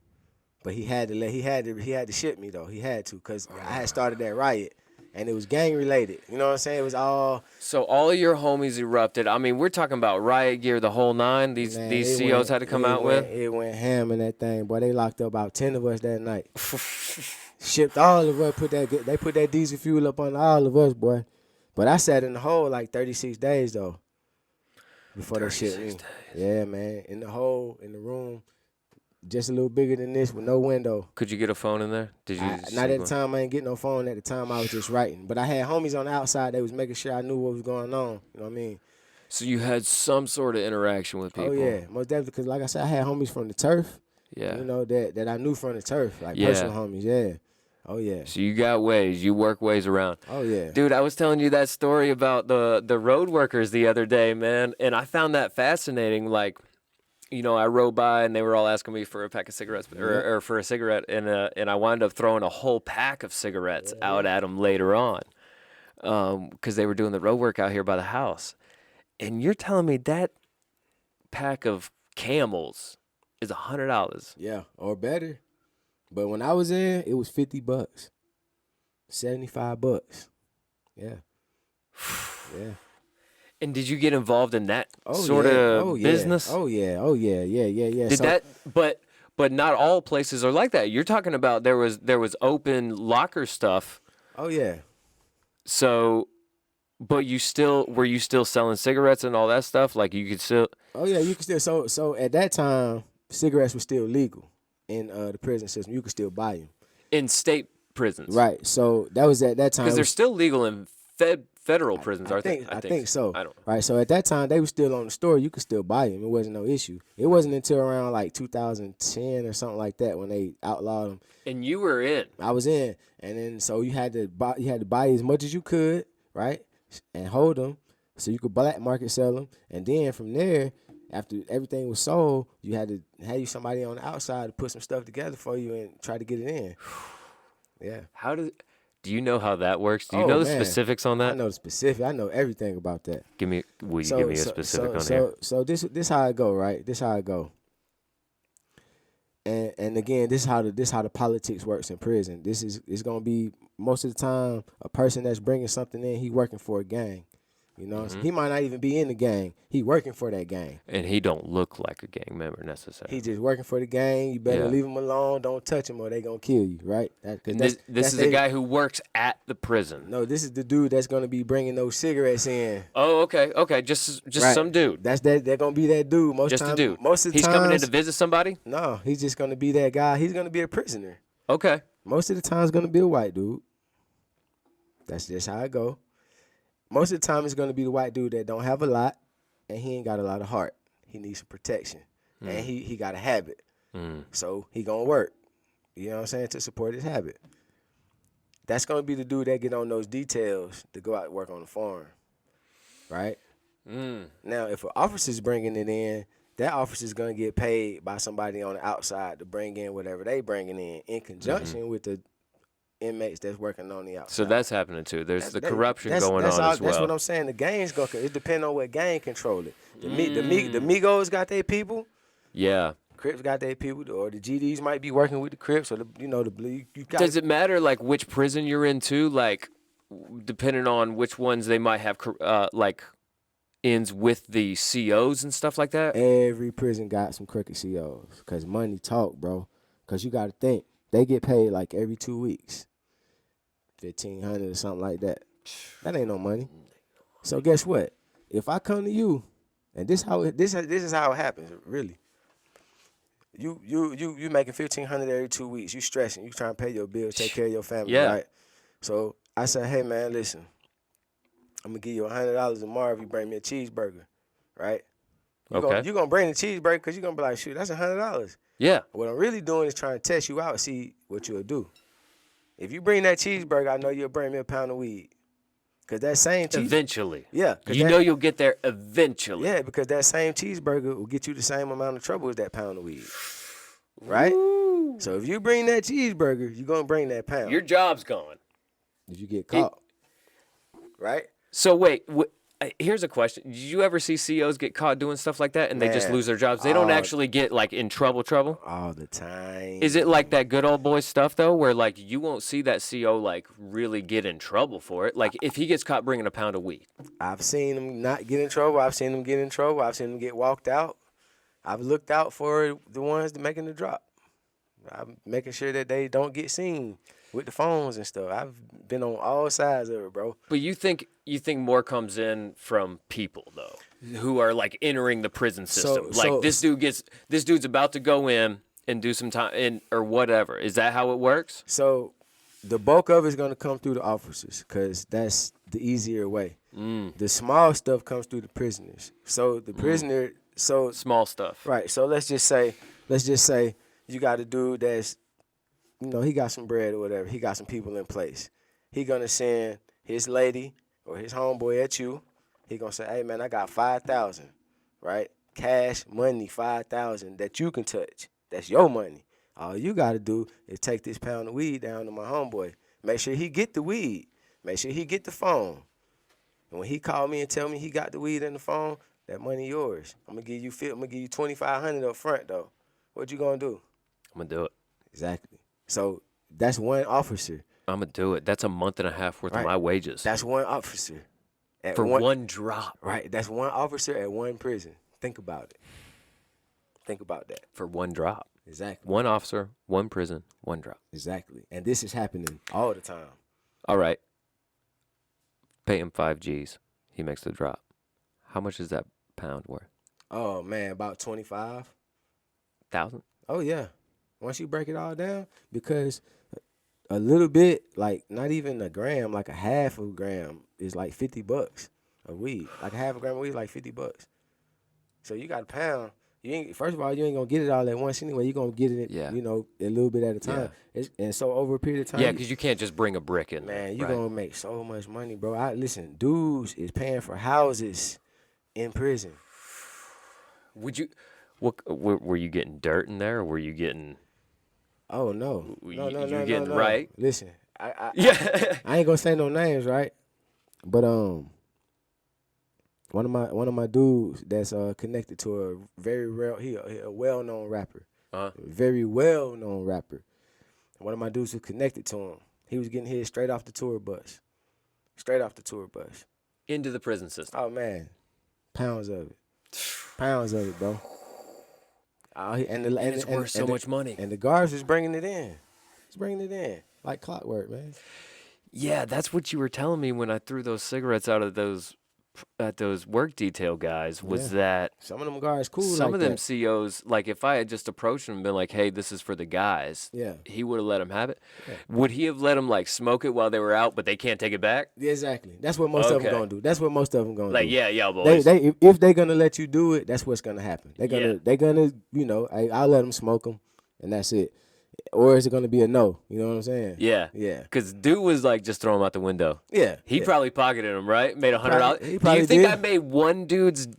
But he had to ship me though. He had to, cause I had started that riot. And it was gang related. You know what I'm saying? It was all. So all of your homies erupted. I mean, we're talking about riot gear, the whole nine. These COs had to come out with. It went ham in that thing, boy. They locked up about 10 of us that night. Shipped all of us. They put that diesel fuel up on all of us, boy. But I sat in the hole like 36 days though. Before they shipped me. Yeah, man. In the room. Just a little bigger than this with no window. Could you get a phone in there? Did you? Not at the time. I ain't getting no phone at the time. I was just writing. But I had homies on the outside. They was making sure I knew what was going on. You know what I mean? So you had some sort of interaction with people. Oh, yeah. Most definitely. Because like I said, I had homies from the turf. Yeah. You know, that I knew from the turf. Like personal homies. Yeah. Oh, yeah. So you got ways. You work ways around. Oh, yeah. Dude, I was telling you that story about the road workers the other day, man. And I found that fascinating. Like, you know, I rode by and they were all asking me for a pack of cigarettes or for a cigarette, and I wound up throwing a whole pack of cigarettes out at them later on because they were doing the road work out here by the house. And you're telling me that pack of Camels is $100? Yeah, or better. But when I was in, it was $50, $75. Yeah, yeah. And did you get involved in that sort of business? Oh yeah. Did but not all places are like that. You're talking about there was open locker stuff. Oh yeah. So, but were you still selling cigarettes and all that stuff? Like you could still. Oh yeah, you could still. So at that time, cigarettes were still legal in the prison system. You could still buy them in state prisons. Right. So that was at that time. Because they're still legal in federal prisons, I think so. I don't know. Right. So at that time, they were still on the store. You could still buy them. It wasn't no issue. It wasn't until around like 2010 or something like that when they outlawed them. And you were in. I was in, and then so you had to buy as much as you could, right, and hold them so you could black market sell them, and then from there, after everything was sold, you had to have somebody on the outside to put some stuff together for you and try to get it in. Yeah. Do you know how that works? Do you know the specifics on that? I know the specific. I know everything about that. Give me a specific on here? So this how it go, right? This how it go. And again, this how the politics works in prison. It's gonna be most of the time a person that's bringing something in. He working for a gang. You know, he might not even be in the gang. He working for that gang. And he don't look like a gang member necessarily. He just working for the gang. You better leave him alone. Don't touch him or they gonna kill you, right? This is the guy who works at the prison. No, this is the dude that's gonna be bringing those cigarettes in. Oh, okay. Just right. Some dude. They're gonna be that dude. Most a dude. Most of the time. He's coming in to visit somebody? No, he's just gonna be that guy. He's gonna be a prisoner. Okay. Most of the time it's gonna be a white dude. That's just how it go. Most of the time, it's going to be the white dude that don't have a lot, and he ain't got a lot of heart. He needs some protection, and he got a habit. So he going to work, you know what I'm saying, to support his habit. That's going to be the dude that get on those details to go out and work on the farm, right? Now, if an officer's bringing it in, that officer's going to get paid by somebody on the outside to bring in whatever they bringing in conjunction with the inmates that's working on the outside. So that's happening too. There's the corruption going on as well. That's what I'm saying. The gangs go. It depends on what gang control it. The Migos got their people. Yeah. Crips got their people, or the GDs might be working with the Crips, or the you got. Does it matter like which prison you're into? Like, depending on which ones they might have like ends with the COs and stuff like that. Every prison got some crooked COs because money talk, bro. Because you got to think. They get paid like every 2 weeks, $1,500 or something like that. That ain't no money. So guess what? If I come to you, and this is how it happens, really. You making $1,500 every 2 weeks. You stressing. You trying to pay your bills, take care of your family, right? So I said, hey man, listen, I'm gonna give you $100 tomorrow if you bring me a cheeseburger, right? You're gonna bring the cheeseburger because you're gonna be like, shoot, that's $100. Yeah. What I'm really doing is trying to test you out and see what you'll do. If you bring that cheeseburger, I know you'll bring me a pound of weed. Because that same cheeseburger. Eventually. Yeah. Know you'll get there eventually. Yeah, because that same cheeseburger will get you the same amount of trouble as that pound of weed. Right? Ooh. So if you bring that cheeseburger, you're gonna bring that pound. Your job's gone. If you get caught, right? So wait, here's a question: did you ever see CEOs get caught doing stuff like that, and they just Man, lose their jobs? They don't actually get like in trouble. All the time. Is it like that good old boy stuff though, where like you won't see that CEO like really get in trouble for it? Like if he gets caught bringing a pound of weed. I've seen them not get in trouble. I've seen them get in trouble. I've seen them get walked out. I've looked out for the ones that making the drop. I'm making sure that they don't get seen with the phones and stuff. I've been on all sides of it, bro. But you think more comes in from people though, who are like entering the prison system? This dude's about to go in and do some time in or whatever. Is that how it works? So the bulk of it's gonna come through the officers because that's the easier way. The small stuff comes through the prisoners. So the prisoner, Small stuff. right. So let's just say you got a dude that's, he got some bread or whatever. He got some people in place. He gonna send his lady or his homeboy at you. He gonna say, hey man, I got 5,000, right? Cash money, 5,000 that you can touch. That's your money. All you gotta do is take this pound of weed down to my homeboy. Make sure he get the weed. Make sure he get the phone. And when he call me and tell me he got the weed and the phone, that money yours. I'm gonna give you $2,500 up front though. What you gonna do? I'm gonna do it. Exactly. So that's one officer. I'm gonna do it. That's a month and a half worth of my wages. That's one officer. For one drop. Right. That's one officer at one prison. Think about it. Think about that. For one drop. Exactly. One officer, one prison, one drop. Exactly. And this is happening all the time. All right. Pay him 5 G's. He makes the drop. How much is that pound worth? Oh man, about 25. 1,000? Oh yeah. Once you break it all down, because a little bit, like not even a gram, like a half of a gram is like $50 of weed. Like a half a gram of weed is like $50. So you got a pound. First of all, you ain't gonna get it all at once anyway. You're gonna get it, a little bit at a time. Yeah. And so over a period of time, Yeah, because you can't just bring a brick in. man, you're gonna make so much money, bro. Listen, dudes is paying for houses in prison. Would you? What were you getting dirt in there, or were you getting? Oh no, no, you getting right? Listen, I Yeah. I ain't gonna say no names, right? But one of my dudes that's connected to a very he a well-known rapper, very well-known rapper. One of my dudes was connected to him. He was getting hit straight off the tour bus, Into the prison system. Oh man, pounds of it, bro. And it's worth so much money. And the guards is bringing it in. It's bringing it in like clockwork, man. Yeah, that's what you were telling me when I threw those cigarettes out of those work detail guys. Was that some of them guards cool? Some like of them that. CEOs, like if I had just approached him and been like, "Hey, this is for the guys," he would have let them have it. Yeah. Would he have let them like smoke it while they were out, but they can't take it back? Yeah, exactly. That's what most of them gonna do. Like, do. yeah, boys. If they're gonna let you do it, that's what's gonna happen. They're gonna, I'll let them smoke them, and that's it. Or is it gonna be a no? You know what I'm saying? Yeah. Yeah. Because dude was like just throw him out the window. Yeah. He probably pocketed him, right? Made $100. He Do you think did. I made one dude's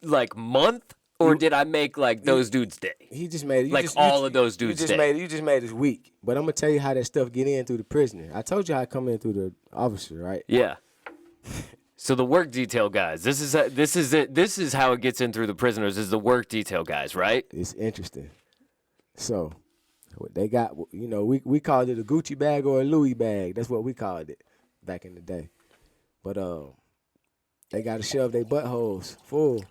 like month, or did I make like those dudes' day? He just made it. Like all of those dudes' day. You just made his week. But I'm gonna tell you how that stuff get in through the prisoner. I told you how it come in through the officer, right? Yeah. So the work detail guys. This is it. This is how it gets in through the prisoners. Is the work detail guys, right? It's interesting. So. What they got, we called it a Gucci bag or a Louis bag. That's what we called it back in the day. But they got to shove their buttholes full.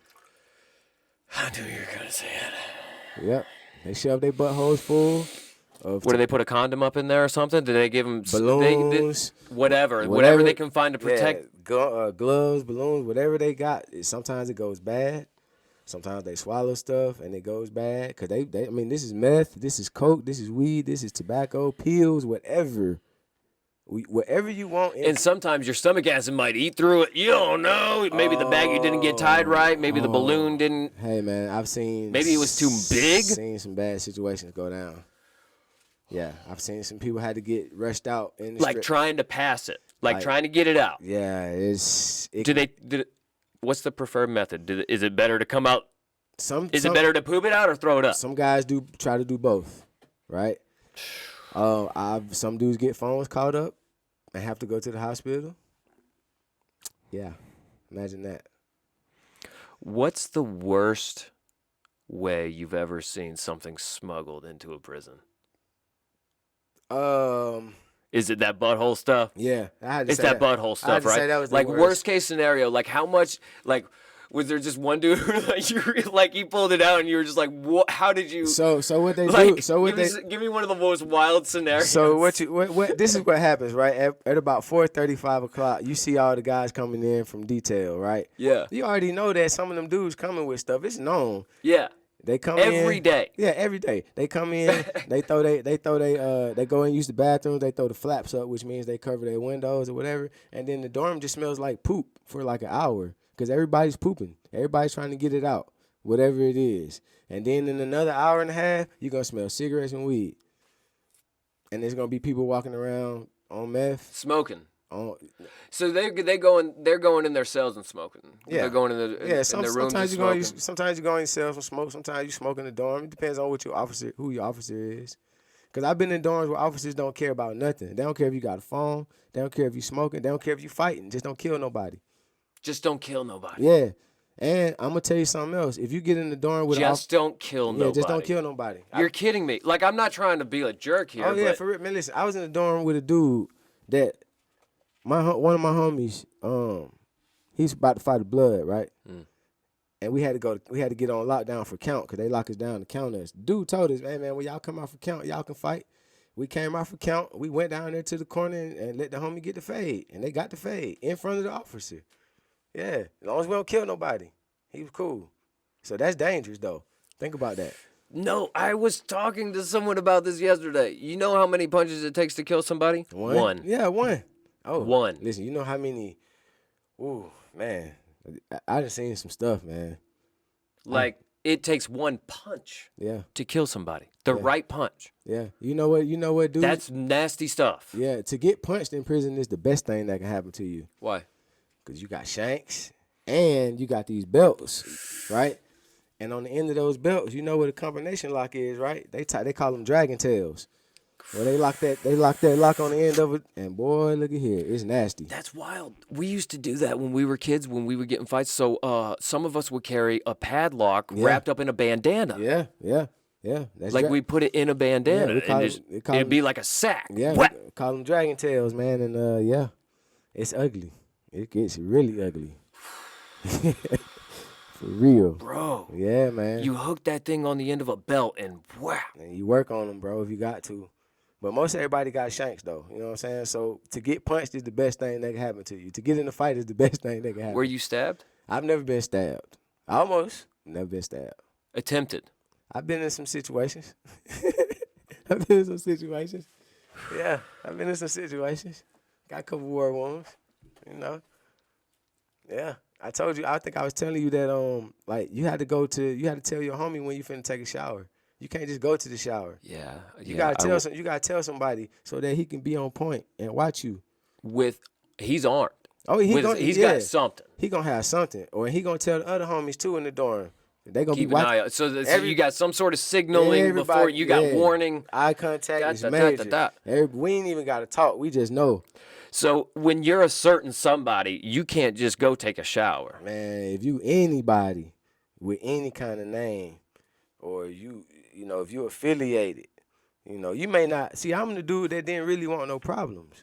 I knew you were gonna say it. Yep, they shove their buttholes full. What do they put a condom up in there or something? Do they give them balloons? Whatever they can find to protect. Yeah, gloves, balloons, whatever they got. Sometimes it goes bad. Sometimes they swallow stuff and it goes bad because this is meth, this is coke, this is weed, this is tobacco, pills, whatever you want. And sometimes your stomach acid might eat through it. You don't know. Maybe the baggie didn't get tied right. Maybe the balloon didn't. Hey man, I've seen. Maybe it was too big. Seen some bad situations go down. Yeah, I've seen some people had to get rushed out in the like trying to pass it, like trying to get it out. Yeah, What's the preferred method? Is it better to come out? Is it better to poop it out or throw it up? Some guys try to do both, right? Some dudes get phones caught up and have to go to the hospital. Yeah, imagine that. What's the worst way you've ever seen something smuggled into a prison? Is it that butthole stuff? Yeah, I had to It's say that butthole I had stuff, to right? say that was the Like worst. worst case scenario, like how much, like was there just one dude like he pulled it out and you were just like, what? How did you? So what they like, do? So what give me one of the most wild scenarios. So what this is what happens, right? At about 4:30, 5 o'clock, you see all the guys coming in from detail, right? Yeah. You already know that some of them dudes coming with stuff. It's known. Yeah. They come in Every day. Yeah, every day. They come in, they go in, use the bathrooms, they throw the flaps up, which means they cover their windows or whatever, and then the dorm just smells like poop for like an hour because everybody's pooping. Everybody's trying to get it out, whatever it is. And then in another hour and a half, you're gonna smell cigarettes and weed. And there's gonna be people walking around on meth. Smoking. On So they're going in their cells and smoking. Yeah. They're going in their in their rooms sometimes and you go smoking. sometimes you go in yourself and smoke. Sometimes you smoke in the dorm. It depends on who your officer is. Cause I've been in dorms where officers don't care about nothing. They don't care if you got a phone. They don't care if you smoking. They don't care if you fighting. Just don't kill nobody. Just don't kill nobody. Yeah. And I'm gonna tell you something else. If you get in the dorm with Just don't kill nobody. yeah, just don't kill nobody. You're kidding me. Like, I'm not trying to be a jerk here. Oh yeah, but for real, man. Listen, I was in the dorm with a dude that one of my homies, he's about to fight the blood, right? And we had to get on lockdown for count because they lock us down to count us. Dude told us, hey man, when y'all come out for count, y'all can fight. We came out for count. We went down there to the corner and let the homie get the fade, and they got the fade in front of the officer. Yeah, as long as we don't kill nobody, he was cool. So that's dangerous though. Think about that. No, I was talking to someone about this yesterday. You know how many punches it takes to kill somebody? One. Yeah, one. Oh, One. Listen, you know how many? Ooh, man, I done seen some stuff, man. Like, it takes one punch Yeah, to kill somebody. The right punch. yeah. You know what, dude? That's nasty stuff. Yeah, to get punched in prison is the best thing that can happen to you. Why? Because you got shanks and you got these belts, right? And on the end of those belts, you know what a combination lock is, right? They call them dragon tails. Well, they lock that lock on the end of it, and boy, look at here, it's nasty. That's wild. We used to do that when we were kids, when we would get in fights. So some of us would carry a padlock wrapped up in a bandana. Yeah. That's Like we put it in a bandana, we call and it- just, we call it'd it- be like a sack. Yeah, Whap! we call them dragon tails, man, and yeah, it's ugly. It gets really ugly. For real. Bro, Yeah, man. you hook that thing on the end of a belt and wow. And you work on them, bro, if you got to. But most everybody got shanks, though. You know what I'm saying? So to get punched is the best thing that can happen to you. To get in a fight is the best thing that can happen. Were you stabbed? I've never been stabbed. Almost. Never been stabbed. Attempted. I've been in some situations. I've been in some situations. Yeah, I've been in some situations. Got a couple war wounds, you know. Yeah. I told you, I think I was telling you that like you had to tell your homie when you finna take a shower. You can't just go to the shower. Yeah. You gotta tell somebody so that he can be on point and watch you. He's armed. Oh, He's got something. He gonna have something, or he gonna tell the other homies too in the dorm. They gonna Keep be an watching. eye out. So you got some sort of signaling before you got warning. Eye contact is Da, da, major. da, We ain't even gotta talk. We just know. So when you're a certain somebody, you can't just go take a shower. Man, if you anybody with any kind of name, or if you affiliated, you may not see. I'm the dude that didn't really want no problems,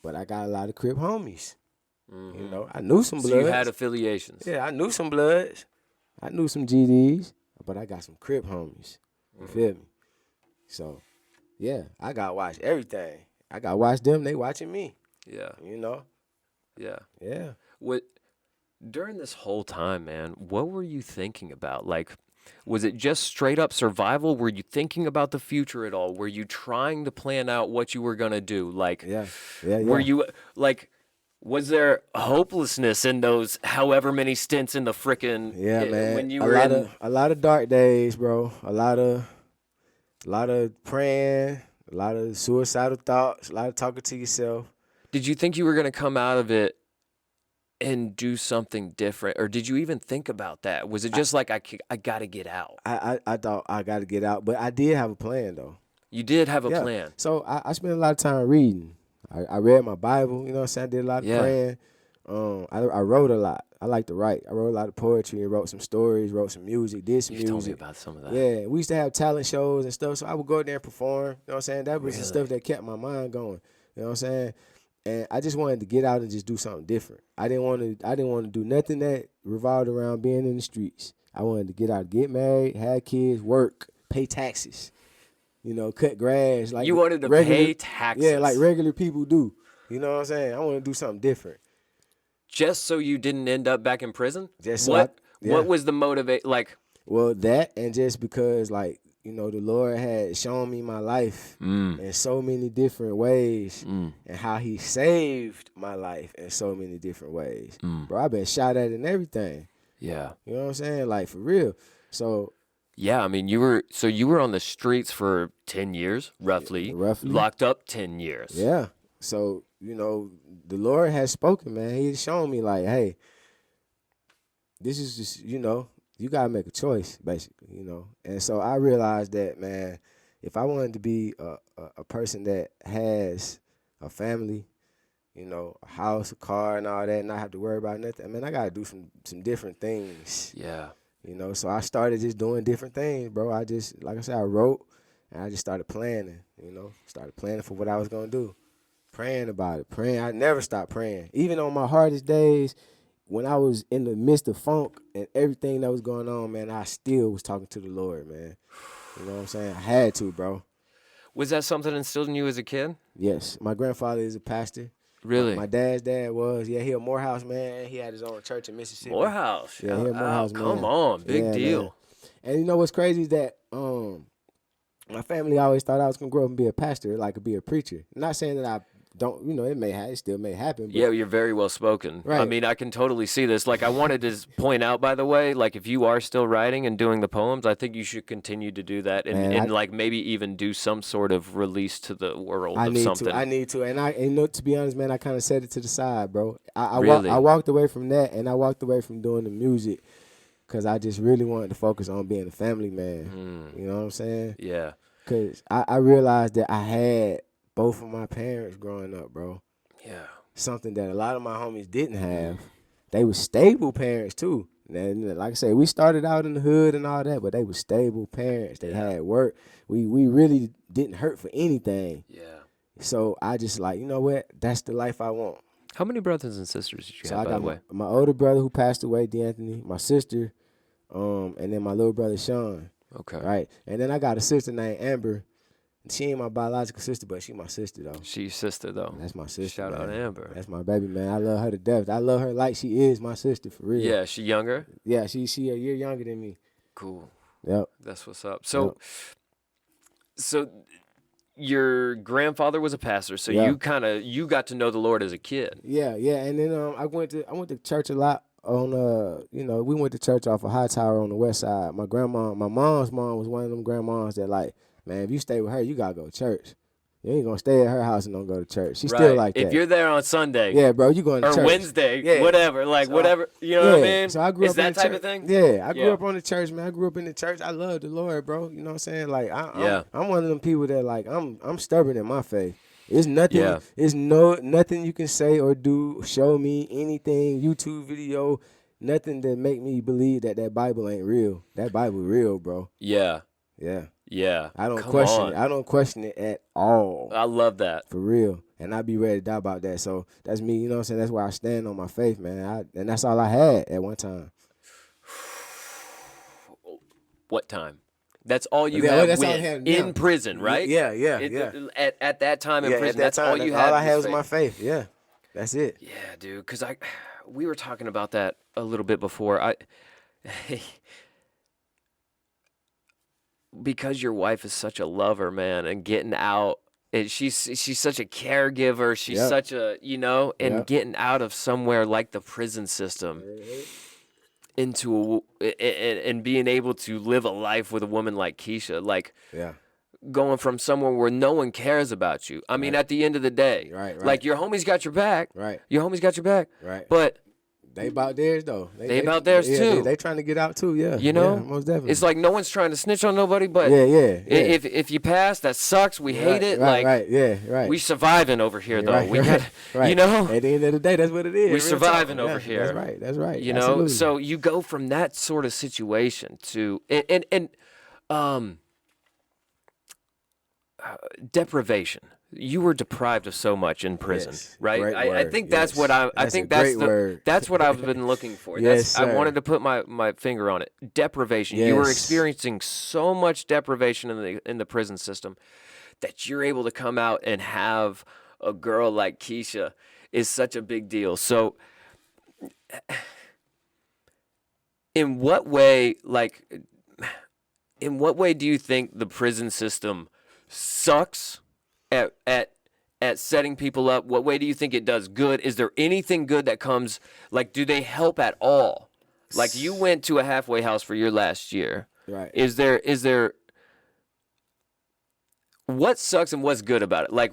but I got a lot of Crip homies. I knew some So bloods. you had affiliations. Yeah, I knew some bloods. I knew some GDs, but I got some Crip homies. You feel me? So, yeah, I got to watch everything. I got to watch them. They watching me. Yeah. Yeah. Yeah. During this whole time, man, what were you thinking about? Like, was it just straight up survival? Were you thinking about the future at all? Were you trying to plan out what you were going to do? Like, Yeah. were you, like, was there hopelessness in those however many stints in the frickin' Yeah, man. when you were in? A lot of dark days, bro. A lot of praying, a lot of suicidal thoughts, a lot of talking to yourself. Did you think you were going to come out of it and do something different? Or did you even think about that? Was it just like, I got to get out? I thought I got to get out, but I did have a plan though. You did have a Yeah. plan. So I spent a lot of time reading. I read my Bible, you know what I'm saying? I did a lot of Yeah. praying. I wrote a lot. I like to write. I wrote a lot of poetry and wrote some stories, wrote some music, did some You've told me music. about some of that. Yeah, we used to have talent shows and stuff, so I would go there and perform. You know what I'm saying? That was the Really? stuff that kept my mind going. You know what I'm saying? And I just wanted to get out and just do something different. I didn't want to do nothing that revolved around being in the streets. I wanted to get out, get married, have kids, work, pay taxes. You know, cut grass. Like You wanted to regular, pay taxes. Yeah, like regular people do. You know what I'm saying? I want to do something different. Just so you didn't end up back in prison? Just so what yeah. What was the motivate? Like, Well, that and just because, like, you know, the Lord had shown me my life in so many different ways and how he saved my life in so many different ways. Bro, I've been shot at and everything. yeah. You know what I'm saying? Like, for real. So, Yeah, I mean, you were on the streets for 10 years, roughly. Roughly. Locked up 10 years. yeah. So, you know, the Lord has spoken, man. He has shown me, like, hey, this is just, you know, you got to make a choice, basically, you know. And so I realized that, man, if I wanted to be a person that has a family, you know, a house, a car, and all that, and not have to worry about nothing, I mean, I got to do some different things, Yeah. you know. So I started just doing different things, bro. I just, like I said, I wrote, and I just started planning, you know, started planning for what I was going to do, praying about it, praying. I never stopped praying. Even on my hardest days, when I was in the midst of funk and everything that was going on, man, I still was talking to the Lord, man. You know what I'm saying? I had to, bro. Was that something instilled in you as a kid? Yes. My grandfather is a pastor. Really? My dad's dad was. Yeah, he a Morehouse man. He had his own church in Mississippi. Morehouse. Yeah, he a Morehouse man. Come on, big Yeah, deal. man. And you know what's crazy is that my family always thought I was going to grow up and be a pastor, like be a preacher. Not saying that I don't, you know, it still may happen. But Yeah, you're very well spoken. I Right. mean, I can totally see this. Like, I wanted to point out, by the way, like, if you are still writing and doing the poems, I think you should continue to do that and, Man, like, maybe even do some sort of release to the world I of need something. to. I need to. And you know, to be honest, man, I kind of set it to the side, bro. I Really? walked away from that, and I walked away from doing the music because I just really wanted to focus on being a family man. You know what I'm saying? Yeah. Because I realized that I had both of my parents growing up, bro. Yeah. Something that a lot of my homies didn't have. They were stable parents too. And like I said, we started out in the hood and all that, but they were stable parents. They had work. We really didn't hurt for anything. Yeah. So I just like, you know what? That's the life I want. How many brothers and sisters did you So have, I by got the way? my older brother who passed away, D'Anthony, my sister, and then my little brother Sean. Okay. Right. And then I got a sister named Amber. She ain't my biological sister, but she my sister though. She's your sister, though. That's my sister. Shout out man. Amber. That's my baby, man. I love her to death. I love her like she is my sister for real. Yeah, she younger? Yeah, she a year younger than me. Cool. Yep. That's what's up. So, your grandfather was a pastor, so Yeah. you got to know the Lord as a kid. Yeah. And then I went to church a lot on you know, we went to church off of Hightower on the west side. My mom's mom was one of them grandmas that like, man, if you stay with her, you gotta go to church. You ain't gonna stay at her house and don't go to church. She's still like that. If you're there on Sunday, yeah, bro, you going to or church. Wednesday, Yeah. whatever, whatever, you know what I mean? So I grew Is up that in the type church. of thing? Yeah, I grew Yeah. up on the church, man. I grew up in the church. I love the Lord, bro. You know what I'm saying? Like Yeah. I'm one of them people that like I'm stubborn in my faith. It's nothing. Yeah. It's nothing you can say or do, show me anything, YouTube video, nothing that make me believe that Bible ain't real. That Bible real, bro. Yeah, Yeah. yeah. I don't Come question on. it. I don't question it at all. I love that. For real. And I be ready to die about that. So that's me, you know what I'm saying? That's why I stand on my faith, man. And that's all I had at one time. What time? That's all you Yeah, have that's all I when- have in now. prison, right? Yeah. At that time in Yeah, prison, at that that's time, all you all had. I had was faith. my faith. Yeah. That's it. Yeah, dude. Because we were talking about that a little bit before. Because your wife is such a lover, man, and getting out. She's such a caregiver. She's Yep. such a, and Yep. getting out of somewhere like the prison system into and being able to live a life with a woman like Keisha, like Yeah. going from somewhere where no one cares about you. I mean, at the end of the day, Right. like your homie's got your back. Right. Your homie's got your back. Right. But They about theirs though. They about theirs too. They trying to get out too. Yeah, You know, yeah, most definitely. it's like no one's trying to snitch on nobody, but yeah. if you pass, that sucks. We hate it. Right. We surviving over here though. Right, we got, right. you know. At the end of the day, that's what it is. We surviving over here. That's right. You know, Absolutely. so you go from that sort of situation to deprivation. You were deprived of so much in prison, Yes. right? Great I word. think that's Yes. what I That's think a that's great word. that's what I've been looking for. Yes, I sir. wanted to put my finger on it. Deprivation. You were Yes. experiencing so much deprivation in the prison system that you're able to come out and have a girl like Keisha is such a big deal. So in what way do you think the prison system sucks at setting people up? What way do you think it does good? Is there anything good that comes? Like, do they help at all? Like, you went to a halfway house for your last year. Right. Is there what sucks and what's good about it? Like,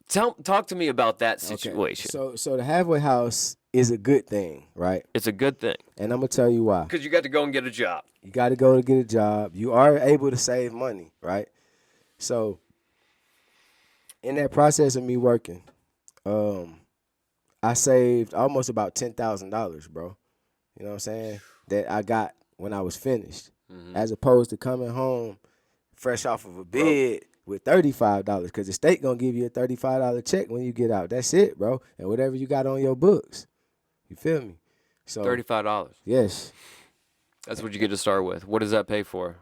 talk to me about that situation. So the halfway house is a good thing, right? It's a good thing And I'm gonna tell you why. because you got to go and get a job. You got to go to get a job. You are able to save money, right? So in that process of me working, I saved almost about $10,000, bro. You know what I'm saying? That I got when I was finished, as opposed to coming home fresh off of a bed with $35, because the state gonna give you a $35 check when you get out. That's it, bro. And whatever you got on your books, you feel me? So $35. yes, That's what you get to start with. What does that pay for?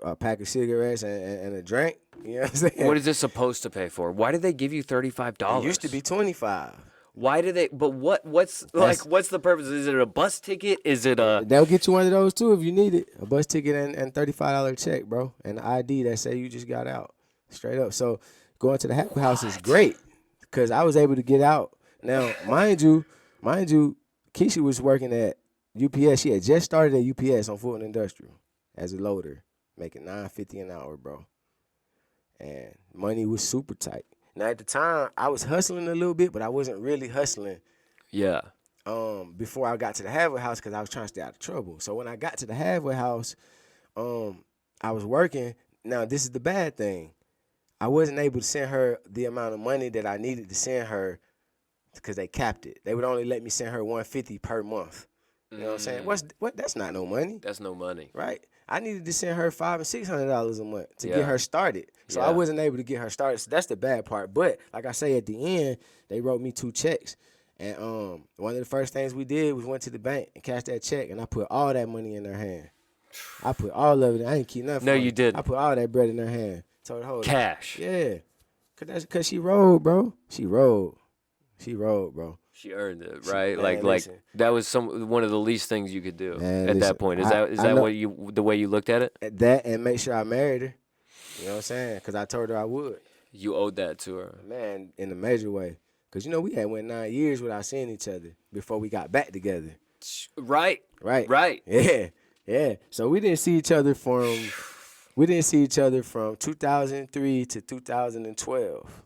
a pack of cigarettes and a drink. You know what I'm saying? What is this supposed to pay for? Why did they give you $35? It used to be 25. Why do they? But what's the purpose? Is it a bus ticket? Is it a? They'll get you one of those too if you need it. A bus ticket and $35 check, bro, and an ID that say you just got out, straight up. So going to the halfway house is great because I was able to get out. Now, mind you, Keisha was working at UPS. She had just started at UPS on Fulton Industrial as a loader, making $9.50 an hour, bro. And money was super tight. Now at the time, I was hustling a little bit, but I wasn't really hustling. Yeah. Before I got to the halfway house because I was trying to stay out of trouble. So when I got to the halfway house, I was working. Now this is the bad thing. I wasn't able to send her the amount of money that I needed to send her because they capped it. They would only let me send her $150 per month. You know what I'm saying? What? That's not no money. That's no money. Right. I needed to send her $500 and $600 a month to Yeah. get her started. So Yeah. I wasn't able to get her started. So that's the bad part. But like I say, at the end, they wrote me 2 checks. And one of the first things we did was went to the bank and cashed that check, and I put all that money in her hand. I put all of it. I didn't keep nothing. No, from her. you didn't. I put all that bread in her hand. Told her, hold it. Cash. Yeah. Cause she rolled, bro. She rolled, bro. She earned it, right? Man, like listen. that was one of the least things you could do Man, at listen, that point. Is I that know- what the way you looked at it? At that and make sure I married her. You know what I'm saying? Because I told her I would. You owed that to her. Man, in a major way. Because, we had went 9 years without seeing each other before we got back together. Right. Right? Right. Yeah. So we didn't see each other from 2003 to 2012.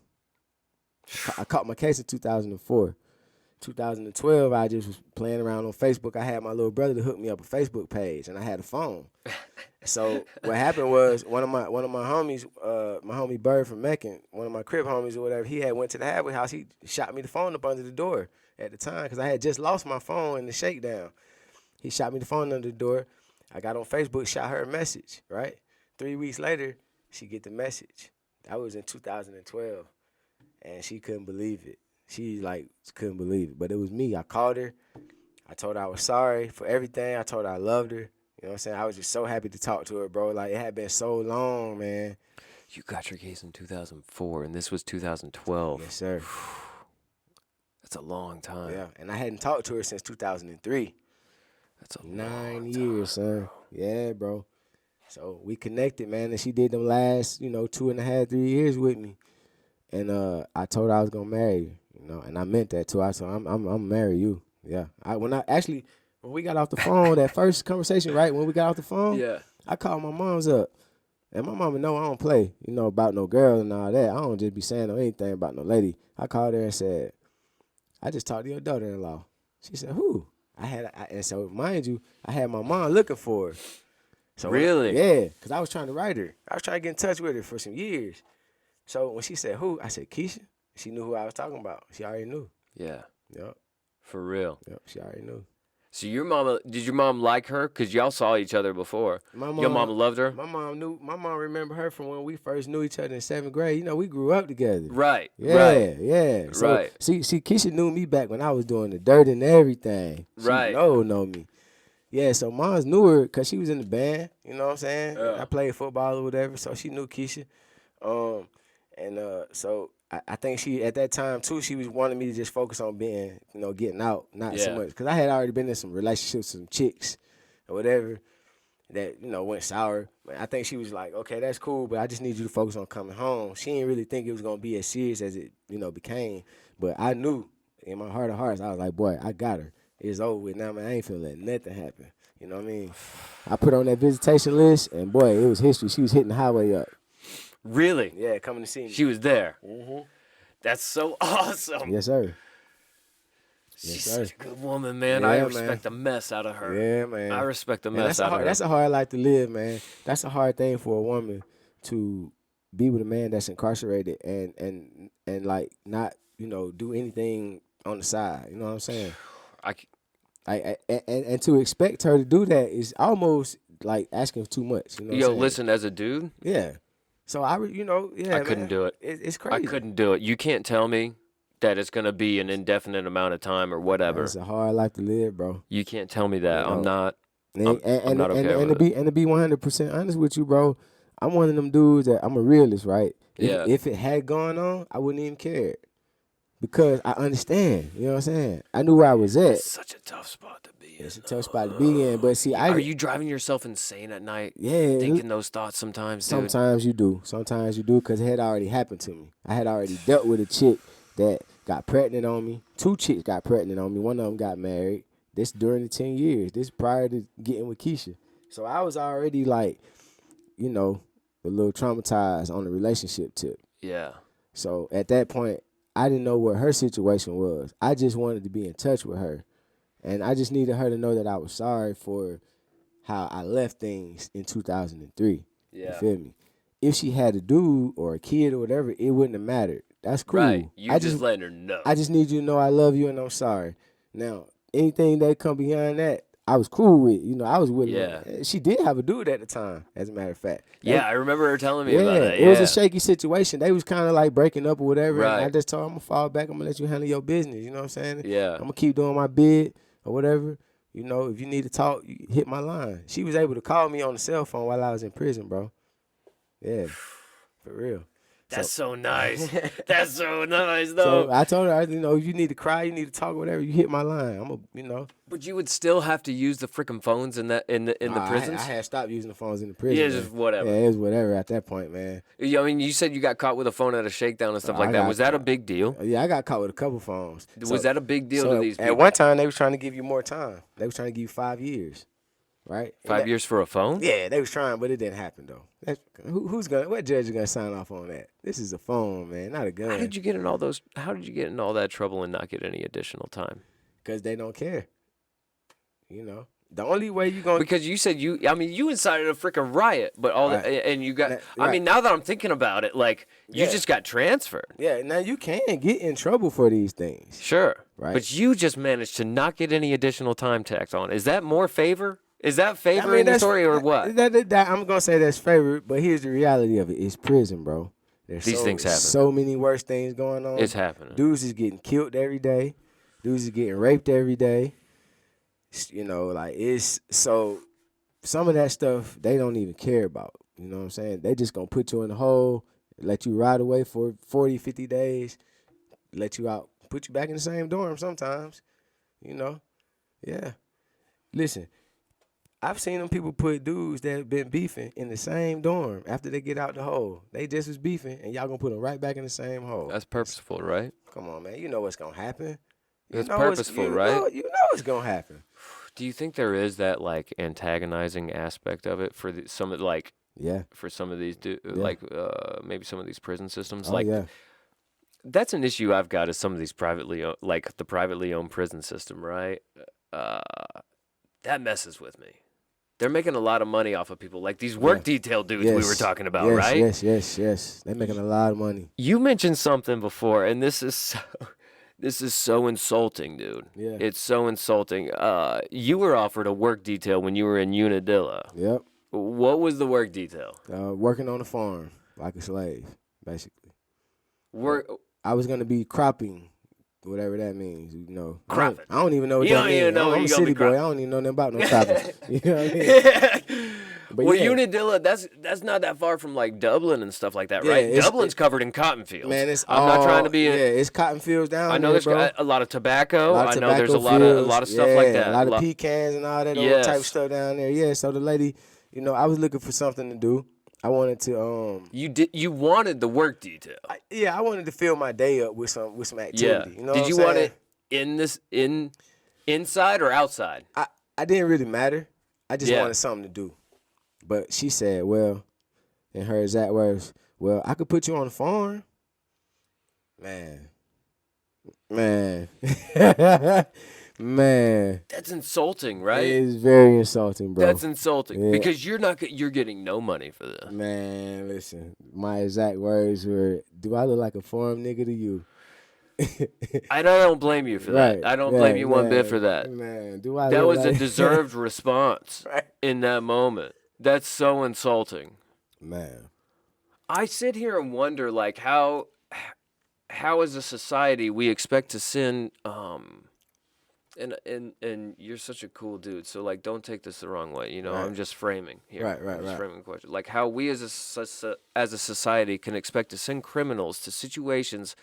I caught my case in 2004. 2012, I just was playing around on Facebook. I had my little brother to hook me up a Facebook page, and I had a phone. So what happened was one of my homies, my homie Bird from Macon, one of my crib homies or whatever, he had went to the halfway house. He shot me the phone up under the door at the time because I had just lost my phone in the shakedown. He shot me the phone under the door. I got on Facebook, shot her a message, right? 3 weeks later, she get the message. That was in 2012, and she couldn't believe it. She couldn't believe it, but it was me. I called her. I told her I was sorry for everything. I told her I loved her. You know what I'm saying? I was just so happy to talk to her, bro. Like, it had been so long, man. You got your case in 2004, and this was 2012. Yes, sir. That's a long time. Yeah, and I hadn't talked to her since 2003. That's a 9 years, son. Yeah, bro. So we connected, man, and she did them last, 2.5, 3 years with me. And I told her I was gonna marry her, and I meant that too. I said, I'm marry you. Yeah. When we got off the phone, that first conversation, right? When we got off the phone, Yeah. I called my mom's up. And my mama know I don't play, about no girl and all that. I don't just be saying anything about no lady. I called her and said, I just talked to your daughter-in-law. She said, who? And so mind you, I had my mom looking for her. So Really? Yeah, because I was trying to write her. I was trying to get in touch with her for some years. So when she said who, I said Keisha. She knew who I was talking about. She already knew. Yeah. Yep. For real. Yep. She already knew. So did your mom like her? Because y'all saw each other before. Your mom loved her? My mom remember her from when we first knew each other in 7th grade. You know, we grew up together. Right. Yeah, Right. yeah. So, Right. See, Keisha knew me back when I was doing the dirt and everything. She Right. know me. Yeah, so Moms knew her because she was in the band. You know what I'm saying? Yeah. I played football or whatever, so she knew Keisha. So I think she, at that time, too, she was wanting me to just focus on being, getting out, not so Yeah. much. Because I had already been in some relationships with some chicks or whatever that, went sour. I think she was like, okay, that's cool, but I just need you to focus on coming home. She didn't really think it was going to be as serious as it, became. But I knew in my heart of hearts, I was like, boy, I got her. It's over with now, man. I ain't finna let nothing happen. You know what I mean? I put her on that visitation list, and boy, it was history. She was hitting the highway up. Really? Yeah, coming to see me. She was there. Mm-hmm. That's so awesome. Yes, sir. She's sir. such a good woman, man. Yeah, I man. respect the mess out of her. Yeah, man. I respect the And mess out of her. That's a hard life to live, man. That's a hard thing for a woman to be with a man that's incarcerated and like not, do anything on the side. You know what I'm saying? And to expect her to do that is almost like asking for too much. You know what I'm saying? Listen, as a dude, Yeah. So I couldn't do it. It's crazy. I couldn't do it. You can't tell me that it's going to be an indefinite amount of time or whatever. It's a hard life to live, bro. You can't tell me that. I'm not. And not okay and with to be 100% honest with you, bro, I'm one of them dudes that I'm a realist, right? Yeah. If it had gone on, I wouldn't even care. Because I understand, you know what I'm saying? I knew where I was at. It's such a tough spot to be in. It's a tough spot to be in, but see, Are you driving yourself insane at night? Yeah. Thinking those thoughts sometimes, dude? Sometimes you do, because it had already happened to me. I had already dealt with a chick that got pregnant on me. 2 chicks got pregnant on me. One of them got married. This during the 10 years. This prior to getting with Keisha. So I was already like, a little traumatized on the relationship tip. Yeah. So at that point, I didn't know what her situation was. I just wanted to be in touch with her. And I just needed her to know that I was sorry for how I left things in 2003. Yeah. You feel me? If she had a dude or a kid or whatever, it wouldn't have mattered. That's cool. Right. You just letting her know. I just need you to know I love you and I'm sorry. Now, anything that come beyond that, I was cool with. I was with her. Yeah. She did have a dude at the time, as a matter of fact. Yeah, I remember her telling me about that. It was a shaky situation. They was kind of like breaking up or whatever. Right. And I just told her, I'm going to fall back. I'm going to let you handle your business. You know what I'm saying? Yeah. I'm going to keep doing my bid or whatever. If you need to talk, you hit my line. She was able to call me on the cell phone while I was in prison, bro. Yeah, for real. That's so nice. That's so nice, though. So I told her, if you need to cry, you need to talk, whatever, you hit my line. But you would still have to use the freaking phones in the prisons? I had stopped using the phones in the prison. Yeah, man. just whatever. Yeah, it was whatever at that point, man. I mean, you said you got caught with a phone at a shakedown and stuff like that. Was that a big deal? Yeah, I got caught with a couple phones. Was that a big deal to these people? At one time, they was trying to give you more time. They was trying to give you 5 years, right? 5 years for a phone? Yeah, they was trying, but it didn't happen though. What judge is gonna sign off on that? This is a phone, man, not a gun. How did you get in all that trouble and not get any additional time? Because they don't care. The only way you gonna Because you said you incited a freaking riot, but and you got. I mean, now that I'm thinking about it, like you Yeah. just got transferred. Yeah, now you can get in trouble for these things. Sure, Right. But you just managed to not get any additional time tacked on. Is that more favor? Is that favor in the that's- story or what? I'm gonna say that's favorite, but here's the reality of it: it's prison, bro. There's These things happen. So many worse things going on. It's happening. Dudes is getting killed every day. Dudes is getting raped every day. It's so some of that stuff they don't even care about. You know what I'm saying? They just gonna put you in the hole, let you ride away for 40, 50 days, let you out, put you back in the same dorm sometimes. Yeah. Listen, I've seen them people put dudes that have been beefing in the same dorm after they get out the hole. They just was beefing, and y'all gonna put them right back in the same hole. That's purposeful, right? Come on, man. You know what's gonna happen. It's purposeful, right? You know what's gonna happen. Do you think there is that like antagonizing aspect of it for some of Yeah. for some of these maybe some of these prison systems? Oh, like yeah. that's an issue I've got is some of these like the privately owned prison system, right? That messes with me. They're making a lot of money off of people, like these work detail dudes we were talking about, yes, right? Yes. They're making a lot of money. You mentioned something before, and this is so insulting, dude. Yeah. It's so insulting. You were offered a work detail when you were in Unadilla. Yep. What was the work detail? Working on a farm like a slave, basically. Work. I was gonna be cropping, whatever that means. Cropping. I don't even know what You that don't even means. know what I'm a you gonna be city boy. cropping. I don't even know nothing about no cropping. You know what I mean? But Well, yeah. Unadilla, that's not that far from like Dublin and stuff like that, Yeah, right? Dublin's covered in cotton fields. Man, I'm not trying to be. it's cotton fields down I know there, there's bro. a lot of tobacco. A lot of I know there's a tobacco lot of fields. stuff like that. A lot of pecans and all that old type Yes. of stuff down there. Yeah, so the lady, I was looking for something to do. I wanted to You wanted the work detail. I wanted to fill my day up with some activity. Yeah. You know Did what you I'm want saying? it inside or outside? I didn't really matter. I just Yeah. wanted something to do. But she said, well, in her exact words, well, I could put you on the farm. Man. Man. That's insulting, right? It is very insulting, bro. That's insulting Yeah. because you're getting no money for this. Man, listen. My exact words were, do I look like a farm nigga to you? I don't blame you for that. Right. I don't Yeah, blame you one bit man, for that. Man, do I That look was a like... deserved response Right. in that moment. That's so insulting. Man. I sit here and wonder, like, how as a society we expect to send and you're such a cool dude, so like don't take this the wrong way, Right. I'm just framing here. Right, I'm just right. framing the question. Like how we as a society can expect to send criminals to situations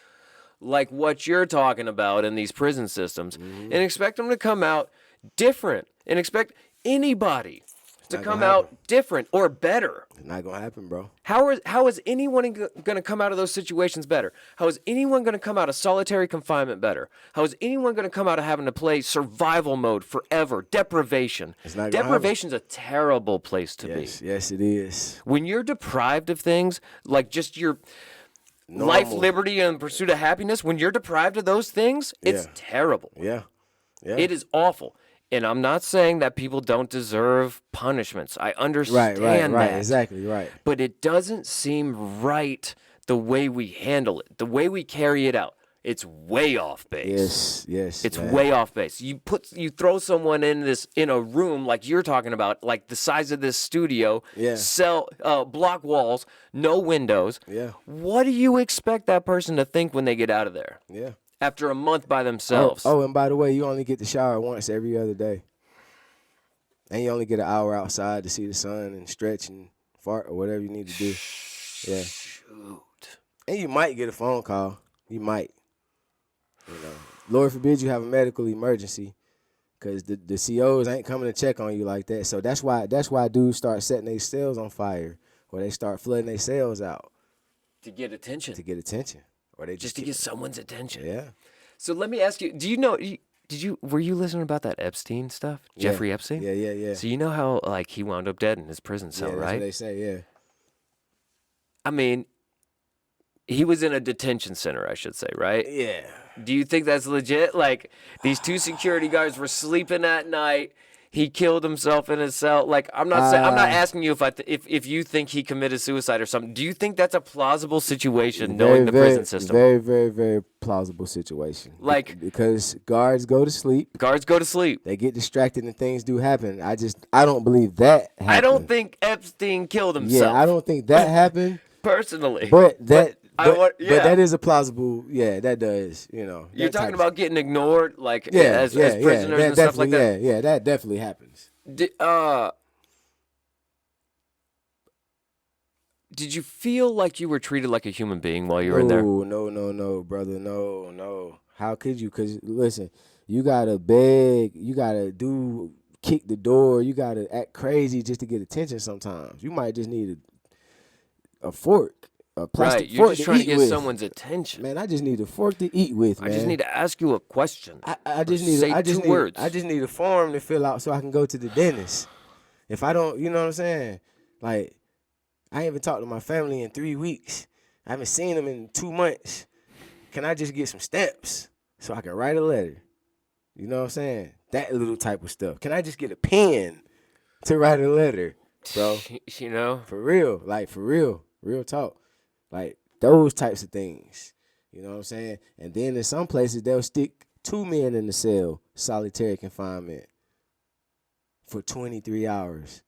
like what you're talking about in these prison systems and expect them to come out different and expect anybody to not come gonna out happen. different or better. It's not going to happen, bro. How is anyone going to come out of those situations better? How is anyone going to come out of solitary confinement better? How is anyone going to come out of having to play survival mode forever? Deprivation. It's not gonna Deprivation's a terrible place to be. Yes, it is. When you're deprived of things, like just your life, Normal. liberty, and pursuit of happiness, when you're deprived of those things, it's Yeah. terrible. Yeah. It is awful. And I'm not saying that people don't deserve punishments. I understand Right. that. Exactly, right. But it doesn't seem right the way we handle it, the way we carry it out. It's way off base. Yes. It's man. way off base. You throw someone in a room like you're talking about, like the size of this studio, Yeah. block walls, no windows. Yeah. What do you expect that person to think when they get out of there Yeah. after a month by themselves? Oh, and by the way, you only get to shower once every other day. And you only get an hour outside to see the sun and stretch and fart or whatever you need to do. Yeah. Shoot. And you might get a phone call. You might. Lord forbid you have a medical emergency, because the COs ain't coming to check on you like that. So that's why dudes start setting their cells on fire, or they start flooding their cells out To get attention. to get attention, or they Just to get someone's attention. yeah. So let me ask you, do you know, were you listening about that Epstein stuff? Jeffrey Epstein? Yeah. So you know how, like, he wound up dead in his prison cell, Yeah, that's right? what they say. Yeah. I mean, he was in a detention center, I should say, right? Yeah. Do you think that's legit? Like, these two security guards were sleeping at night. He killed himself in his cell. Like, I'm not asking you if you think he committed suicide or something. Do you think that's a plausible situation, knowing the prison system? Very, very, very plausible situation. Like- because guards go to sleep, Guards go to sleep. they get distracted, and things do happen. I don't believe that happened. I don't think Epstein killed himself. Yeah, I don't think that happened. Personally. But that. But But that is a plausible. Yeah, that does. You're that talking type about getting ignored, like, of- as prisoners that and stuff like that. Yeah, that definitely happens. Did you feel like you were treated like a human being while you were in there? No, brother, no. How could you? Because listen, you gotta beg, you gotta kick the door, you gotta act crazy just to get attention. Sometimes you might just need a fork, a plastic Right, you're fork just to trying to eat get with. someone's attention. Man, I just need a fork to eat with. I just need to ask you a question. I just need. say I just two need. words. I just need a form to fill out so I can go to the dentist. If I don't, you know what I'm saying? Like, I ain't even talked to my family in 3 weeks. I haven't seen them in 2 months. can I just get some steps so I can write a letter? You know what I'm saying? That little type of stuff. Can I just get a pen to write a letter, bro? You know? For real, like for real talk. Like those types of things. You know what I'm saying? And then in some places they'll stick 2 men in the cell, solitary confinement, for 23 hours.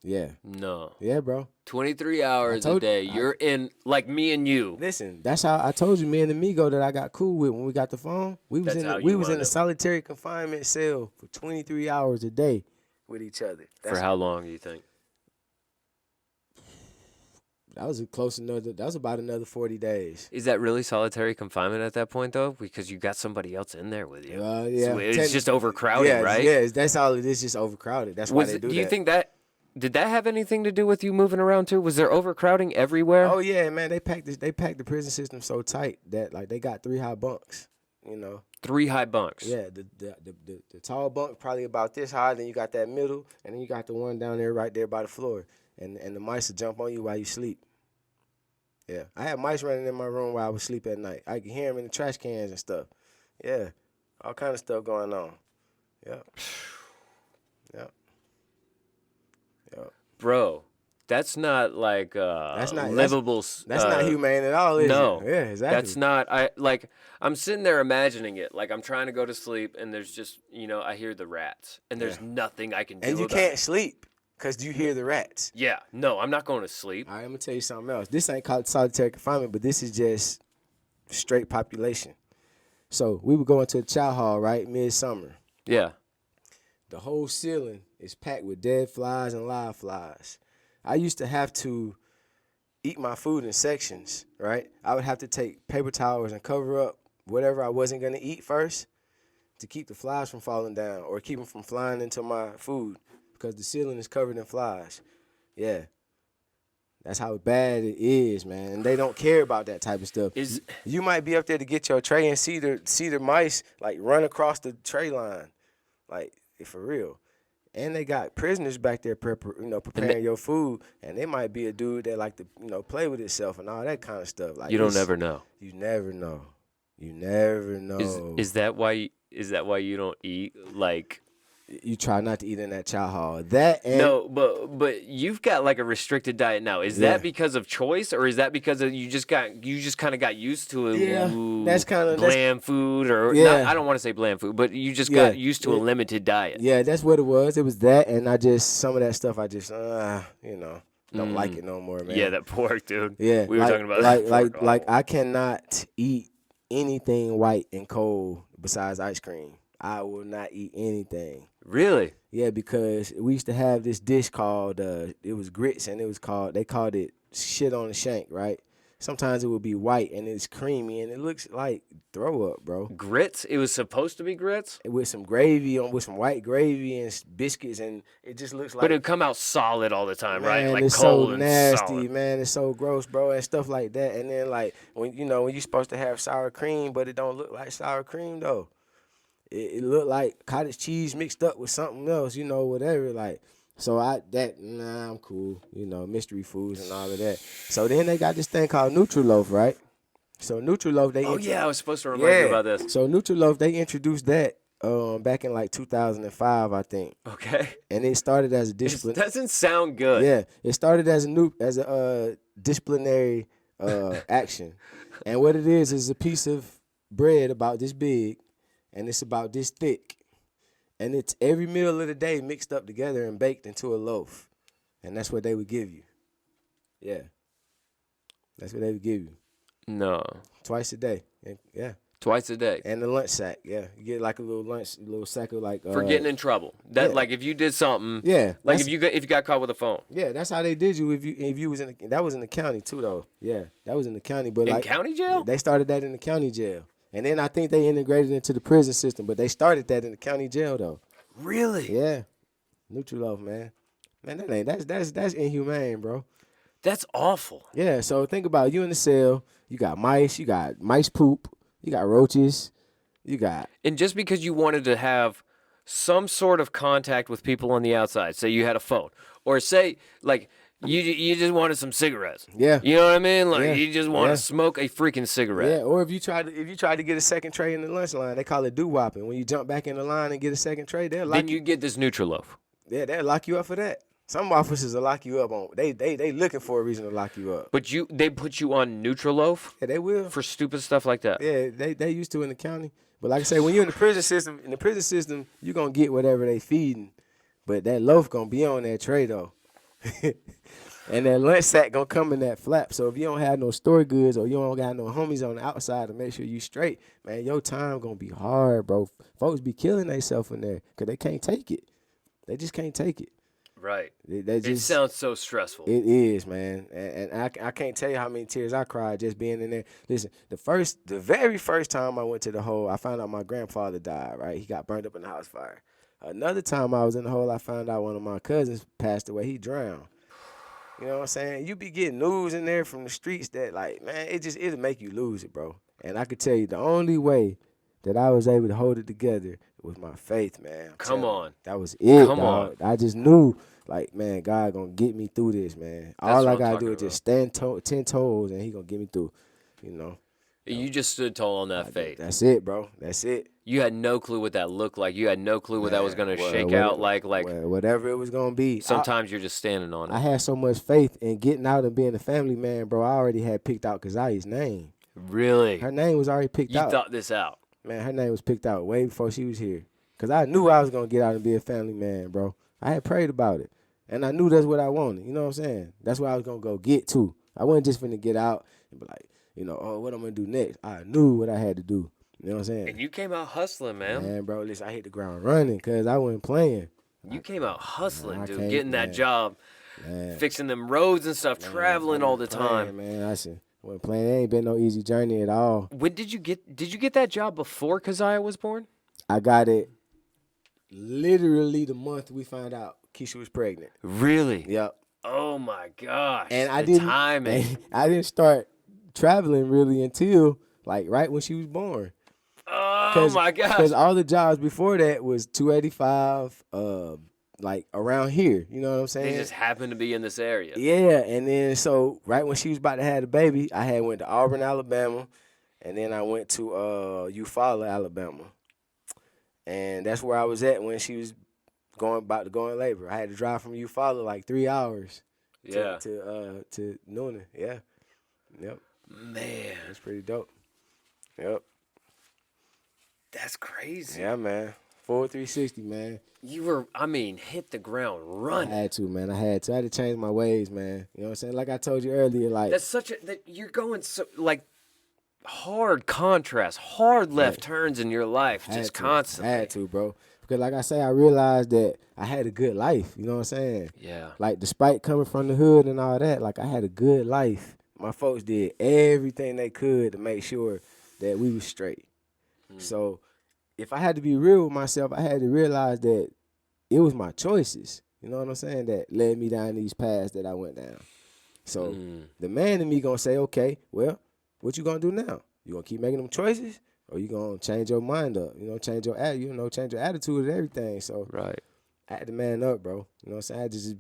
Yeah. No. Yeah, bro. 23 hours a told- day. You're in, like me and you. Listen, that's how I told you me and Amigo that I got cool with when we got the phone. We was That's how in you a wound up. solitary confinement cell for 23 hours a day with each other. For how long do you think? That was about another 40 days. Is that really solitary confinement at that point, though? Because you got somebody else in there with you. Yeah. So it's just overcrowded, yeah, right? Yeah, that's all it is, just overcrowded. That's why they do that. Do you think that, did that have anything to do with you moving around too? Was there overcrowding everywhere? Oh yeah, man, they packed the prison system so tight that like they got 3 high bunks, you know. 3 high bunks. Yeah, the tall bunk probably about this high, then you got that middle, and then you got the one down there right there by the floor. And the mice will jump on you while you sleep. Yeah, I had mice running in my room while I was asleep at night. I could hear them in the trash cans and stuff. Yeah, all kind of stuff going on. Yep. Yep. Yep. Bro, that's not like That's not livable. That's not humane at all, is no. it? Yeah, exactly. That's not. I'm sitting there imagining it. Like I'm trying to go to sleep, and there's just I hear the rats, and there's nothing I can do. And you about can't it. sleep because you hear the rats. Yeah, no, I'm not going to sleep. All right, I'm gonna tell you something else. This ain't called solitary confinement, but this is just straight population. So we would go into a chow hall, right, midsummer. Yeah. The whole ceiling is packed with dead flies and live flies. I used to have to eat my food in sections, right? I would have to take paper towels and cover up whatever I wasn't gonna eat first to keep the flies from falling down or keep them from flying into my food because the ceiling is covered in flies. Yeah. That's how bad it is, man. And they don't care about that type of stuff. You might be up there to get your tray and see the mice like run across the tray line, like for real. And they got prisoners back there, preparing your food, and it might be a dude that like to play with itself and all that kind of stuff. Like You don't ever know. You never know. You never know. Is that why? Is that why you don't eat like? You try not to eat in that chow hall. That and No, but you've got like a restricted diet now. Is Yeah. that because of choice, or is that because of you just kind of got used to that's kinda- bland food, or Yeah. not, I don't want to say bland food, but you just got used to a Yeah. limited diet. Yeah, that's what it was. It was that, and some of that stuff I just don't like it no more, man. Yeah, that pork, dude. Yeah, we were talking about like that pork. like I cannot eat anything white and cold besides ice cream. I will not eat anything. Really? Yeah, because we used to have this dish called it was grits, and they called it shit on the shank, right? Sometimes it would be white and it's creamy and it looks like throw up, bro. Grits? It was supposed to be grits, With some gravy with some white gravy and biscuits, and it just looks like. but it'd come out solid all the time, right? Man, Like it's cold so and nasty, solid. man. It's so gross, bro, and stuff like that. And then like when you're supposed to have sour cream, but it don't look like sour cream though. It looked like cottage cheese mixed up with something else, whatever. Like, so I'm cool, mystery foods and all of that. So then they got this thing called Nutriloaf, right? So Nutriloaf, Oh yeah, I was supposed to remind you about this. So Nutriloaf, they introduced that back in like 2005, I think, Okay. and it started as a It discipline. doesn't sound good. Yeah, it started as a disciplinary action, and what it is a piece of bread about this big, and it's about this thick, and it's every meal of the day mixed up together and baked into a loaf, and that's what they would give you. Yeah, that's what they would give you No. twice a day. And, yeah, Twice a day. and the lunch sack. Yeah, you get like a little sack of like For getting in trouble. That yeah. like if you did something. Yeah, Like that's- if you got caught with a phone. Yeah, that's how they did you if you was that was in the county too though. Yeah, that was in the county, but In like county jail? they started that in the county jail, and then I think they integrated into the prison system, but they started that in the county jail though. Really? Yeah, Nutriloaf, man, that's inhumane, bro. That's awful. Yeah, so think about it. You in the cell, you got mice poop, you got roaches, you got And just because you wanted to have some sort of contact with people on the outside, say you had a phone, or say like You just wanted some cigarettes. Yeah. You know what I mean? Like Yeah. you just want Yeah. to smoke a freaking cigarette. Yeah, or if you tried to get a second tray in the lunch line, they call it doo-wopping. When you jump back in the line and get a second tray, they'll lock Then you get this Nutriloaf. they'll lock you up for that. Some officers will lock you up on they looking for a reason to lock you up. But they put you on Nutriloaf Yeah, they will. for stupid stuff like that. Yeah, they used to in the county. But like I say, when you're in the prison system, you're gonna get whatever they feeding. But that loaf gonna be on that tray though. And that lunch sack gonna come in that flap. So if you don't have no store goods or you don't got no homies on the outside to make sure you straight, man, your time gonna be hard, bro. Folks be killing themselves in there because they can't take it. They just can't take it. Right. They It just, sounds so stressful. it is, man. And I can't tell you how many tears I cried just being in there. Listen, the very first time I went to the hole, I found out my grandfather died, right? He got burned up in the house fire. Another time I was in the hole, I found out one of my cousins passed away. He drowned. You know what I'm saying? You be getting news in there from the streets that, like, man, it'll make you lose it, bro. And I could tell you the only way that I was able to hold it together was my faith, man. I'm Come telling you. on. That was it, Come dog. on. I just knew, like, man, God gonna get me through this, man. All what I I'm gotta talking do is just stand 10 toes, and he gonna get me through, you know. You just stood tall on that faith. That's it, bro. That's it. You had no clue what that looked like. You had no clue what that was going to shake out like. Whatever it was gonna be. Sometimes you're just standing on it. I had so much faith in getting out and being a family man, bro. I already had picked out Keziah's name. Really? Her name was already picked You out. thought this out. Man, her name was picked out way before she was here. Because I knew I was going to get out and be a family man, bro. I had prayed about it. And I knew that's what I wanted. You know what I'm saying? That's what I was going to go get to. I wasn't just finna get out and be like, you know, oh, what I'm going to do next? I knew what I had to do. You know what I'm saying? And you came out hustling, man. Man, bro, listen, I hit the ground running because I wasn't playing. You came out hustling, I dude. can't, Getting that man. job, Man, fixing them roads and stuff, traveling all the time. Man, I wasn't playing. It ain't been no easy journey at all. When did you get that job before Keziah was born? I got it literally the month we found out Keisha was pregnant. Really? Yep. Oh my gosh. And I the didn't timing. I didn't start traveling really until like right when she was born. Oh my gosh. Because all the jobs before that was 285, like around here. You know what I'm saying? They just happened to be in this area. Yeah, and then so right when she was about to have the baby, I had went to Auburn, Alabama, and then I went to Eufaula, Alabama, and that's where I was at when she was about to go in labor. I had to drive from Eufaula like 3 hours. Yeah. To Noonan. Yeah. Yep. Man, That's pretty dope. Yep. that's crazy. Yeah, man. Full 360, man. You were, hit the ground running. I had to, man. I had to change my ways, man. You know what I'm saying? Like I told you earlier, like That's that you're going so like hard contrast, hard left turns in your life, just constantly. I had to, bro. Because like I say, I realized that I had a good life. You know what I'm saying? Yeah. Like despite coming from the hood and all that, like I had a good life. My folks did everything they could to make sure that we was straight. So if I had to be real with myself, I had to realize that it was my choices. You know what I'm saying? That led me down these paths that I went down. So the man in me gonna say, okay, well, what you gonna do now? You gonna keep making them choices, or you gonna change your mind up? You know, change your attitude and everything. So Right. I had to man up, bro. You know what I'm saying? I just,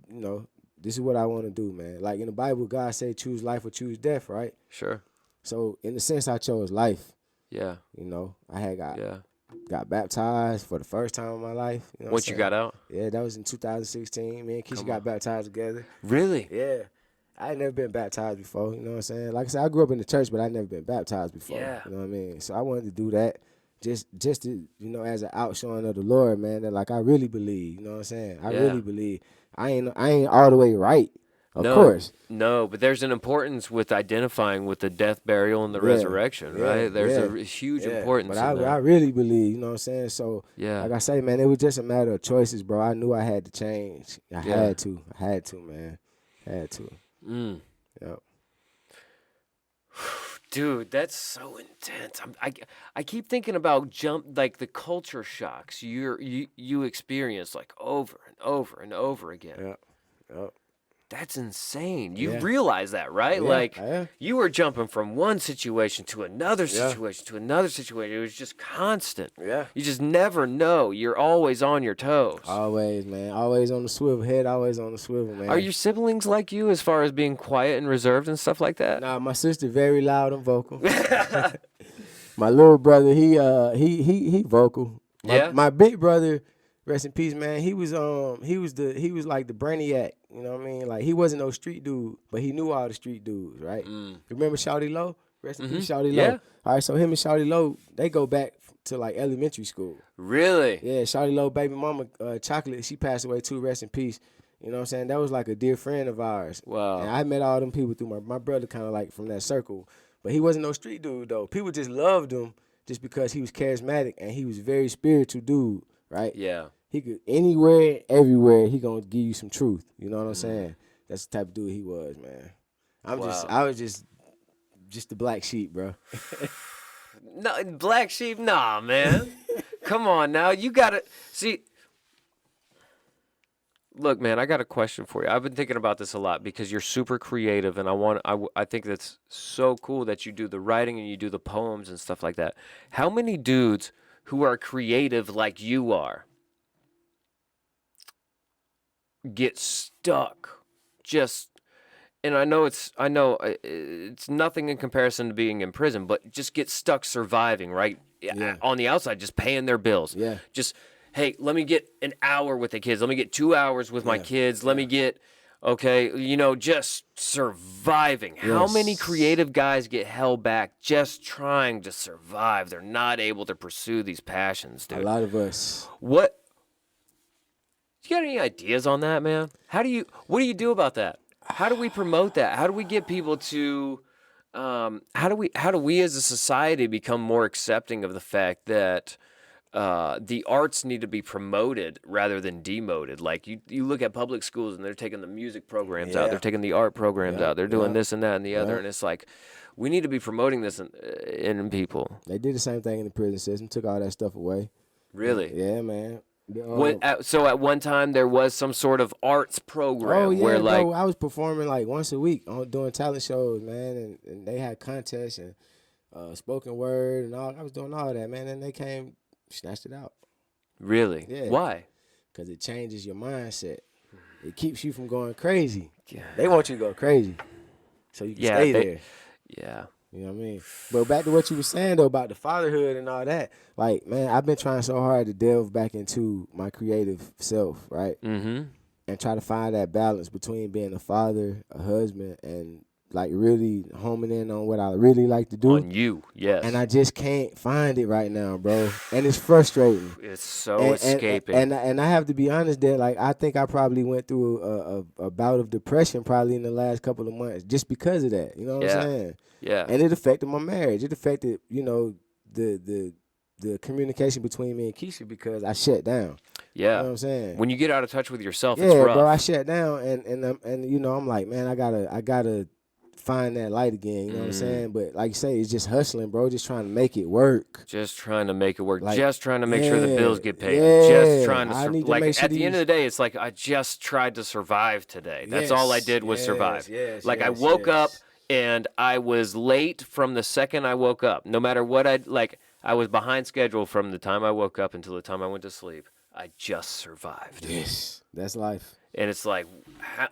this is what I want to do, man. Like in the Bible, God said choose life or choose death, right? Sure. So in a sense, I chose life. Yeah. You know, I had Yeah. got baptized for the first time in my life. You know what Once I'm you saying? got out? Yeah, that was in 2016. Me and Keisha got baptized together. Really? Yeah. I had never been baptized before, you know what I'm saying? Like I said, I grew up in the church, but I never been baptized before. Yeah. You know what I mean? So I wanted to do that just to, as an outshowing of the Lord, man, that like I really believe, you know what I'm saying? I Yeah. really believe. I ain't all the way right, of No, course. No, but there's an importance with identifying with the death, burial, and the Yeah, resurrection, yeah, right? There's yeah, a huge Yeah, importance But in that. I really believe, you know what I'm saying? So Yeah. like I say, man, it was just a matter of choices, bro. I knew I had to change. I had to, man. Had to. Mm. Yep. Dude, that's so intense. I keep thinking about like the culture shocks you experience like over and over and over again. Yep. Yep. That's insane. You Yeah. realize that, right? Yeah, Like yeah. you were jumping from one situation to another Yeah. situation to another situation. It was just constant. Yeah. You just never know. You're always on your toes. Always, man. Always on the swivel. Head always on the swivel, man. Are your siblings like you as far as being quiet and reserved and stuff like that? Nah, my sister very loud and vocal. My little brother, he vocal. Yeah? My big brother, rest in peace, man. He was like the brainiac. You know what I mean? Like he wasn't no street dude, but he knew all the street dudes, right? Remember Shawty Low? Rest in peace, Shawty Low. Yeah. All right, so him and Shawty Low, they go back to like elementary school. Really? Yeah, Shawty Low, baby mama, Chocolate, she passed away too. Rest in peace. You know what I'm saying? That was like a dear friend of ours. Wow. And I met all them people through my brother, kind of like from that circle. But he wasn't no street dude though. People just loved him just because he was charismatic and he was a very spiritual dude, right? Yeah. He could anywhere, everywhere, he gonna give you some truth. You know what I'm saying? That's the type of dude he was, man. I was just the black sheep, bro. No, black sheep, nah, man. Come on now. You gotta see. Look, man, I got a question for you. I've been thinking about this a lot because you're super creative, and I think that's so cool that you do the writing and you do the poems and stuff like that. How many dudes who are creative like you are get stuck just, and I know it's nothing in comparison to being in prison, but just get stuck surviving, right? Yeah. On the outside, just paying their bills. Yeah. Just, hey, let me get an hour with the kids. Let me get 2 hours with my kids. Let me get, just surviving. How many Yes. creative guys get held back just trying to survive? They're not able to pursue these passions, A dude. lot of us. What? You got any ideas on that, man? What do you do about that? How do we promote that? How do we get people to, how do we as a society become more accepting of the fact that the arts need to be promoted rather than demoted? Like you look at public schools and they're taking the music programs out, Yeah. they're taking the art programs out, they're doing this and that and the other, Yeah. and it's like we need to be promoting this in people. They did the same thing in the prison system, took all that stuff away. Really? Yeah, man. So at one time there was some sort of arts program Oh yeah, where like bro. I was performing like once a week doing talent shows, man, and they had contests and spoken word and all. I was doing all that, man, and they came, snatched it out really? Yeah. Why? because it changes your mindset. It keeps you from going crazy. Yeah. They want you to go crazy, so you can Yeah, stay they- there. Yeah. You know what I mean? But back to what you were saying though about the fatherhood and all that. Like, man, I've been trying so hard to delve back into my creative self, right? Mm-hmm. And try to find that balance between being a father, a husband, and like really homing in on what I really like to do. On you, yes. And I just can't find it right now, bro. And it's frustrating. It's so And escaping. I have to be honest that like I think I probably went through a bout of depression probably in the last couple of months just because of that. You know what Yeah. I'm saying? yeah. And it affected my marriage. It affected, the communication between me and Keisha because I shut down. yeah. You know what I'm saying? When you get out of touch with yourself, it's Yeah, rough. bro, I shut down and I'm like, man, I gotta find that light again. You know what I'm saying? But like you say, it's just hustling, bro. Just trying to make it work. Just trying to make it work. Like, just trying to make sure the yeah, bills get paid. yeah. Just trying to I need to like make sure at the end of these- the day, it's like I just tried to survive today. That's all I Yes, did was survive. yes, Like I yes, woke up yes. and I was late from the second I woke up. No matter what I was behind schedule from the time I woke up until the time I went to sleep. I just survived. Yes, that's life. And it's like,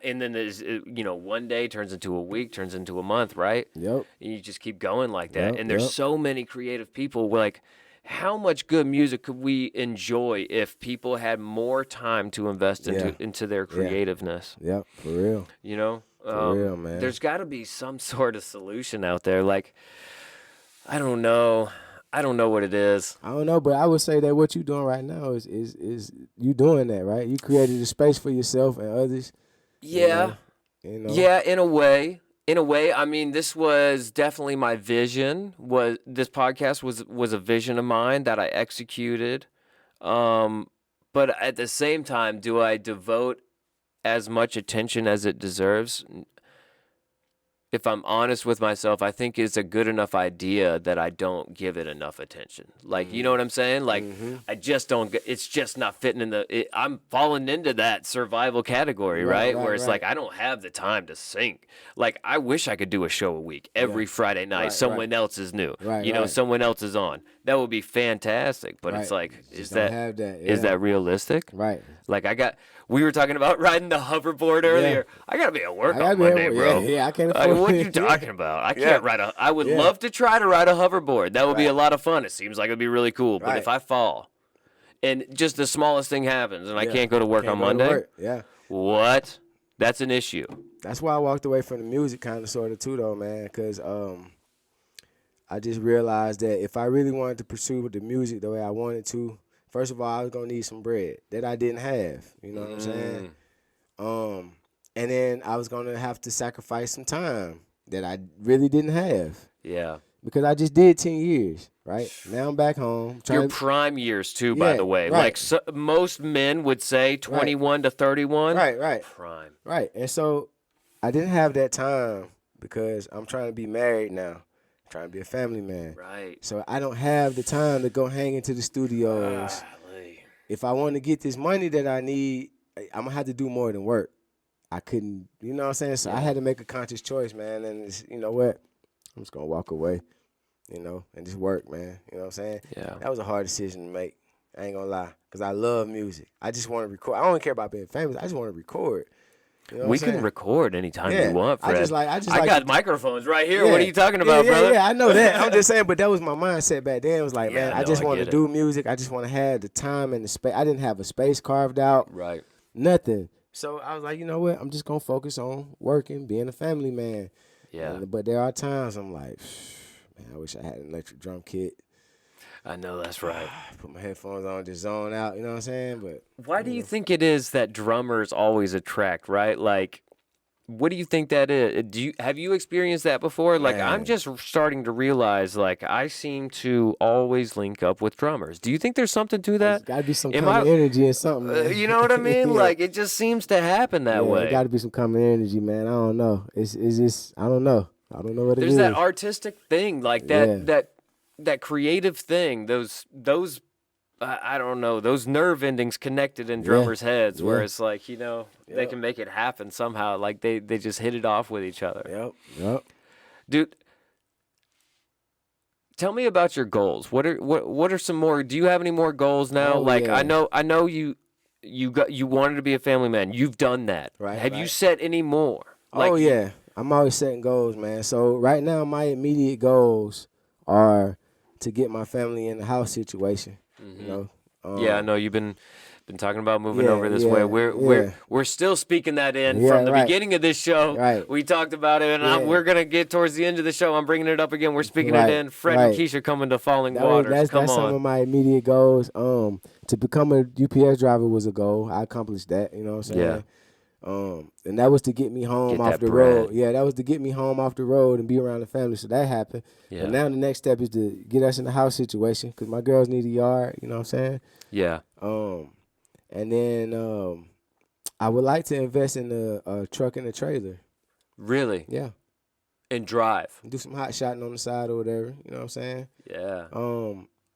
and then there's, one day turns into a week, turns into a month, right? Yep. And you just keep going like that. Yep, And there's yep. so many creative people. Like, how much good music could we enjoy if people had more time to invest into their creativeness? Yep, for real. You know, For real, man. There's got to be some sort of solution out there. Like, I don't know what it is. I don't know, but I would say that what you're doing right now is you doing that, right? You created a space for yourself and others. Yeah. You know? Yeah, in a way. I mean, this was definitely my vision. This podcast was a vision of mine that I executed. But at the same time, do I devote as much attention as it deserves? if I'm honest with myself, I think it's a good enough idea that I don't give it enough attention. Like, you know what I'm saying? Like, I just don't, it's just not fitting in I'm falling into that survival category, right? Where it's like, I don't have the time to sing. Like, I wish I could do a show a week. Every Friday night, someone else is new. Someone else is on. That would be fantastic. But it's like, is that realistic? Right. Like, we were talking about riding the hoverboard earlier. I got to be at work on Monday, bro. Yeah, I can't afford what are you talking about? I can't ride I would love to try to ride a hoverboard. That would be a lot of fun. It seems like it would be really cool. But if I fall and just the smallest thing happens and I can't go to work on Monday, what? That's an issue. That's why I walked away from the music kind of sort of too, though, man, because I just realized that if I really wanted to pursue the music the way I wanted to, first of all, I was going to need some bread that I didn't have. You know what I'm saying? And then I was going to have to sacrifice some time that I really didn't have. Yeah. Because I just did 10 years, right? Now I'm back home. Your prime years, too, by the way. Right. Like most men would say 21 to 31. Right. Prime. Right. And so I didn't have that time because I'm trying to be married now. I'm trying to be a family man. Right. So I don't have the time to go hang into the studios. If I want to get this money that I need, I'm going to have to do more than work. I couldn't, you know what I'm saying? So I had to make a conscious choice, man. And it's, you know what? I'm just going to walk away, you know, and just work, man. You know what I'm saying? Yeah. That was a hard decision to make. I ain't going to lie. Because I love music. I just want to record. I don't care about being famous. I just want to record. You know we can record anytime you want, Fred. I got microphones right here. What are you talking about, brother? Yeah, I know that. I'm just saying, but that was my mindset back then. It was like, man, I just want to do music. I just want to have the time and the space. I didn't have a space carved out. Right. Nothing. So I was like, you know what? I'm just going to focus on working, being a family man. Yeah. But there are times I'm like, man, I wish I had an electric drum kit. I know that's right. Put my headphones on, just zone out, you know what I'm saying? But why do you think it is that drummers always attract, right? Like, what do you think that is? Have you experienced that before? Like, Man. I'm just starting to realize, like, I seem to always link up with drummers. Do you think there's something to that? There's got to be some common energy or something, man. You know what I mean? Like, it just seems to happen that way. There got to be some common energy, man. I don't know. It's just, I don't know. I don't know what it is. There's that artistic thing, like that creative thing. Those I don't know, those nerve endings connected in drummers' heads, where it's like, you know, they can make it happen somehow. Like they just hit it off with each other. Yep. Dude, tell me about your goals. What are some more? Do you have any more goals now? I know you wanted to be a family man. You've done that. Right. Have you set any more? I'm always setting goals, man. So right now, my immediate goals are to get my family in the house situation. You know. I know you've been talking about moving over this way. We're still speaking that in from the beginning of this show. Right. We talked about it, and we're gonna get towards the end of the show. I'm bringing it up again. We're speaking it in. Fred and Keisha coming to Falling Waters. That's some of my immediate goals. To become a UPS driver was a goal. I accomplished that. You know what I'm saying? Yeah. And that was to get me home off the road. Yeah, that was to get me home off the road and be around the family. So that happened. Yeah. And now the next step is to get us in the house situation because my girls need a yard. You know what I'm saying? Yeah. And then I would like to invest in a truck and a trailer. Really? Yeah. And drive. Do some hot shotting on the side or whatever. You know what I'm saying? Yeah.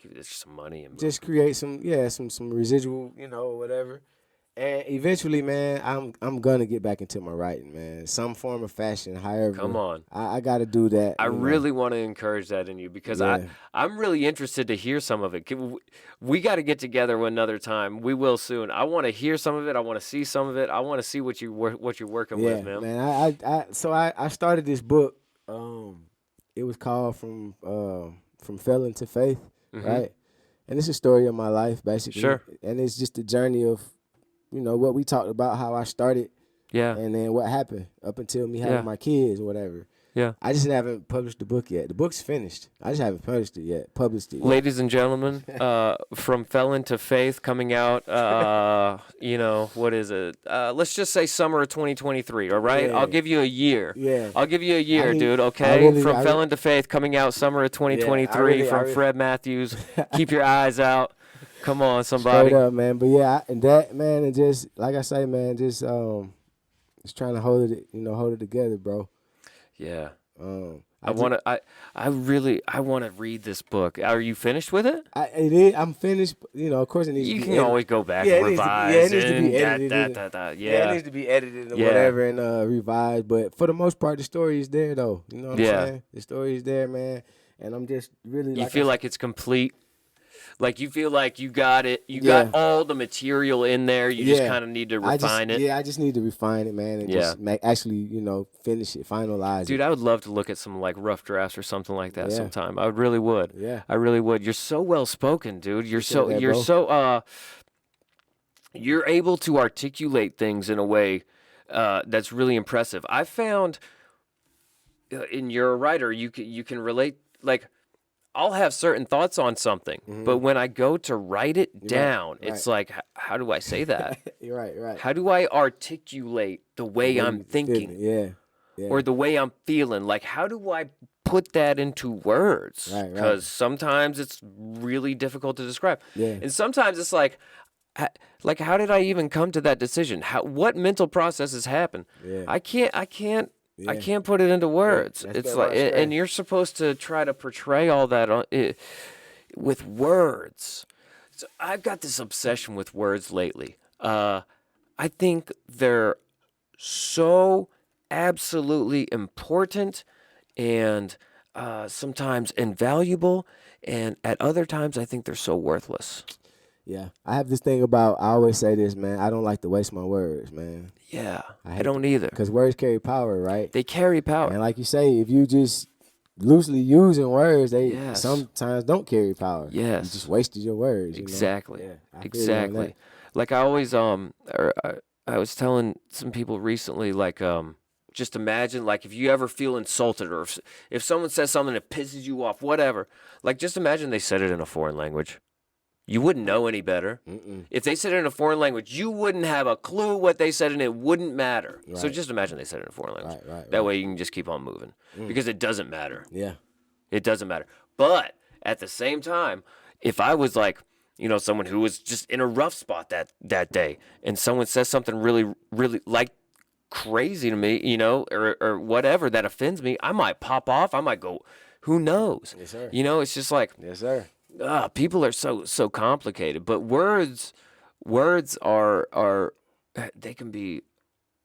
Give it some money and just create some residual, you know, whatever. And eventually, man, I'm gonna get back into my writing, man. Some form of fashion, however. Come on. I got to do that. I really want to encourage that in you because I'm really interested to hear some of it. We got to get together another time. We will soon. I want to hear some of it. I want to see some of it. I want to see what you're working with, man. Man, I started this book. It was called From Felon to Faith, right? And it's a story of my life, basically. Sure. And it's just a journey of, you know, what we talked about, how I started. Yeah. And then what happened up until me having my kids or whatever. Yeah. I just haven't published the book yet. The book's finished. I just haven't published it yet. Ladies and gentlemen, From Felon to Faith coming out, you know, what is it? Let's just say summer of 2023, all right? Yeah. I'll give you a year. Yeah. I'll give you a year, dude, okay? From Felon to Faith coming out summer of 2023 from Fred Matthews. Keep your eyes out. Come on, somebody. Straight up, man. But yeah, and that, man, and just like I say, man, just trying to hold it together, bro. Yeah. I want to. I really. I want to read this book. Are you finished with it? I'm finished. You know, of course, it needs to You be. can always go back and revise. It needs to be and edited. that. Yeah, it needs to be edited or Yeah. whatever and revised. But for the most part, the story is there, though. You know what I'm saying? The story is there, man. And I'm just really. You feel like it's complete. Like you feel like you got it. You got all the material in there. You just kind of need to refine it. Yeah, I just need to refine it, man, and just actually, you know, finish it, finalize it. Dude, I would love to look at some like rough drafts or something like that sometime. I really would. Yeah, I really would. You're so well spoken, dude. You're you're able to articulate things in a way that's really impressive. I found in you're a writer, you can relate. Like I'll have certain thoughts on something, but when I go to write it down, it's like, how do I say that? You're right. How do I articulate the way I'm thinking? Yeah. Or the way I'm feeling? Like, how do I put that into words? Because sometimes it's really difficult to describe. Yeah. And sometimes it's like, how did I even come to that decision? What mental processes happen? Yeah. I can't put it into words. It's like, and you're supposed to try to portray all that with words. So I've got this obsession with words lately. I think they're so absolutely important and sometimes invaluable, and at other times I think they're so worthless. Yeah, I have this thing about, I always say this, man, I don't like to waste my words, man. Yeah, I don't either. Because words carry power, right? They carry power. And like you say, if you just loosely using words, they sometimes don't carry power. Yes. You just wasted your words. Exactly. You know? Yeah, exactly. Like I always, I was telling some people recently, like, just imagine, like, if you ever feel insulted or if someone says something that pisses you off, whatever, like, just imagine they said it in a foreign language. You wouldn't know any better. If they said it in a foreign language, you wouldn't have a clue what they said, and it wouldn't matter. Right. So just imagine they said it in a foreign language. Right. That way you can just keep on moving because it doesn't matter. Yeah. It doesn't matter. But at the same time, if I was like, you know, someone who was just in a rough spot that day, and someone says something really, really like crazy to me, you know, or whatever that offends me, I might pop off. I might go, who knows? Yes, sir. You know, it's just like, yes, sir. People are so complicated, but words are they can be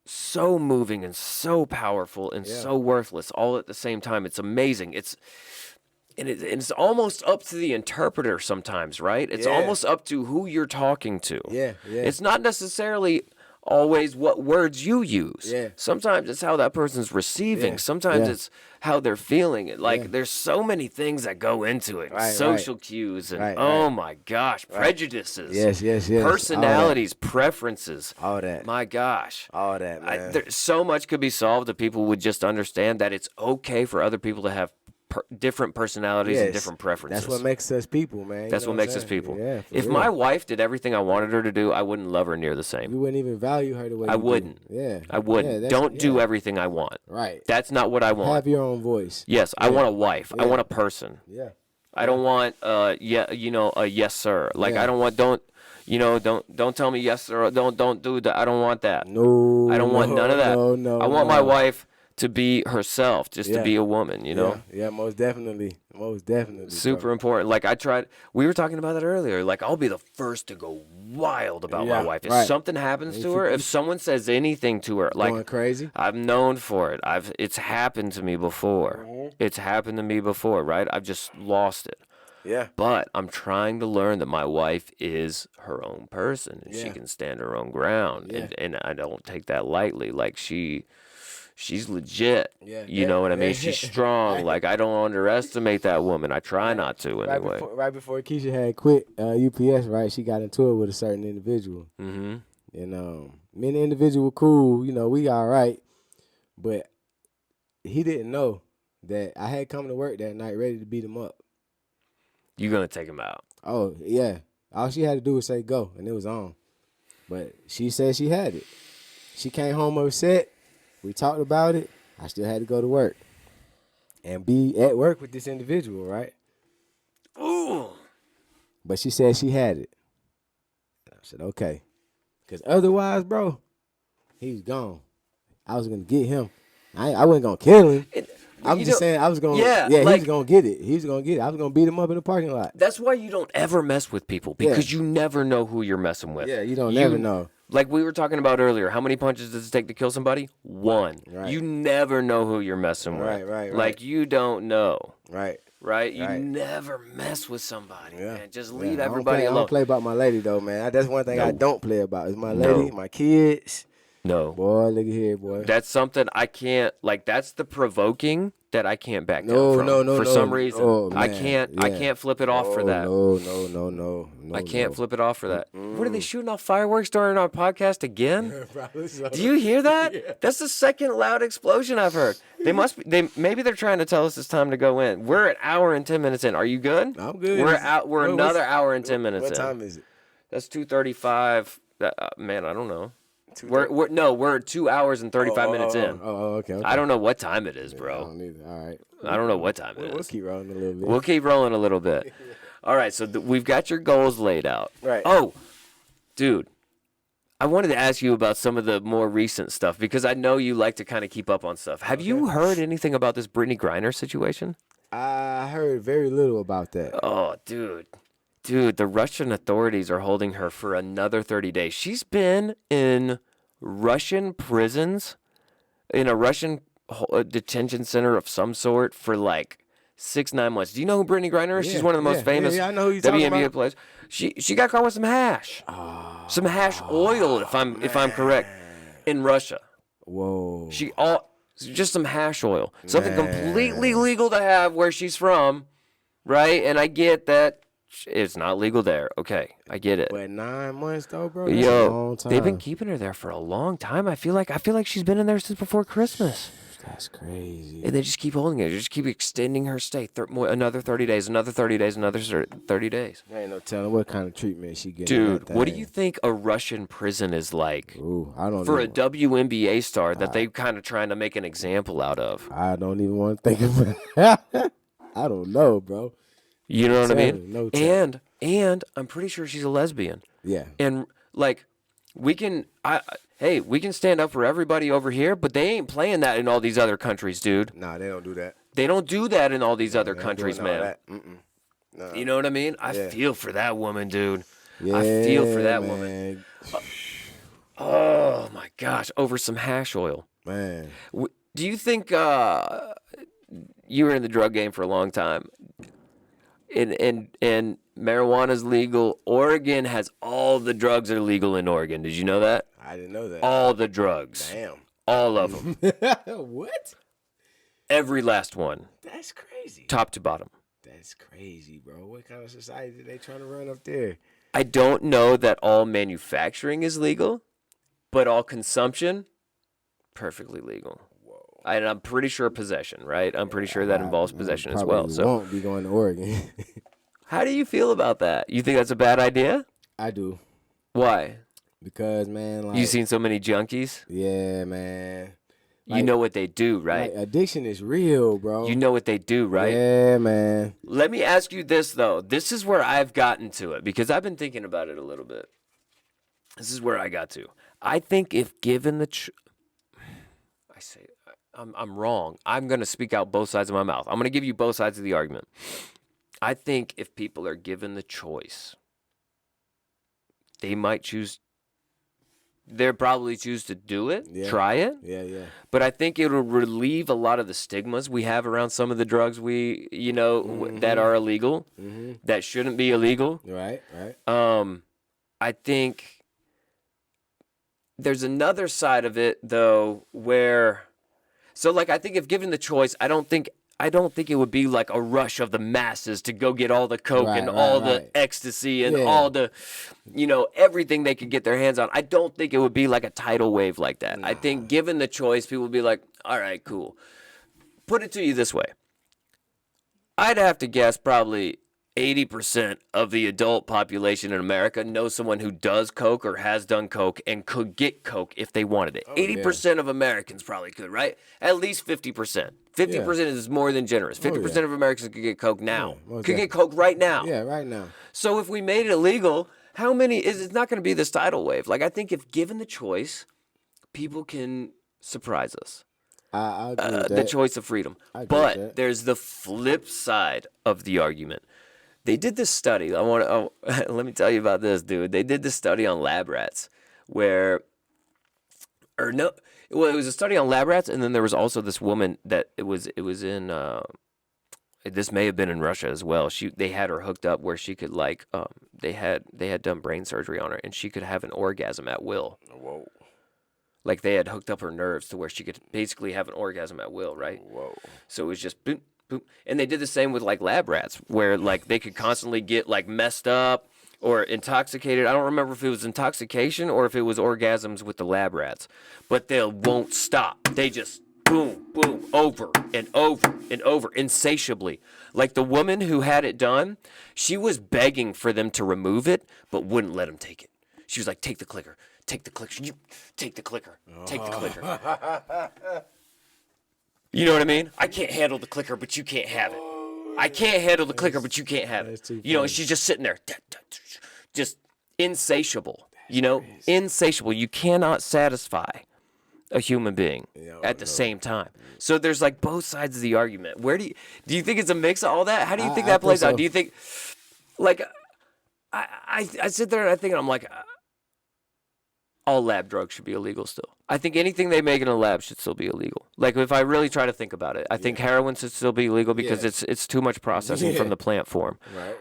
so moving and so powerful and so worthless all at the same time. It's amazing. It's almost up to the interpreter sometimes, right? It's almost up to who you're talking to. Yeah. It's not necessarily always what words you use. Yeah. Sometimes it's how that person's receiving. Sometimes it's how they're feeling. Like there's so many things that go into it. Social cues and oh my gosh, prejudices. Yes. Personalities, preferences. All that. My gosh. All that, man. There's so much could be solved if people would just understand that it's okay for other people to have different personalities and different preferences. That's what makes us people, man. That's what makes us people. Yeah, if my wife did everything I wanted her to do, I wouldn't love her near the same. You wouldn't even value her the way I wouldn't. Do. Yeah. I wouldn't. Don't do everything I want. Right. That's not what I want. Have your own voice. Yes, I want a wife. I want a person. Yeah. I don't want a yes sir. Like I don't want don't tell me yes sir. Don't do that. I don't want that. No. I don't want none of that. No. I want my wife to be herself, just to be a woman, you know? Yeah, most definitely. Super important. Like we were talking about that earlier. Like I'll be the first to go wild about my wife. If something happens to her, if someone says anything to her, like going crazy. I'm known for it. It's happened to me before. It's happened to me before, right? I've just lost it. Yeah. But I'm trying to learn that my wife is her own person and she can stand her own ground. Yeah. And I don't take that lightly. Like she's legit. You know what I mean? She's strong. Like, I don't underestimate that woman. I try not to, anyway. Right before Keisha had quit UPS, right, she got into it with a certain individual. Mm-hmm. And me and the individual were cool. You know, we all right. But he didn't know that I had come to work that night ready to beat him up. You going to take him out? Oh, yeah. All she had to do was say go, and it was on. But she said she had it. She came home upset. We talked about it. I still had to go to work and be at work with this individual, right? Ooh. But she said she had it. I said, okay. Because otherwise, bro, he was gone. I was going to get him. I wasn't gonna kill him. I'm You just know- saying I was gonna. Yeah, Yeah, he like- was gonna get it. He was gonna get it. I was gonna beat him up in the parking lot. That's why you don't ever mess with people because you never know who you're messing with. Yeah, you don't never know. Like we were talking about earlier, how many punches does it take to kill somebody? One. Right. You never know who you're messing with. Right. Like you don't know. Right. Right? You Right. never mess with somebody, Yeah. man. Just Yeah, leave I don't everybody play, I alone. don't play about my lady though, man. That's one thing I No. don't play about. Is my No. lady, my kids. No. Boy, look at here, boy. That's something I can't like that's the provoking that I can't back No, down from. no, For no. some reason. Oh, I man. can't Yeah. flip it off for that. No. I can't flip it off for that. What are they shooting off fireworks during our podcast again? Do you hear that? That's the second loud explosion I've heard. They must be. Maybe they're trying to tell us it's time to go in. We're an hour and 10 minutes in. Are you good? I'm good. We're out. We're What's- another hour and 10 minutes What in. time is it? That's 2:35. Man, I don't know. We're 2 hours and 35 minutes in. Okay. I don't know what time it is, I bro. don't either. All right. I don't know what time it We'll is. keep rolling a little bit. We'll keep rolling a little bit. All right, so we've got your goals laid out. Right. Oh, dude, I wanted to ask you about some of the more recent stuff because I know you like to kind of keep up on stuff. Have you heard anything about this Brittany Griner situation? I heard very little about that. Oh, dude, the Russian authorities are holding her for another 30 days. She's been in Russian prisons, in a Russian detention center of some sort for like 6-9 months. Do you know who Brittany Griner is? She's one of the most famous I know who you're talking WNBA about. players. She got caught with some hash, some hash oil, if I'm correct, in Russia. Whoa. Just some hash oil, something completely legal to have where she's from, right? And I get that it's not legal there. Okay, I get it. But 9 months though, bro. That's a long time. They've been keeping her there for a long time. I feel like she's been in there since before Christmas. That's crazy. And they just keep holding her. They just keep extending her stay. Another 30 days, another 30 days, another 30 days. There ain't no telling what kind of treatment she getting. Dude, what do you think a Russian prison is like Ooh, I don't for know. a WNBA star that they kind of trying to make an example out of? I don't even want to think about it. I don't know, bro. You know what I mean? No telling. And I'm pretty sure she's a lesbian. Yeah. And like we can stand up for everybody over here, but they ain't playing that in all these other countries, dude. Nah, they don't do that. They don't do that in all these other They ain't countries, doing all man. that. Mm-mm. Nah. You know what I mean? I Yeah. feel for that woman, dude. Yeah, I feel for that man. woman. Oh my gosh, over some hash oil. Man. Do you think you were in the drug game for a long time? And marijuana's legal. Oregon has all the drugs that are legal in Oregon. Did you know that? I didn't know that. All the drugs. Damn. All of them. What? Every last one. That's crazy. Top to bottom. That's crazy, bro. What kind of society are they trying to run up there? I don't know that all manufacturing is legal, but all consumption, perfectly legal. Whoa. And I'm pretty sure possession, right? I'm pretty sure that involves possession as well. Probably So won't be going to Oregon. how do you feel about that? You think that's a bad idea? I do. Why? Because, man, like, You seen so many junkies? yeah, man. You Like- know what they do, right? Like, addiction is real, bro. You know what they do, right? Yeah, man. Let me ask you this, though. This is where I've gotten to it because I've been thinking about it a little bit. This is where I got to. I think if given the I'm wrong. I'm going to speak out both sides of my mouth. I'm going to give you both sides of the argument. I think if people are given the choice, they might choose. They'll probably choose to do it, Yeah. try it. Yeah, yeah. But I think it'll relieve a lot of the stigmas we have around some of the drugs that are illegal, that shouldn't be illegal. Right, right. I think there's another side of it though where, so like I think if given the choice, I don't think it would be like a rush of the masses to go get all the coke and all the ecstasy and Yeah. all the, everything they could get their hands on. I don't think it would be like a tidal wave like that. I think given the choice, people would be like, all right, cool. Put it to you this way. I'd have to guess probably 80% of the adult population in America knows someone who does coke or has done coke and could get coke if they wanted it. 80% of Americans probably could, right? At least 50%. 50% is more than generous. 50% of Americans could get coke now. most Could get coke right now. Yeah, right now. So if we made it illegal, how many it's not going to be this tidal wave. Like I think if given the choice, people can surprise us. I agree with the that. choice of freedom. I agree with But that. there's the flip side of the argument. They did this study. Let me tell you about this, dude. They did this study on lab rats where, or no, well, it was a study on lab rats, and then there was also this woman that it was in. This may have been in Russia as well. They had her hooked up where she could they had done brain surgery on her, and she could have an orgasm at will. Whoa. Like they had hooked up her nerves to where she could basically have an orgasm at will, right? Whoa. So it was just boom, boom. And they did the same with like lab rats where like they could constantly get like messed up or intoxicated. I don't remember if it was intoxication or if it was orgasms with the lab rats. But they won't stop. They just boom, boom, over and over and over, insatiably. Like the woman who had it done, she was begging for them to remove it, but wouldn't let them take it. She was like, take the clicker. Take the clicker. You take the clicker. Take the clicker. You know what I mean? I can't handle the clicker, but you can't have it. I can't handle the clicker, but you can't have it. You know, and she's just sitting there, just insatiable. You know, insatiable. You cannot satisfy a human being at the same time. So there's like both sides of the argument. Where do you think it's a mix of all that? How do you think that plays out? Do you think, like, I sit there and I think, and I'm like, all lab drugs should be illegal still. I think anything they make in a lab should still be illegal. Like if I really try to think about it, I think heroin should still be illegal because it's too much processing from the plant form. Right.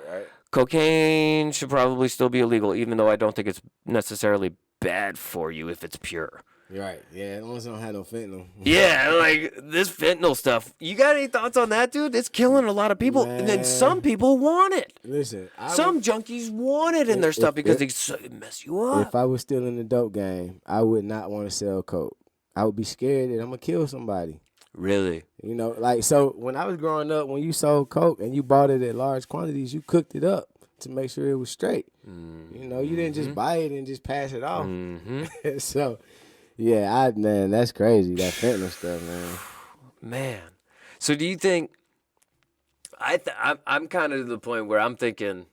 Cocaine should probably still be illegal, even though I don't think it's necessarily bad for you if it's pure. Right. Yeah, as long as I don't have no fentanyl. Yeah, like this fentanyl stuff. You got any thoughts on that, dude? It's killing a lot of people. And then some people want it. Listen, Some junkies want it in their stuff because they mess you up. If I was still in the dope game, I would not want to sell coke. I would be scared that I'm going to kill somebody. Really? You know, like, so when I was growing up, when you sold coke and you bought it at large quantities, you cooked it up to make sure it was straight. You know, you didn't just buy it and just pass it off. So, yeah, man, that's crazy, that fentanyl stuff, man. Man. So do you think, I'm kind of to the point where I'm thinking,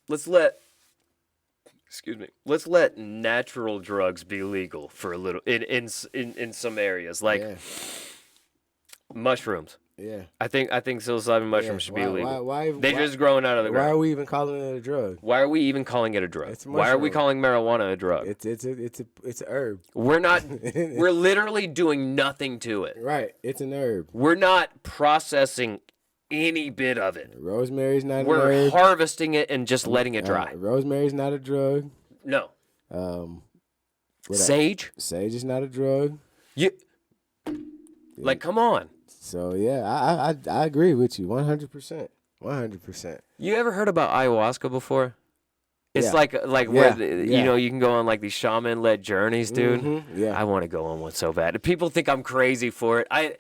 let's let natural drugs be legal for a little, in some areas, like mushrooms. Yeah. I think psilocybin mushrooms should be illegal. Why They're just growing out of the ground. Why are we even calling it a drug? Why are we even calling it a drug? It's a Why are we mushroom. calling marijuana a drug? It's a herb. We're not. We're literally doing nothing to it. Right. It's an herb. We're not processing any bit of it. Rosemary's not an We're herb. harvesting it and just letting it dry. Rosemary's not a drug. No. What Sage? Sage is not a drug. Like, come on. So yeah, I agree with you 100%. 100%. You ever heard about ayahuasca before? It's Yeah. like where you know you can go on like these shaman-led journeys, dude. Yeah. I want to go on one so bad. People think I'm crazy for it. I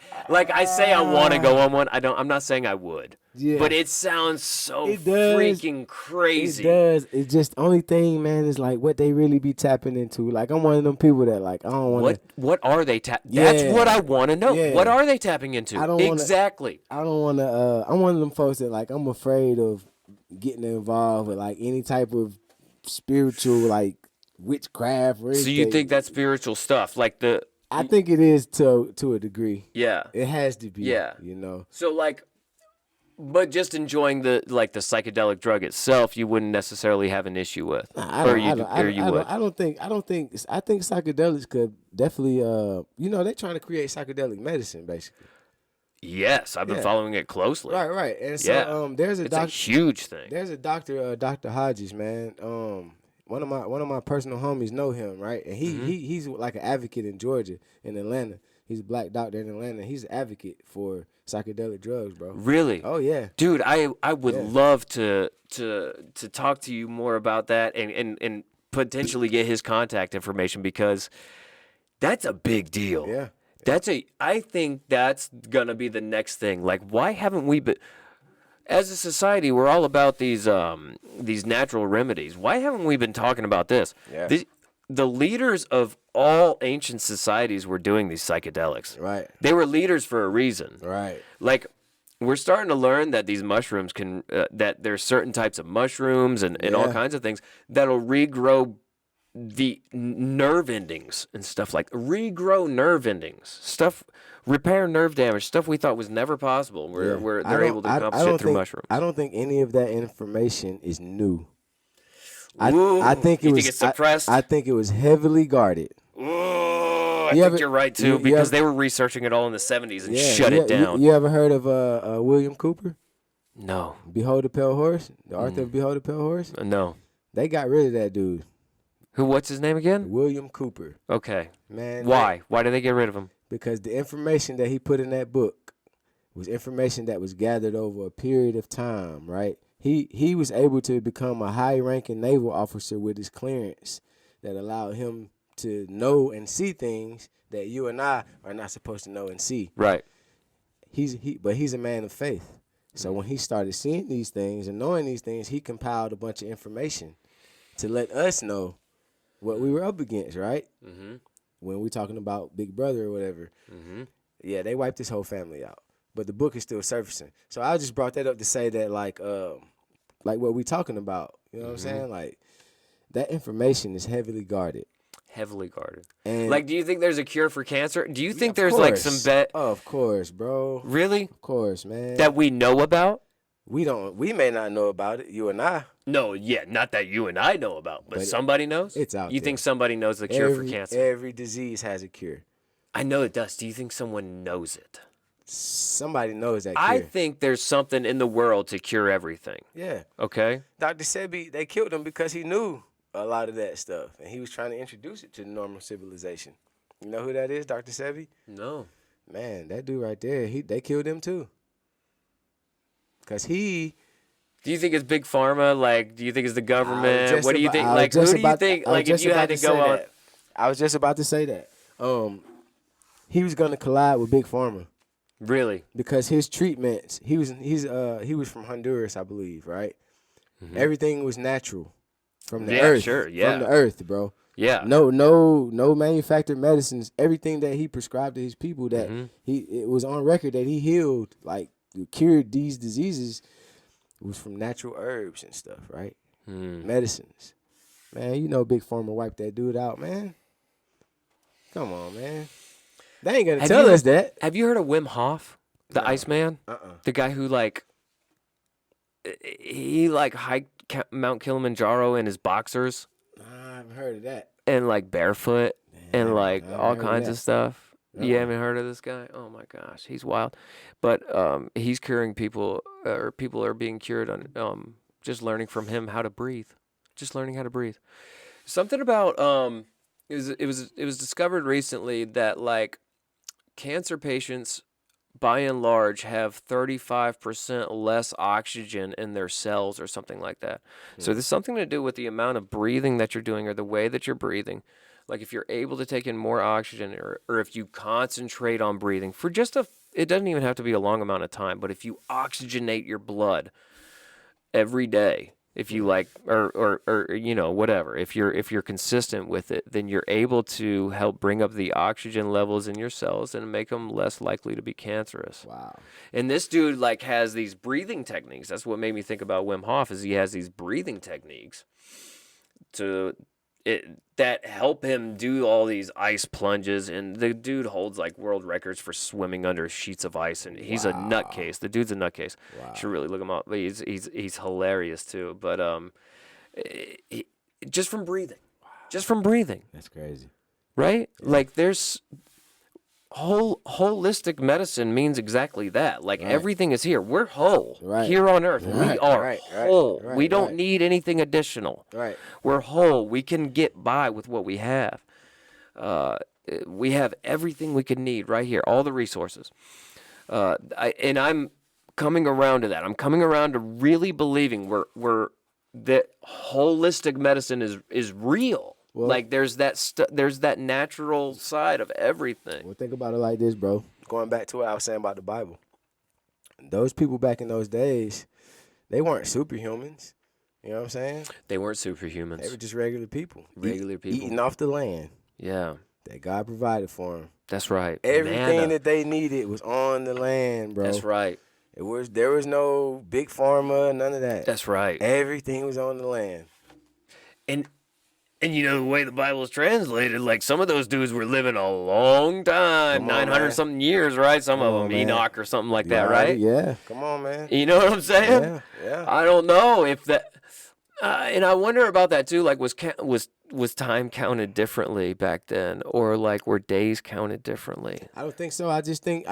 say I want to go on one. I'm not saying I would. Yeah. But it sounds so It does. freaking crazy. It does. It's just only thing, man, is like what they really be tapping into. Like I'm one of them people that like I don't want to. What are they That's Yeah. what I want to know. Yeah. What are they tapping into? I don't wanna- exactly. I don't want to. I'm one of them folks that like I'm afraid of getting involved with like any type of spiritual like witchcraft or anything. So you think that's spiritual stuff, like the I think it is to a degree. yeah. It has to be. Yeah. You know. So like, but just enjoying the psychedelic drug itself, you wouldn't necessarily have an issue with, I think psychedelics could definitely. You know, they're trying to create psychedelic medicine, basically. Yes, I've been Yeah. following it closely. Right. And so Yeah. there's a It's a doctor. huge thing. There's a doctor, Dr. Hodges, man. One of my personal homies know him, right? And he's like an advocate in Georgia, in Atlanta. He's a black doctor in Atlanta. He's an advocate for psychedelic drugs, bro. Really? Oh yeah. Dude, I would love to talk to you more about that and potentially get his contact information because that's a big deal. Yeah. I think that's gonna be the next thing. Like, why haven't we been? As a society, we're all about these natural remedies. Why haven't we been talking about this? Yeah. The leaders of all ancient societies were doing these psychedelics. Right. They were leaders for a reason. Right. Like, we're starting to learn that these mushrooms that there's certain types of mushrooms and all Yeah. kinds of things that'll regrow the nerve endings and stuff like regrow nerve endings, repair nerve damage, stuff we thought was never possible. Where they're able to accomplish it through mushrooms. I don't think any of that information is new. Ooh, I think it you was think it's suppressed? I think it was heavily guarded. Ooh, I think you're right too, because they were researching it all in the 70s and shut it down. You ever heard of William Cooper? No. Behold the Pale Horse? The author of Behold the Pale Horse? No. They got rid of that dude. What's his name again? William Cooper. Okay. Man. Why? Why did they get rid of him? Because the information that he put in that book was information that was gathered over a period of time, right? He was able to become a high-ranking naval officer with his clearance that allowed him to know and see things that you and I are not supposed to know and see. Right. But he's a man of faith. So when he started seeing these things and knowing these things, he compiled a bunch of information to let us know what we were up against, right? Mm-hmm. When we're talking about Big Brother or whatever. Mm-hmm. Yeah, they wiped his whole family out. But the book is still surfacing. So I just brought that up to say that, like what we talking about. You know what I'm saying? Like, that information is heavily guarded. Heavily guarded. And like, do you think there's a cure for cancer? Do you think of there's course. like some Of course, bro. Really? Of course, man. That we know about? We may not know about it, you and I. No, yeah, not that you and I know about, but somebody knows? It's out You there. think somebody knows the cure for cancer? Every disease has a cure. I know it does. Do you think someone knows it? Somebody knows that cure. I think there's something in the world to cure everything. Yeah. Okay? Dr. Sebi, they killed him because he knew a lot of that stuff, and he was trying to introduce it to the normal civilization. You know who that is, Dr. Sebi? No. Man, that dude right there, they killed him too. Because he... Do you think it's big pharma? Like, do you think it's the government? What do you think? Like, who do you think? Like, if you had to go on... I was just about to say that. He was going to collide with Big Pharma. Really? Because his treatments, he was from Honduras, I believe, right? Mm-hmm. Everything was natural from the earth. Sure, yeah. From the earth, bro. Yeah. No manufactured medicines. Everything that he prescribed to his people, that it was on record that he healed, like cured these diseases, was from natural herbs and stuff, right? Medicines. Man, you know Big Pharma wiped that dude out, man. Come on, man. They ain't gonna tell us that. Have you heard of Wim Hof, the Iceman? The guy who he hiked Mount Kilimanjaro in his boxers. I haven't heard of that. And barefoot and all kinds of stuff. You haven't heard of this guy? Oh my gosh, he's wild. But he's curing people, or people are being cured on just learning from him how to breathe. Just learning how to breathe. Something about it was discovered recently that cancer patients by and large have 35% less oxygen in their cells or something like that. So there's something to do with the amount of breathing that you're doing or the way that you're breathing. Like if you're able to take in more oxygen or if you concentrate on breathing for it doesn't even have to be a long amount of time, but if you oxygenate your blood every day, if you or whatever, if you're consistent with it, then you're able to help bring up the oxygen levels in your cells and make them less likely to be cancerous. Wow. And this dude has these breathing techniques. That's what made me think about Wim Hof, is he has these breathing techniques that help him do all these ice plunges, and the dude holds world records for swimming under sheets of ice, and he's a nutcase. The dude's a nutcase. Wow. You should really look him up. But he's hilarious too. But just from breathing, That's crazy, right? Yeah. There's holistic medicine means exactly that. Everything is here. We're whole here on earth. We are whole. We don't need anything additional. Right. We're whole. We can get by with what we have. We have everything we could need right here. All the resources. And I'm coming around to that. I'm coming around to really believing that holistic medicine is real. Well, there's that natural side of everything. Well, think about it like this, bro. Going back to what I was saying about the Bible. Those people back in those days, they weren't superhumans. You know what I'm saying? They weren't superhumans. They were just regular people. Regular people. Eating off the land. Yeah. That God provided for them. That's right. Everything that they needed was on the land, bro. That's right. There was no big pharma, none of that. That's right. Everything was on the land. And you know the way the Bible is translated, like some of those dudes were living a long time, Come on, 900 man. something years, right? Some Come of on, them, man. Enoch or something like You that, already- right? Yeah. Come on, man. You know what I'm saying? Yeah. Yeah. I don't know if that, and I wonder about that too. Like, was time counted differently back then, or like were days counted differently? I don't think so. I just think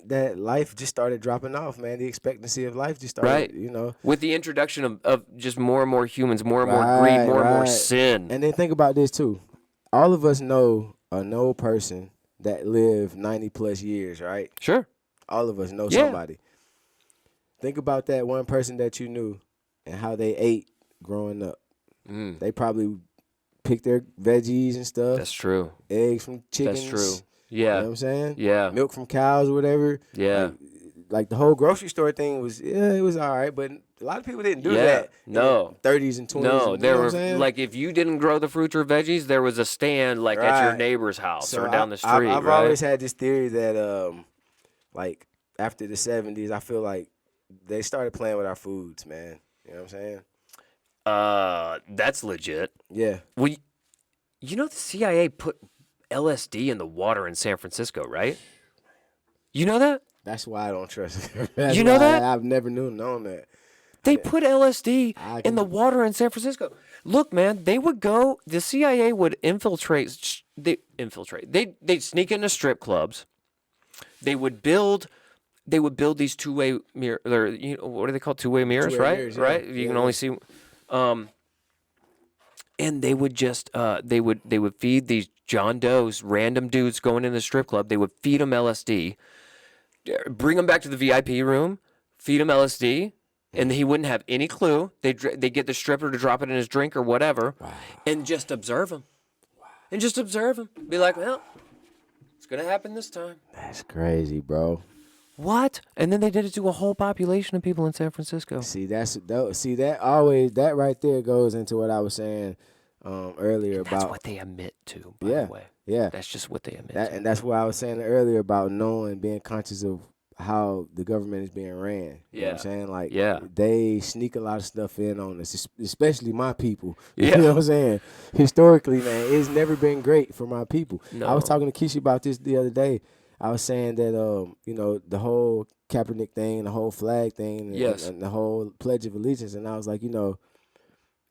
that life just started dropping off, man. The expectancy of life just started, Right. you know. With the introduction of just more and more humans, more and more greed, more and more Right. sin. And then think about this too. All of us know an old person that lived 90 plus years, right? Sure. All of us know Yeah. somebody. Think about that one person that you knew and how they ate growing up. Mm, They probably picked their veggies and stuff, that's true. eggs from chickens. That's true. You know Yeah. what I'm saying? Yeah. Milk from cows or whatever. Yeah. Like the whole grocery store thing was, it was all right, but a lot of people didn't do Yeah. that. in No. their 30s and 20s. No, you there know what were I'm saying? like if you didn't grow the fruits or veggies, there was a stand like at your Right. neighbor's house So or down the I've street, right? always had this theory that, like after the 70s, I feel like they started playing with our foods, man. You know what I'm saying? That's legit. Yeah. Well, you know the CIA put LSD in the water in San Francisco, right? You know that? That's why I don't trust it. That's You know why that? I've never known that. They put LSD I in the can- water in San Francisco. Look, man, the CIA would infiltrate. They'd sneak into strip clubs. They would build these two-way mirror. Or, you know, what are they called? Two-way mirrors, Two-way right? mirrors, yeah. Right. You Yeah, can yeah. only see. And they would just they would feed these John Does, random dudes going in the strip club. They would feed them LSD, bring them back to the VIP room, feed him LSD, and he wouldn't have any clue. They get the stripper to drop it in his drink or whatever, and just observe him, and just observe him. Be like, well, it's gonna happen this time. That's crazy, bro. What? And then they did it to a whole population of people in San Francisco. See, that right there goes into what I was saying earlier That's about what they admit to, by yeah, the way. yeah. That's just what they admit That, to. and that's what I was saying earlier about knowing, being conscious of how the government is being ran. You know what I'm Yeah. saying? Like, Yeah. they sneak a lot of stuff in on us, especially my people. Yeah. You know what I'm saying? Historically, man, it's never been great for my people. No. I was talking to Keisha about this the other day. I was saying that, you know, the whole Kaepernick thing, the whole flag thing, and, Yes. and the whole Pledge of Allegiance, and I was like, you know,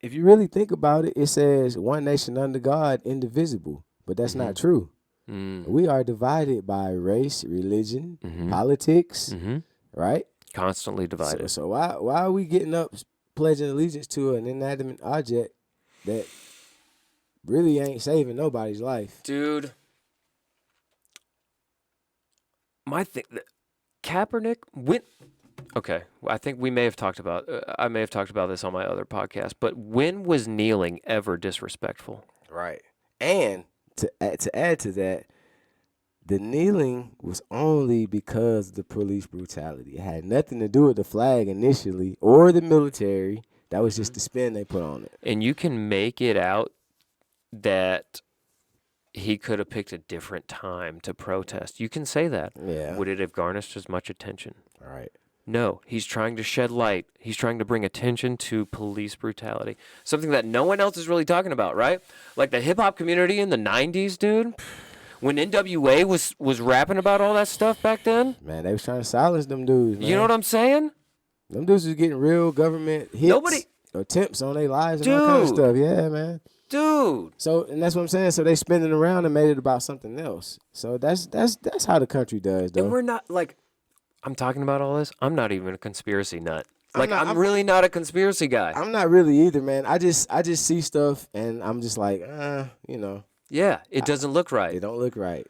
if you really think about it, it says one nation under God, indivisible. But that's not true. Mm. We are divided by race, religion, Mhm. politics, Mm-hmm. right? Constantly divided. So why are we getting up pledging allegiance to an inanimate object that really ain't saving nobody's life? Dude, my thing, Kaepernick went. Okay, I think we may have talked about. I may have talked about this on my other podcast. But when was kneeling ever disrespectful? Right. And to add to that, the kneeling was only because of the police brutality. It had nothing to do with the flag initially or the military. That was just the spin they put on it. And you can make it out that he could have picked a different time to protest. You can say that. Yeah. Would it have garnished as much attention? All right. No, he's trying to shed light. He's trying to bring attention to police brutality. Something that no one else is really talking about, right? Like the hip hop community in the 90s, dude. When NWA was rapping about all that stuff back then. Man, they was trying to silence them dudes, man. You know what I'm saying? Them dudes was getting real government hits. Nobody- attempts on their lives and all kind of Dude. stuff. Yeah, man. Dude. So, and that's what I'm saying. So they spinning around and made it about something else. So that's how the country does, though. And we're not like, I'm talking about all this. I'm not even a conspiracy nut. Like, I'm I'm- really not a conspiracy guy. I'm not really either, man. I just see stuff and I'm just like, you know, Yeah, it doesn't look right. it don't look right.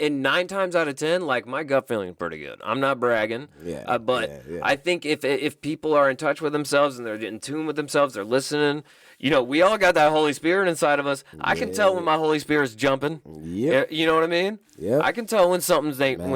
And 9 times out of 10, like my gut feeling is pretty good. I'm not bragging. Yeah, But yeah. I think if people are in touch with themselves and they're in tune with themselves, they're listening. You know, we all got that Holy Spirit inside of us. I can tell when my Holy Spirit's jumping. Yep. You know what I mean? Yep. I can tell when something ain't Man,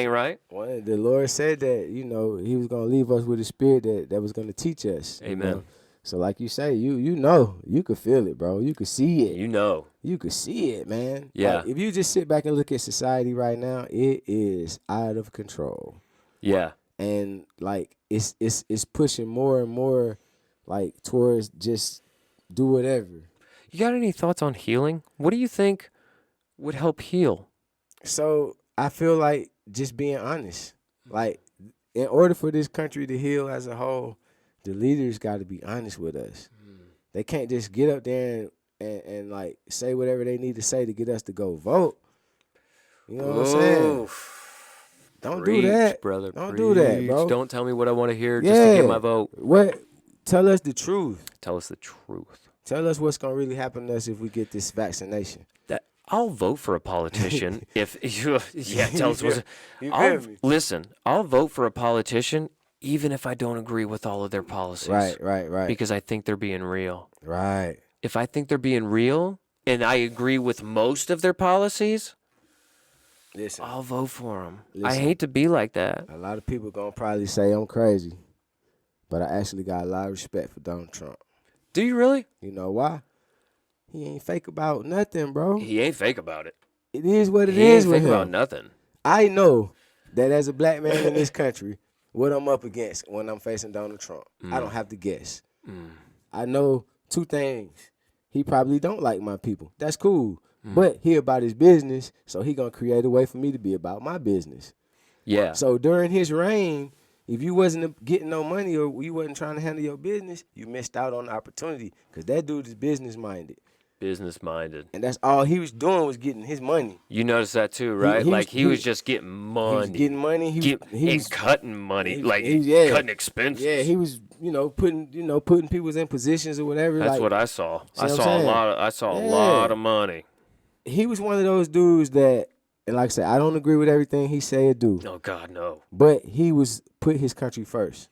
right. The Lord said that, you know, he was going to leave us with a spirit that was going to teach us. you Amen. know? So like you say, you know, you could feel it, bro. You could see it. You know. You could see it, man. Yeah. Like, if you just sit back and look at society right now, it is out of control. Yeah. And like it's pushing more and more like towards just do whatever. You got any thoughts on healing? What do you think would help heal? So I feel like just being honest. Like, in order for this country to heal as a whole, the leaders got to be honest with us. They can't just get up there and like say whatever they need to say to get us to go vote. You know what I'm saying? Don't do that, brother. Don't do that, bro. Don't tell me what I want to hear just to get my vote. What? Tell us the truth. Tell us the truth. Tell us what's gonna really happen to us if we get this vaccination. That I'll vote for a politician if you. Yeah, tell us what's. You feel me? Listen. I'll vote for a politician even if I don't agree with all of their policies. Right. Because I think they're being real. Right. If I think they're being real and I agree with most of their policies, Listen, I'll vote for them. I Listen. hate to be like that. a lot of people gonna probably say I'm crazy, but I actually got a lot of respect for Donald Trump. Do you really? You know why? He ain't fake about nothing, bro. He ain't fake about it. It is what it He is ain't with fake about him. nothing. I know that as a black man in this country, what I'm up against when I'm facing Donald Trump. I don't have to guess. I know two things. He probably don't like my people. That's cool. But he about his business, so he gonna create a way for me to be about my business. Yeah. So during his reign, if you wasn't getting no money or you wasn't trying to handle your business, you missed out on the opportunity because that dude is business minded. Business minded. And that's all he was doing was getting his money. You noticed that too, right? he was- just getting money. He was getting money. He and was cutting money. yeah. Cutting expenses. Yeah, he was, putting people in positions or whatever. That's like, what I saw. I what I'm saw a saying? a Yeah. lot of money. He was one of those dudes that, and like I said, I don't agree with everything he say or do, Oh God, no. but he was put his country first,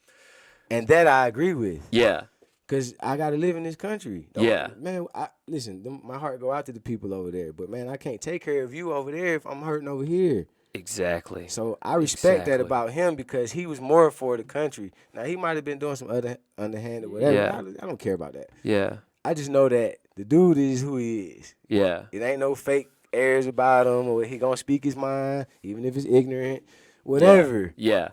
and that I agree with. Yeah. Cause I gotta live in this country. Yeah. Man. Listen, my heart go out to the people over there, but man, I can't take care of you over there if I'm hurting over here. Exactly. So I respect that Exactly. about him because he was more for the country. Now he might have been doing some other underhand or whatever. Yeah. I don't care about that. Yeah. I just know that the dude is who he is. Yeah. It ain't no fake airs about him, or he gonna speak his mind, even if it's ignorant, whatever. Yeah.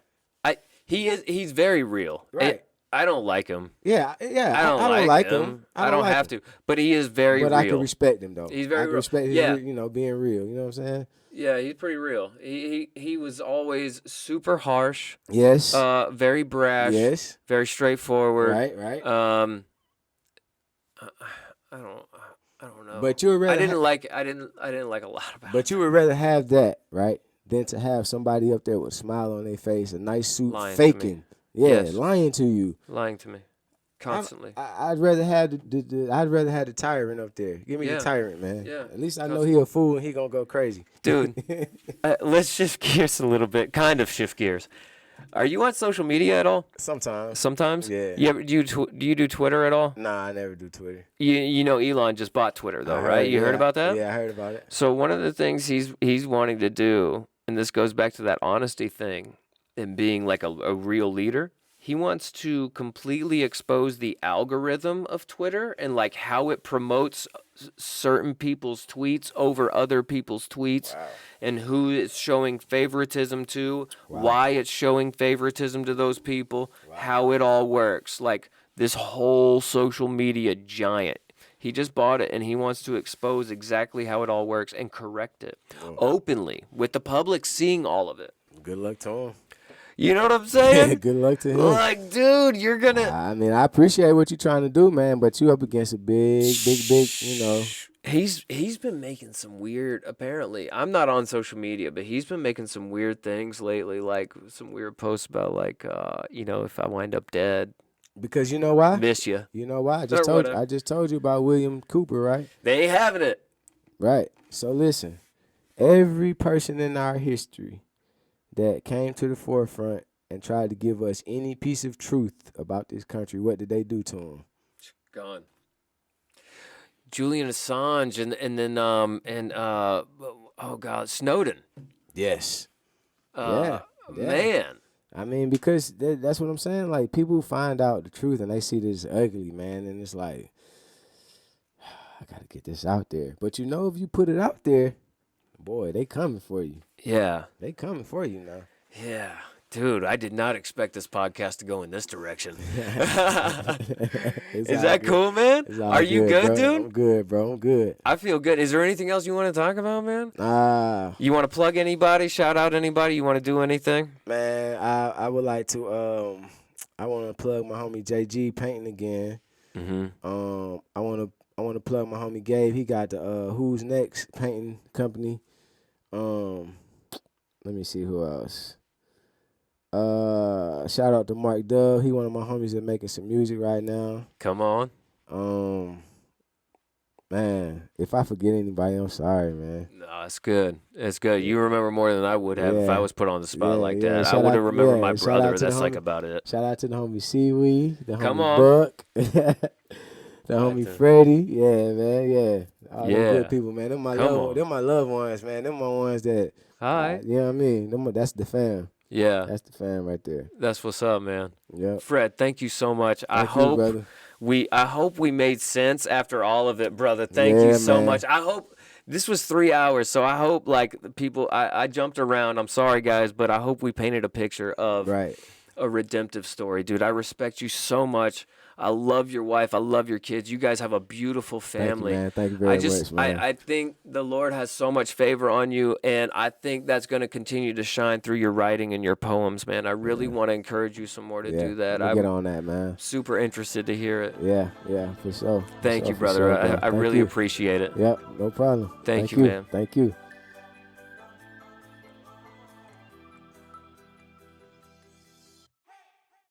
He's very real. Right. I don't like him. Yeah. I don't, I don't like him. him. I don't like have him. to. But he is very But real. I can respect him though. He's very I can real. respect his, Yeah. being real. You know what I'm saying? Yeah, he's pretty real. He was always super harsh, Yes. very brash, yes. very straightforward. Right. I don't know. But you would rather I didn't like a lot about But you would rather have that, right, than to have somebody up there with a smile on their face, a nice suit, Lying to me. faking. Yeah, Yes. lying to you. lying to me constantly. I'd rather have I'd rather have the tyrant up there. Give me Yeah. the tyrant, man. Yeah. At least I know he a fool and he gonna go crazy. Dude, let's shift gears a little bit. Kind of shift gears. Are you on social media at all? Sometimes. Sometimes. Yeah. Do you do Twitter at all? Nah, I never do Twitter. You know Elon just bought Twitter though, I right? You heard about that? Yeah, I heard about it. So one of the things he's wanting to do, and this goes back to that honesty thing and being like a real leader. He wants to completely expose the algorithm of Twitter and like how it promotes certain people's tweets over other people's tweets and who it's showing favoritism to, why it's showing favoritism to those people, how it all works. Like this whole social media giant. He just bought it and he wants to expose exactly how it all works and correct it openly with the public seeing all of it. Good luck to him. You know what I'm saying? Good luck to him. Like, dude, you're gonna. I mean, I appreciate what you're trying to do, man, but you up against a big, He's been making some weird. Apparently, I'm not on social media, but he's been making some weird things lately, like some weird posts about like, if I wind up dead, because you know why? miss you. You know why? Or whatever. I just told you about William Cooper, right? They ain't having it. Right. So listen, every person in our history that came to the forefront and tried to give us any piece of truth about this country, what did they do to him? Gone. Julian Assange and then oh God, Snowden. Yes. Yeah. Yeah. Man. I mean, because that's what I'm saying. Like, people find out the truth and they see this ugly, man, and it's like, I got to get this out there. But if you put it out there, boy, they coming for you. Yeah. They coming for you now. Yeah. Dude, I did not expect this podcast to go in this direction. It's Is all that good. cool, man? It's all Are you good, bro. dude? I'm good, bro. I'm good. I feel good. Is there anything else you want to talk about, man? Ah, You want to plug anybody? Shout out anybody? You want to do anything? man, I would like to I want to plug my homie JG painting again. Mm-hmm. I want to plug my homie Gabe. He got the Who's Next painting company. Let me see who else. Shout out to Mark Dove. He one of my homies that making some music right now. Come on. Man, if I forget anybody, I'm sorry, man. No, it's good. It's good. You remember more than I would have if I Yeah. was put on the spot Yeah, like yeah. that. I Shout would out- have remembered yeah, my shout out brother. to the That's like homie- about it. Shout out to the homie Seaweed, the Come homie on. Buck, the homie to- Freddie. Yeah, man, yeah. All them Yeah. good people, man. Them my Come on. them my loved ones, man. Them my ones that, Hi. you know what I mean? That's the fam. Yeah, That's the fam right there. that's what's up, man. Yep. Fred, thank you so much. I Thank you, hope brother. I hope we made sense after all of it, brother. Thank you Yeah, so man. much. I hope this was 3 hours, so I hope like the people. I jumped around. I'm sorry, guys, but I hope we painted a picture of Right. a redemptive story, dude. I respect you so much. I love your wife. I love your kids. You guys have a beautiful family. Thank you, man. Thank you very much, man. I think the Lord has so much favor on you, and I think that's going to continue to shine through your writing and your poems, man. I really want to encourage you some more to yeah. do that. We'll I'm get on that, man. super interested to hear it. Yeah, for sure. Thank you, For brother. sure, I Thank really you. appreciate it. Yep, no problem. Thank you, man. Thank you.